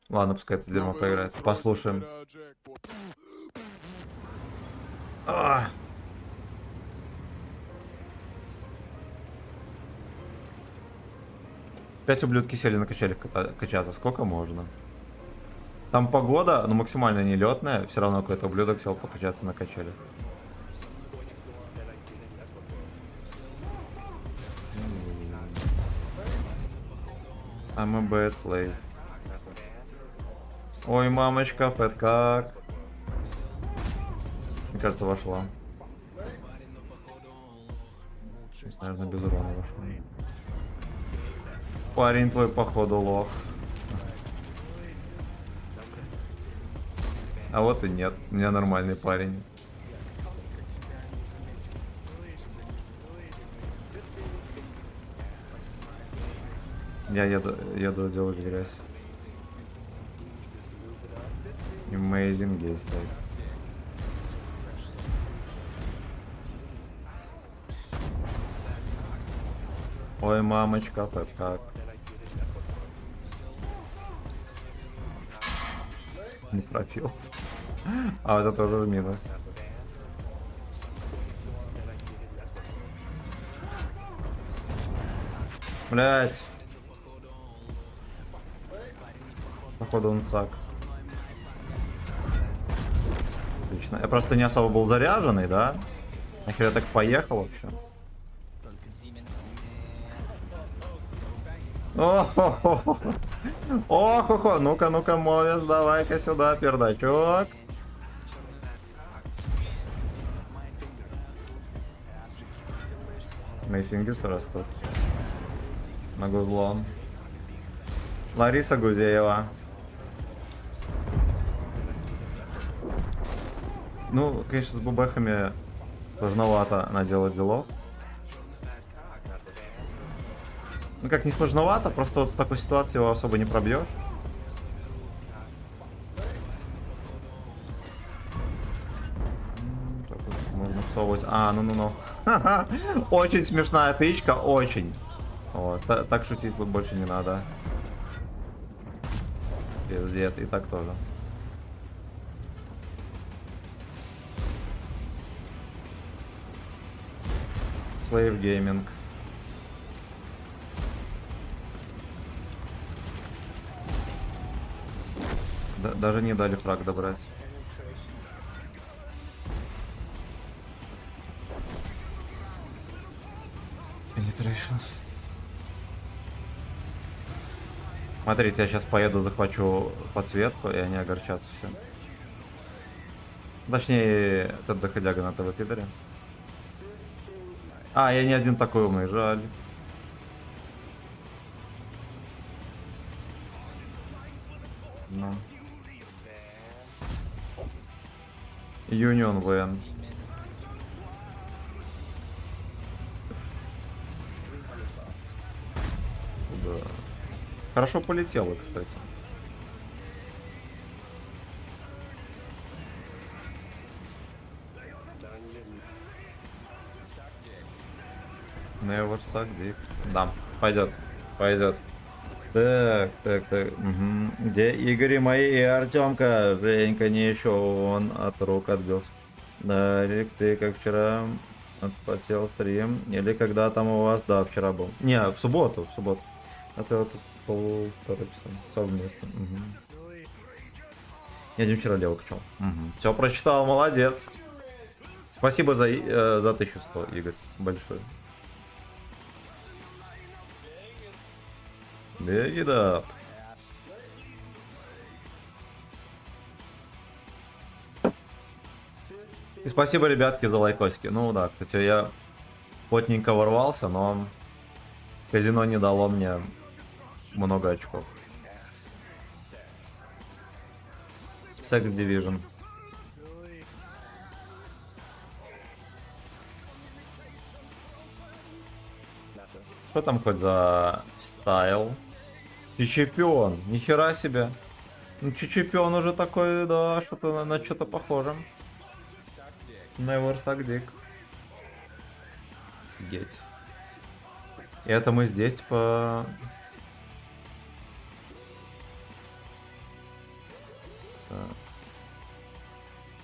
Ладно, пускай это дерьмо поиграет. Послушаем. 5 ублюдки сели на качелях качаться. Сколько можно? Там погода, но максимально нелетная. Все равно какой-то ублюдок сел покачаться на качелях. I'm a bad slave. Ой, мамочка, Фэт как? Мне кажется, вошла. Наверное, без урона вошла. Парень твой, походу, лох. А вот и нет. У меня нормальный парень. Я еду делать грязь. Amazing guest. Ой, мамочка, как? Не пропил. А это тоже в минус. Блять. Походу он сак. Отлично. Я просто не особо был заряженный, да? Нахер я так поехал вообще? О-хо-хо-хо. О-хо-хо. Ну-ка, Мовис, давай-ка сюда, пердачок. Мои фингисы растут. На гузлом. Лариса Гузеева. Ну, конечно, с бубехами сложновато наделать делов. Ну как, не сложновато, просто вот в такой ситуации его особо не пробьешь. Так вот можно всовывать. А, ну-ну-ну. Ха-ха. Очень смешная тычка, очень. Вот, так шутить вот больше не надо. Пиздец, и так тоже. Slave Gaming. Даже не дали фраг добрать. Penetration. Смотрите, я сейчас поеду, захвачу подсветку, и они огорчатся все. Точнее, этот доходяга на ТВ пидоре. А, я не один такой умный, жаль. Ну. Union Van. Да. Хорошо полетело, кстати. Never suck dick. Да, пойдет, пойдет. Так. Угу. Где Игорь мои и Артемка? Женька не еще, он от рук отбился. Да, Рик, ты как вчера отпотел стрим? Или когда там у вас? Да, вчера был. Не, в субботу. Это вот полтора часа совместно. Угу. Я не вчера лево качал. Угу. Все прочитал, молодец. Спасибо за 1100, Игорь, большое. Big it up. И спасибо, ребятки, за лайкосики. Ну да, кстати, я плотненько ворвался, но казино не дало мне много очков. Sex Division. Что там хоть за стайл? Чемпион, нихера себе. Ну, чемпион уже такой, да, что-то на что-то похоже. Never suck dick. Офигеть. И это мы здесь, типа...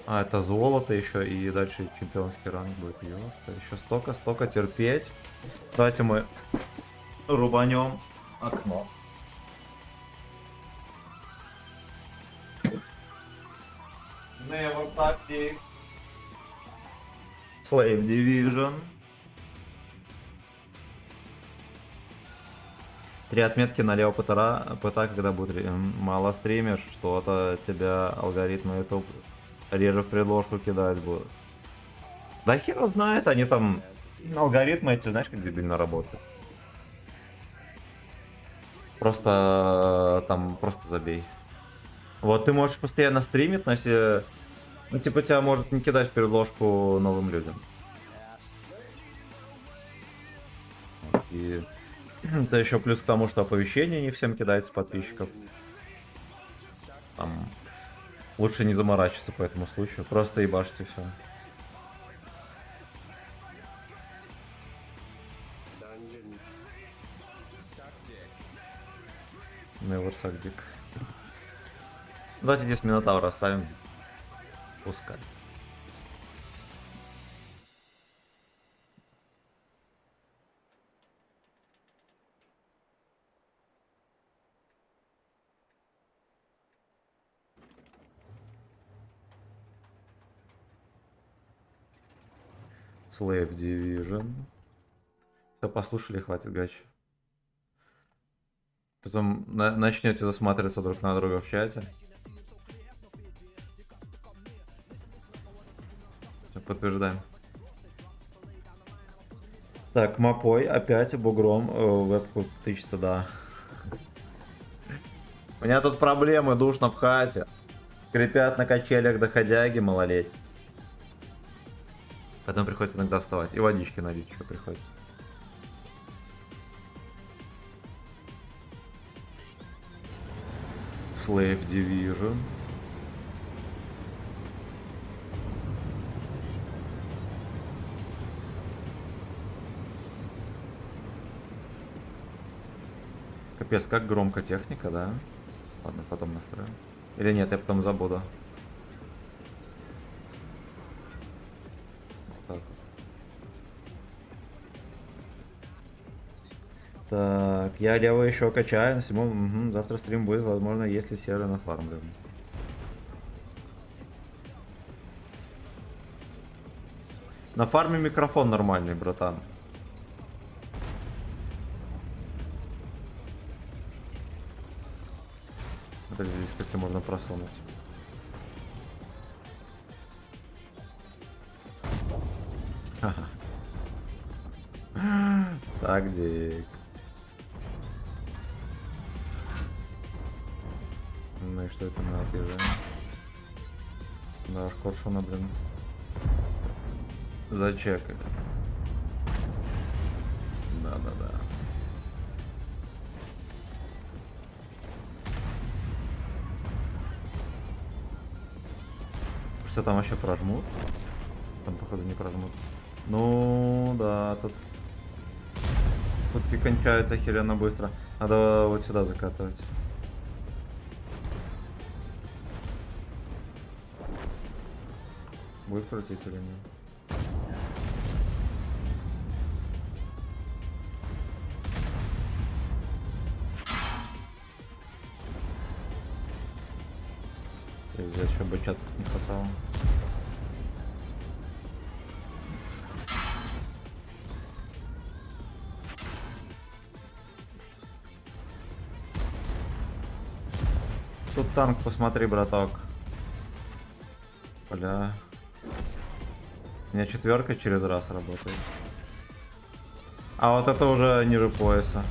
А, это золото еще, и дальше чемпионский ранг будет. Ёпта, еще столько терпеть. Давайте мы рубанем окно. Never suck dick. Slave Division. 3 отметки налево ПТ, когда будет мало стримишь, что-то тебя алгоритмы YouTube реже в предложку кидать будут. Да хер его знает, они там алгоритмы эти, знаешь, как дебильно работают. Просто там, просто забей. Вот ты можешь постоянно стримить, но если... Ну, типа, тебя может не кидать в предложку новым людям. И это еще плюс к тому, что оповещение не всем кидается подписчиков. Там лучше не заморачиваться по этому случаю. Просто ебашьте все. Never suck dick. Давайте здесь Минотавра оставим. Пускай. Slave Division. Все, послушали, хватит гачи. Потом начнете засматриваться друг на друга в чате. Подтверждаем. Так, мапой опять бугром вебку тычется, да. У меня тут проблемы, душно в хате. Крепят на качелях доходяги малолеть. Поэтому приходится иногда вставать. И водички налить еще приходится. Slave Division. Капец, как громко техника, да? Ладно, потом настроим. Или нет, я потом забуду. Так. Так, я лево еще качаю на 7. Завтра стрим будет, возможно, если сервер нафармлю. На фарме микрофон нормальный, братан. Вот здесь, кстати, можно просунуть. Ага. Сагдик. Ну и что это мы отъезжаем? Да, аж коршуна, блин. Зачекали. Да-да-да. Что там вообще прожмут? Там, походу, не прожмут. Ну, да, тут... Футки кончаются охеренно быстро. Надо вот сюда закатывать. Будет крутить или нет? Здесь еще бычат не хватало. Тут танк, посмотри, браток. Бля. У меня 4 через раз работает. А вот это уже ниже пояса.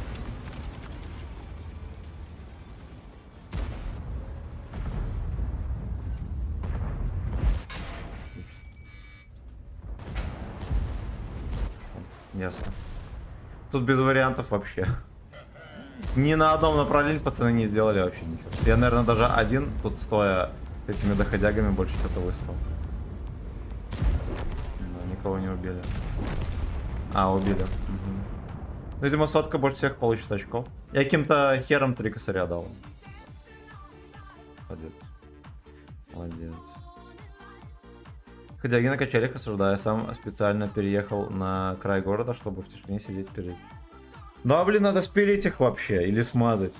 Ясно. Тут без вариантов вообще. Ни на одном направлении пацаны не сделали вообще ничего. Я, наверное, даже один тут стоя этими доходягами больше что-то высрал. Но никого не убили. А, убили. Угу. Видимо, сотка больше всех получит очков. Я каким-то хером 3 косаря дал. Молодец. Молодец. Ходяги на качелях осуждаю. Сам специально переехал на край города, чтобы в тишине сидеть перед. Ну, а блин, надо спилить их вообще. Или смазать.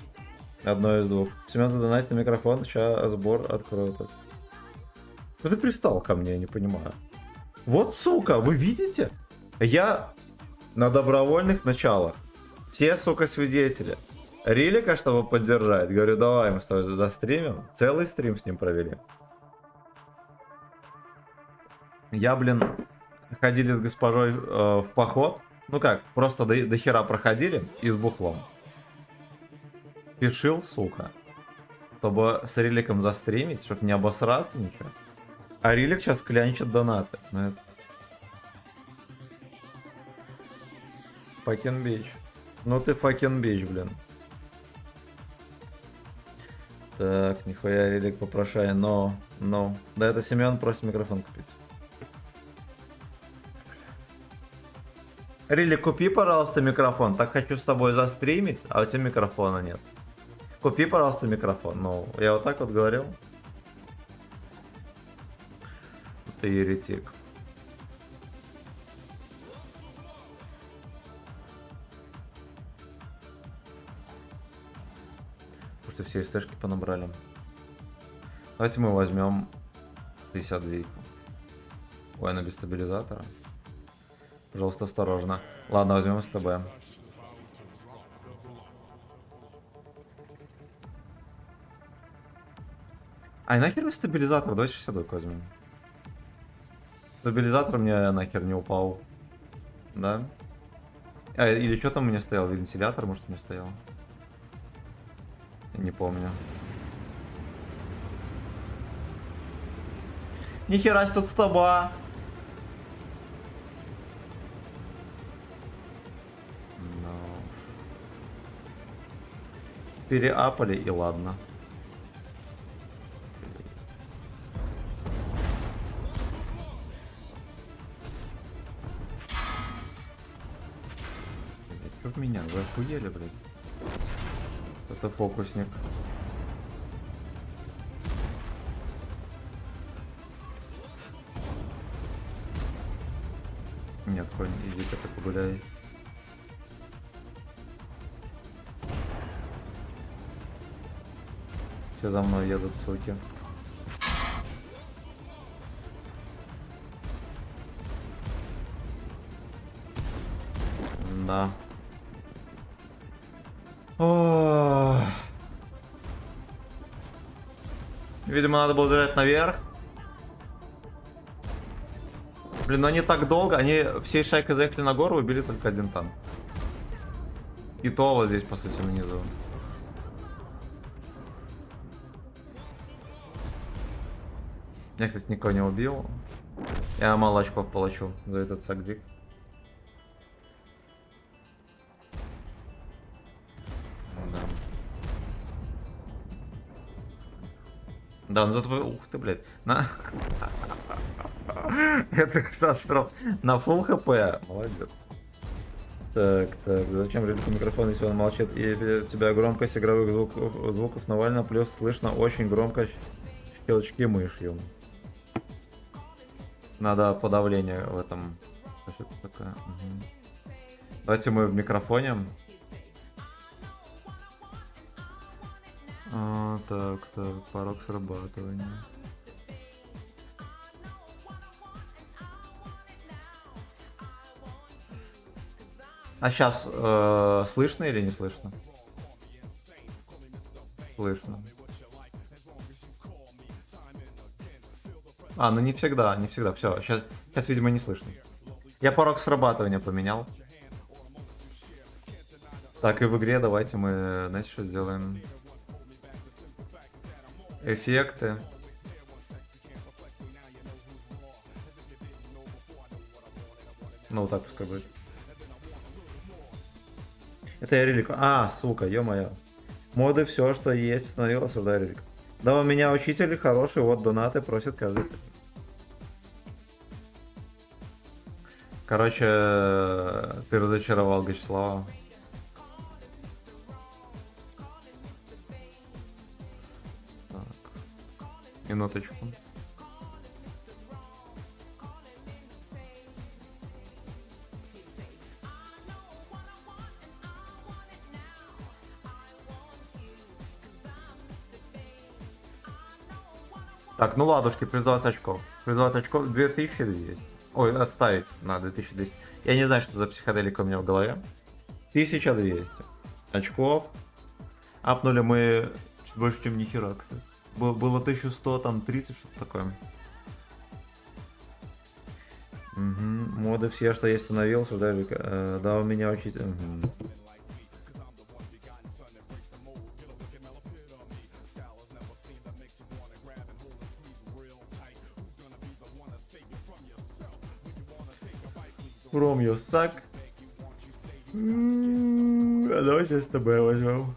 Одно из двух. Семен задонатит на микрофон. Сейчас сбор откроют. Что ты пристал ко мне, я не понимаю. Вот, сука, вы видите? Я на добровольных началах. Все, сука, свидетели. Рилика, чтобы поддержать. Говорю, давай мы с тобой застримим. Целый стрим с ним провели. Я, блин, ходили с госпожой в поход. Ну как, просто до хера проходили и с бухлом. Пишил, сука. Чтобы с Риликом застримить, чтобы не обосраться ничего. А Рилик сейчас клянчит донаты. Ну это... Факен бич. Ну ты факен бич, блин. Так, нихуя Рилик попрошай, но. Да это Семен просит микрофон купить. Рилик, купи, пожалуйста, микрофон. Так хочу с тобой застримить, а у тебя микрофона нет. Купи, пожалуйста, микрофон. Ну, я вот так вот говорил. Ты еретик. Потому что все СТшки понабрали. Давайте мы возьмем 52. Ой, она без стабилизатора. Пожалуйста, осторожно. Ладно, возьмем СТБ. Ай, нахер мне стабилизатор? Давайте 62 возьмем. Стабилизатор мне нахер не упал. Да? А, или что там у меня стоял? Вентилятор, может, у меня стоял? Я не помню. Нихера себе тут стаба! Переапали и ладно. Что в меня? Вы охуели, блядь? Это фокусник. Нет, конь, иди-ка ты погуляй. Все за мной едут, суки. Да. О. Видимо, надо было бежать наверх. Блин, но они так долго, они всей шайкой заехали на гору, убили только один танк. И то вот здесь, по сути, внизу. Я, кстати, никого не убил. Я мало очков получу за этот сагдик. Да. Да, ну зато... Ух ты, блядь. На... Это катастрофа. На full хп. Молодец. Так, зачем релику микрофон, если он молчит? И у тебя громкость игровых звуков Навального, плюс слышно очень громко щелчки мышью. Надо подавление в этом. Что это такое? Угу. Давайте мы в микрофоне. Так, порог срабатывания. А сейчас слышно или не слышно? Слышно. А, ну не всегда, не всегда. Все, сейчас, видимо, не слышно. Я порог срабатывания поменял. Так, и в игре давайте мы, знаете, что сделаем? Эффекты. Ну, вот так пускай будет. Это я релик. А, сука, ё-моё. Моды, все, что есть, установил, осуждаю релик. Да, у меня учитель хороший, вот донаты просит каждый. Короче, ты разочаровал Гачслава. Так. Минуточку. Так, ну ладушки, плюс 20 очков. Плюс 20 очков, 2200. Ой, отставить на 2200. Я не знаю, что за психоделика у меня в голове. 1200 очков. Апнули мы чуть больше, чем нихера, кстати. Было 1100, там 30, что-то такое. Угу. Моды все, что я установил, осуждаю. Да, у меня учитель. Угу. From you suck. А давай сейчас с тобой возьмем.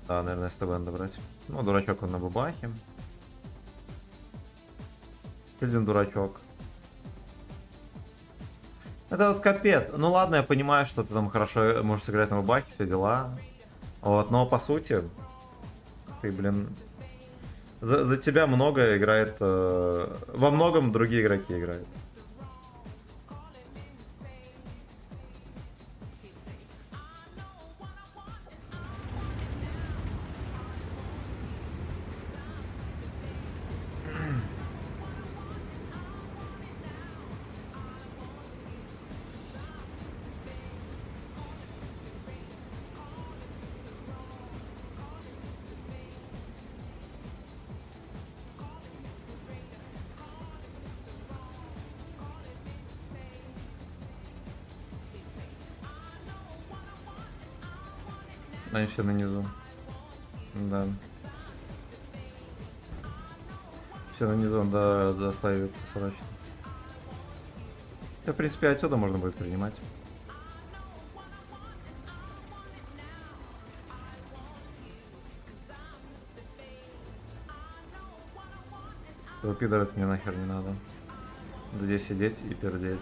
Да, наверное, с тобой надо брать. Ну, дурачок он на бабахе. Один дурачок. Это вот капец. Ну ладно, я понимаю, что ты там хорошо можешь сыграть на бабахе, все дела. Вот, но по сути, ты, блин, за тебя много играет, во многом другие игроки играют. Они все на низу. Да. Все на низу, да, заставится срочно. В принципе, отсюда можно будет принимать. Выпидорать мне нахер не надо. Здесь сидеть и пердеть.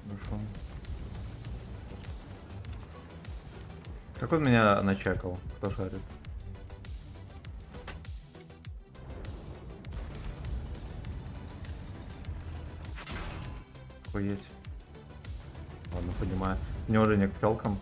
Хорошо. Как он меня начекал? Кто шарит? Охуеть. Ладно, понимаю. Неужели к пчелкам?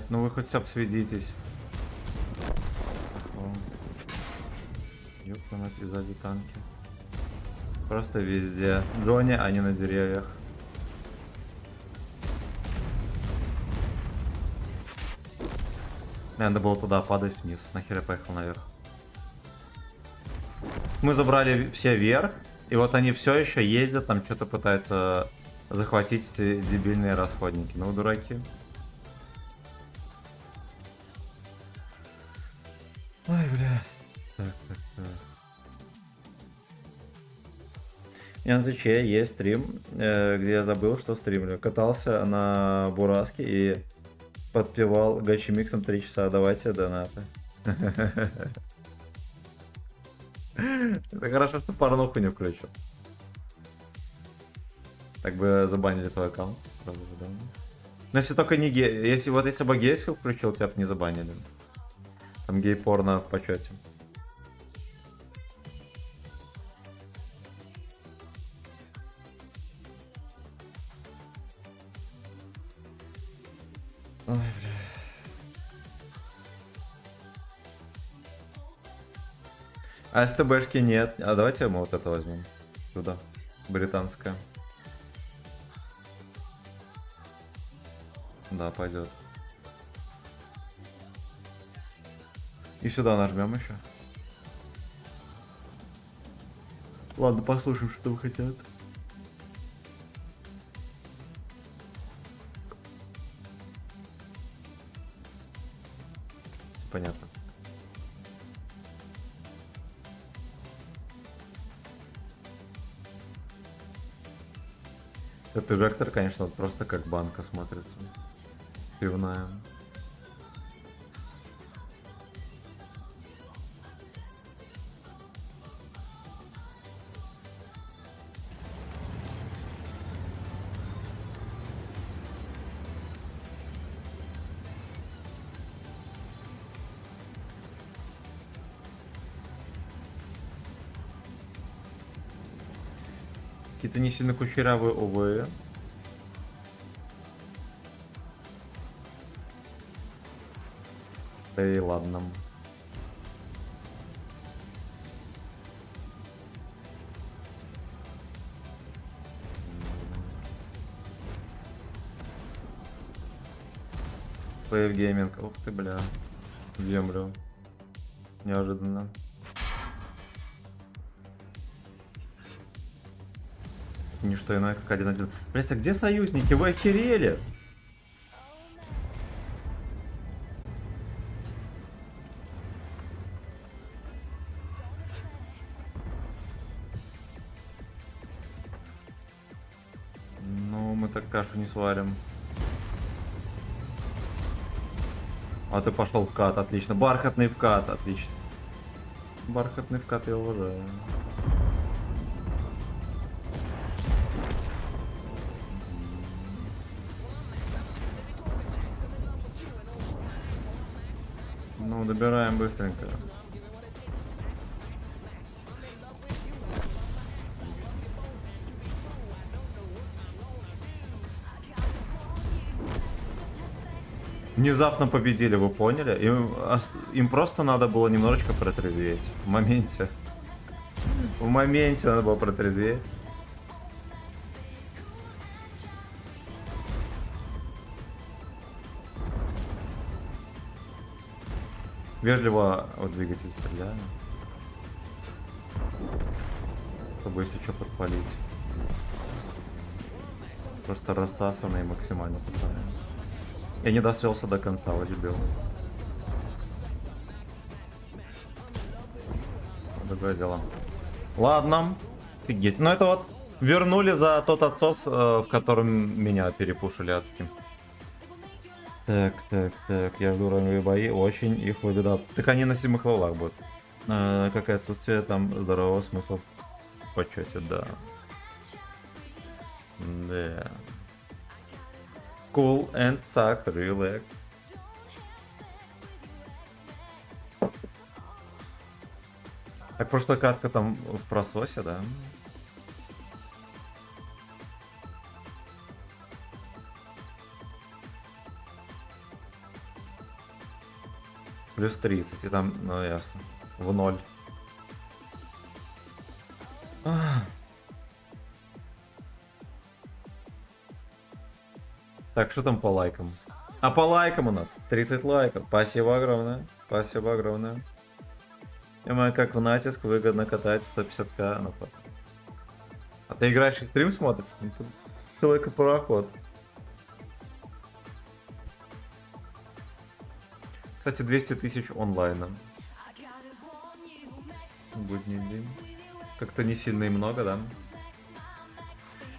Ну вы хоть обсведитесь. Ёпта, и сзади танки. Просто везде. Джонни, а не на деревьях. Надо было туда падать вниз. Нахер я поехал наверх. Мы забрали все вверх. И вот они все еще ездят, там что-то пытаются захватить эти дебильные расходники. Ну, дураки. Ой, блядь. Так. У меня на Твиче есть стрим, где я забыл, что стримлю. Катался на Бураске и подпевал гачи-миксом 3 часа. Давайте донаты. Это хорошо, что порнуху не включил. Так бы забанили твой аккаунт. Правда, да? Но если только не гей... Если бы гейскую включил, тебя бы не забанили. Там гей-порно в почете. Ой, бля. А СТБшки нет. А давайте мы вот это возьмем. Сюда. Британская. Да, пойдет. И сюда нажмем еще. Ладно, послушаем, что там хотят. Понятно. Этот эжектор, конечно, вот просто как банка смотрится. Пивная. Какие-то не сильно кучерявые, увы. Да и ладно. Wave Gaming. Ух ты, бля. В землю. Неожиданно. Не что иное, как 1-1. Блять, а где союзники? Вы охерели? Ну, мы так кашу не сварим. А ты пошел в кат, отлично. Бархатный вкат, отлично. Бархатный вкат я уважаю. Ну, добираем быстренько. Внезапно победили, вы поняли? Им просто надо было немножечко протрезветь. В моменте. В моменте надо было протрезветь. Вежливо в двигатель стреляю. Чтобы если что подпалить. Просто рассасанный максимально пацаны. Я не досрелся до конца, вот дебил. Другое дело. Ладно. Офигеть. Ну это вот вернули за тот отсос, в котором меня перепушили адским. Так. Я жду ранговые бои. Очень их выгода. Так они на 7 левелах будут. Какое отсутствие там здорового смысла в почете, да. Да. Cool and suck, relax. Так, прошлая катка там в прососе, да? Плюс 30, и там, ну ясно, в ноль. Так, что там по лайкам? А по лайкам у нас 30 лайков. Спасибо огромное. Спасибо огромное. Я как в натиск выгодно катать 150к на фото. А ты играешь и стрим смотришь? Ну, тут человек и пароход. Кстати, 200 тысяч онлайна. Будний день. Как-то не сильно и много, да?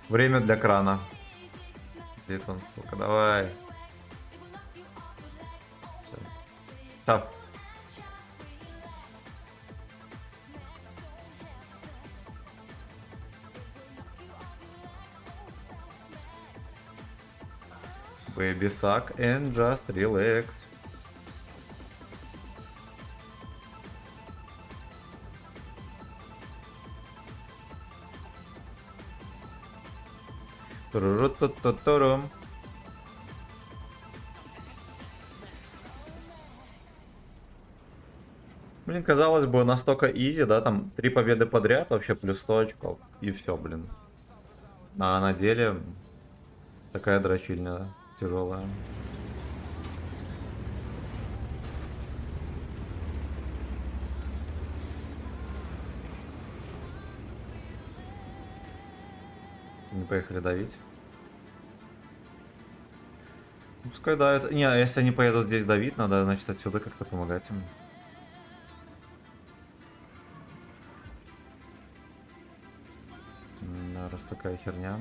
Время для крана. Где он, сука? Давай. Так. Baby suck and just relax. Туру-ру-ту-ту-турум. Блин, казалось бы, настолько изи, да, там 3 победы подряд, вообще плюс 100 очков, и все, блин. А на деле такая дрочильня тяжелая. Не поехали давить. Пускай давят. Не, если они поедут здесь давить, надо, значит, отсюда как-то помогать им. Да, раз такая херня.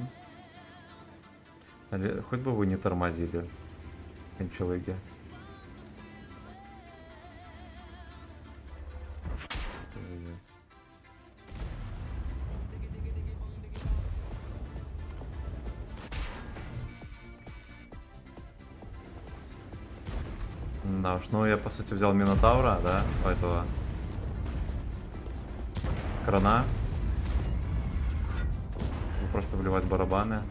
Хоть бы вы не тормозили, кончалыги. Да уж, ну я по сути взял Минотавра, да, у этого крана. Просто вливать барабаны.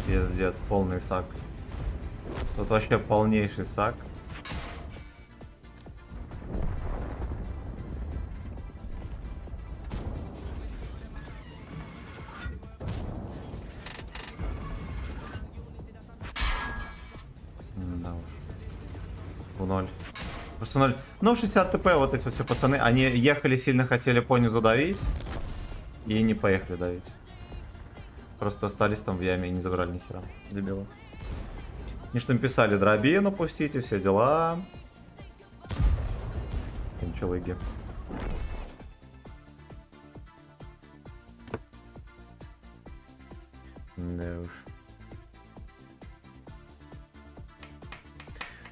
Пиздец, полный сак. Тут вообще полнейший сак. Да уж. В ноль. Просто 0. Ну, 60 ТП вот эти все пацаны. Они ехали, сильно хотели понизу давить. И не поехали давить. Просто остались там в яме и не забрали ни хера. Дебилы. Они что писали, дробину пустите, все дела. Кончалыги. Да уж.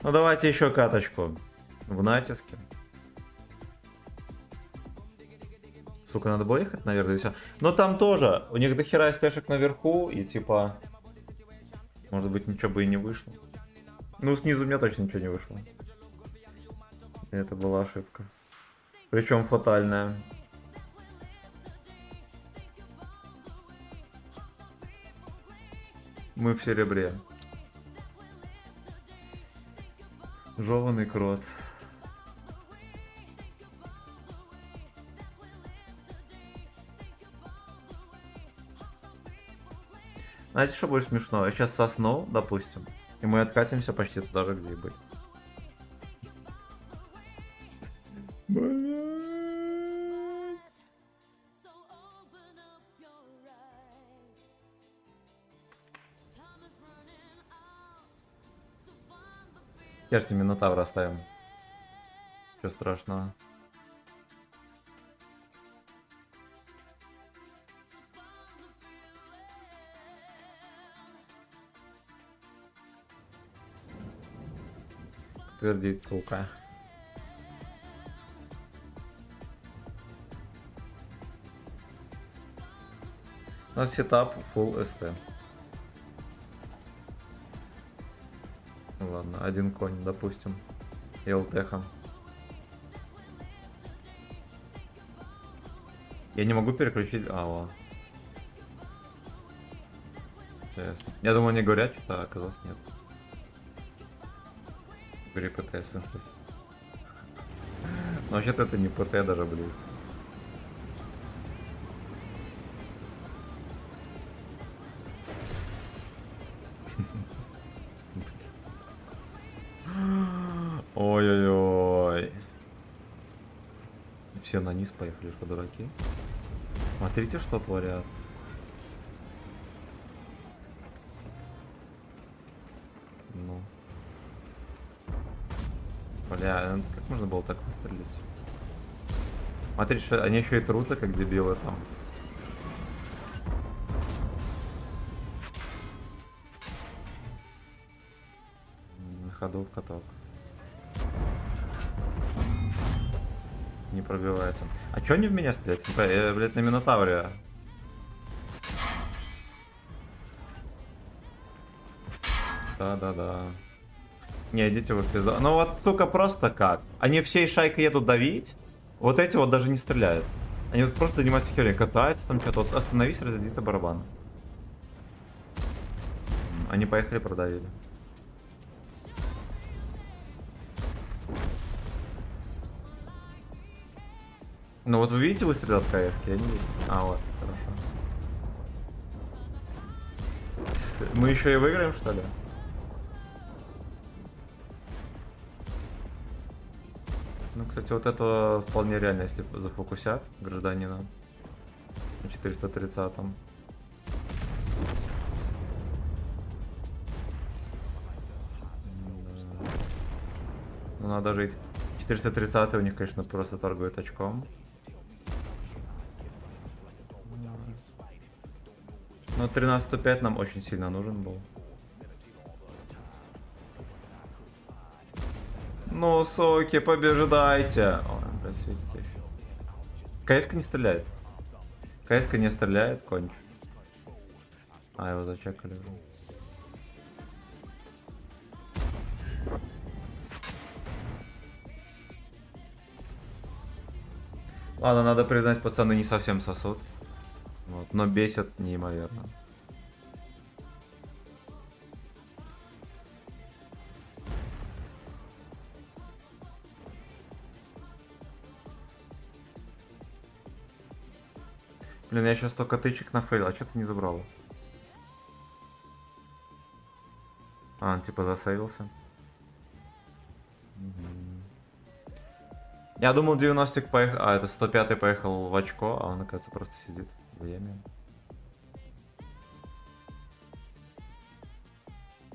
Ну давайте еще каточку. В натиске. Сука, надо было ехать, наверное, и все. Но там тоже. У них дохера стэшек наверху, и типа... Может быть, ничего бы и не вышло. Ну, снизу у меня точно ничего не вышло. Это была ошибка. Причем фатальная. Мы в серебре. Жеванный крот. Знаете, что будет смешно? Я сейчас сосну, допустим, и мы откатимся почти туда же, где и были. Кажется, Минотавра оставим. Что страшного? Подтвердить, сука. У нас сетап full ST. Ладно, один конь, допустим. И ЛТХ. Я не могу переключить... ладно. Интересно. Я думал, они говорят, что оказалось нет. Бери ПТ, если что. Но вообще-то это не ПТ даже близко. Ой-ой-ой. Все на низ поехали, что дураки. Смотрите, что творят. Ну. Бля, как можно было так выстрелить? Смотрите, что они еще и трутся, как дебилы там. На ходу в каток. Не пробивается. А чё они в меня стрелять? Я, блядь, на Минотавре. Да-да-да. Не, идите вы в пизду. Ну вот, сука, просто как? Они всей шайкой едут давить, вот эти вот даже не стреляют. Они вот просто занимаются херней, катаются там что-то. Вот остановись, разойди ты барабан. Они поехали, продавили. Ну вот вы видите выстрел от КС? Я не вижу. А, вот, хорошо. Мы еще и выиграем, что ли? Ну, кстати, вот это вполне реально, если зафокусят гражданина на 430-м. Ну, надо жить. 430 у них, конечно, просто торгует очком. Но 13.5 нам очень сильно нужен был. Ну, соки, побеждайте. Ой, блядь, светите еще. КС-ка не стреляет. КС-ка не стреляет, конч. А, его зачекали. Ладно, надо признать, пацаны не совсем сосут. Вот, но бесят неимоверно. Блин, я сейчас только тычек нафейлил, а что ты не забрал? А, он типа засейвился. Я думал 90-ик поехал, а это 105-й поехал в очко, а он, оказывается, просто сидит в яме.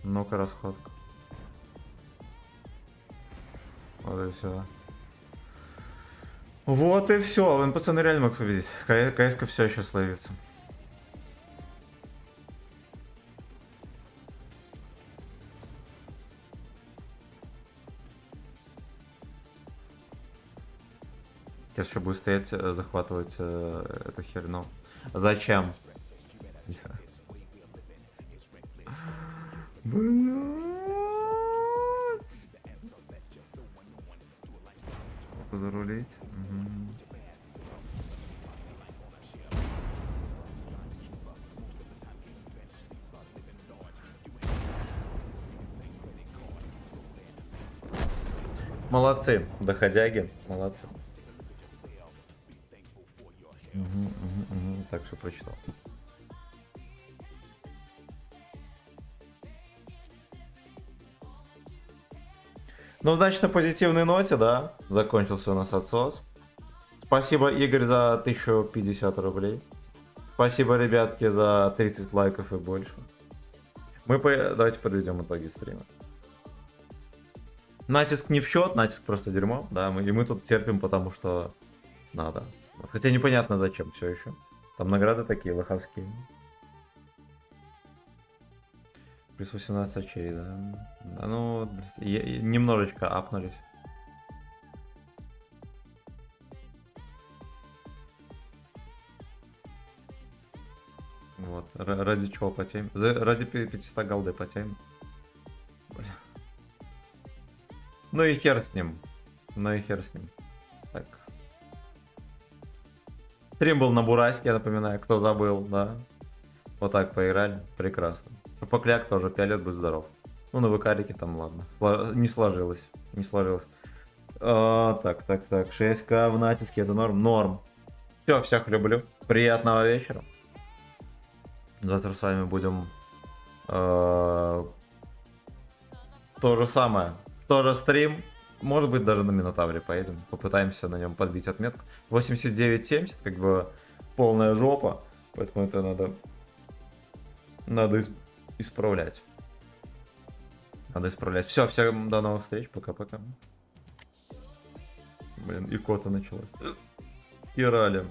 Ну-ка, расходка. Вот и все. Вот и все. Он, пацаны, реально мог победить. КС-ка все еще словится. Сейчас еще будет стоять, захватывать эту херню. Зачем? Зарулить. Молодцы, доходяги, молодцы. Так что прочитал. Ну, значит, на позитивной ноте, да, закончился у нас отсос. Спасибо, Игорь, за 1050 рублей. Спасибо, ребятки, за 30 лайков и больше. Давайте подведем итоги стрима. Натиск не в счет, натиск просто дерьмо, да, мы тут терпим, потому что надо. Вот, хотя непонятно зачем все еще. Там награды такие лоховские. Плюс 18 очей, да. Да, ну, немножечко апнулись. Вот, ради чего потеем? Ради 500 голды потеем. Бля. Ну и хер с ним. Так. Стрим был на Бураске, я напоминаю, кто забыл, да. Вот так поиграли, прекрасно. Шапокляк тоже 5 лет, будь здоров. Ну, на ВКарике там, ладно. Не сложилось. Так. 6к в натиске, это норм? Норм. Все, всех люблю. Приятного вечера. Завтра с вами будем... то же самое. Тоже стрим. Может быть, даже на Минотавре поедем. Попытаемся на нем подбить отметку. 89.70, как бы полная жопа. Поэтому это надо исправлять. Все, всем до новых встреч. Пока-пока. Блин, икота началась. И ралли.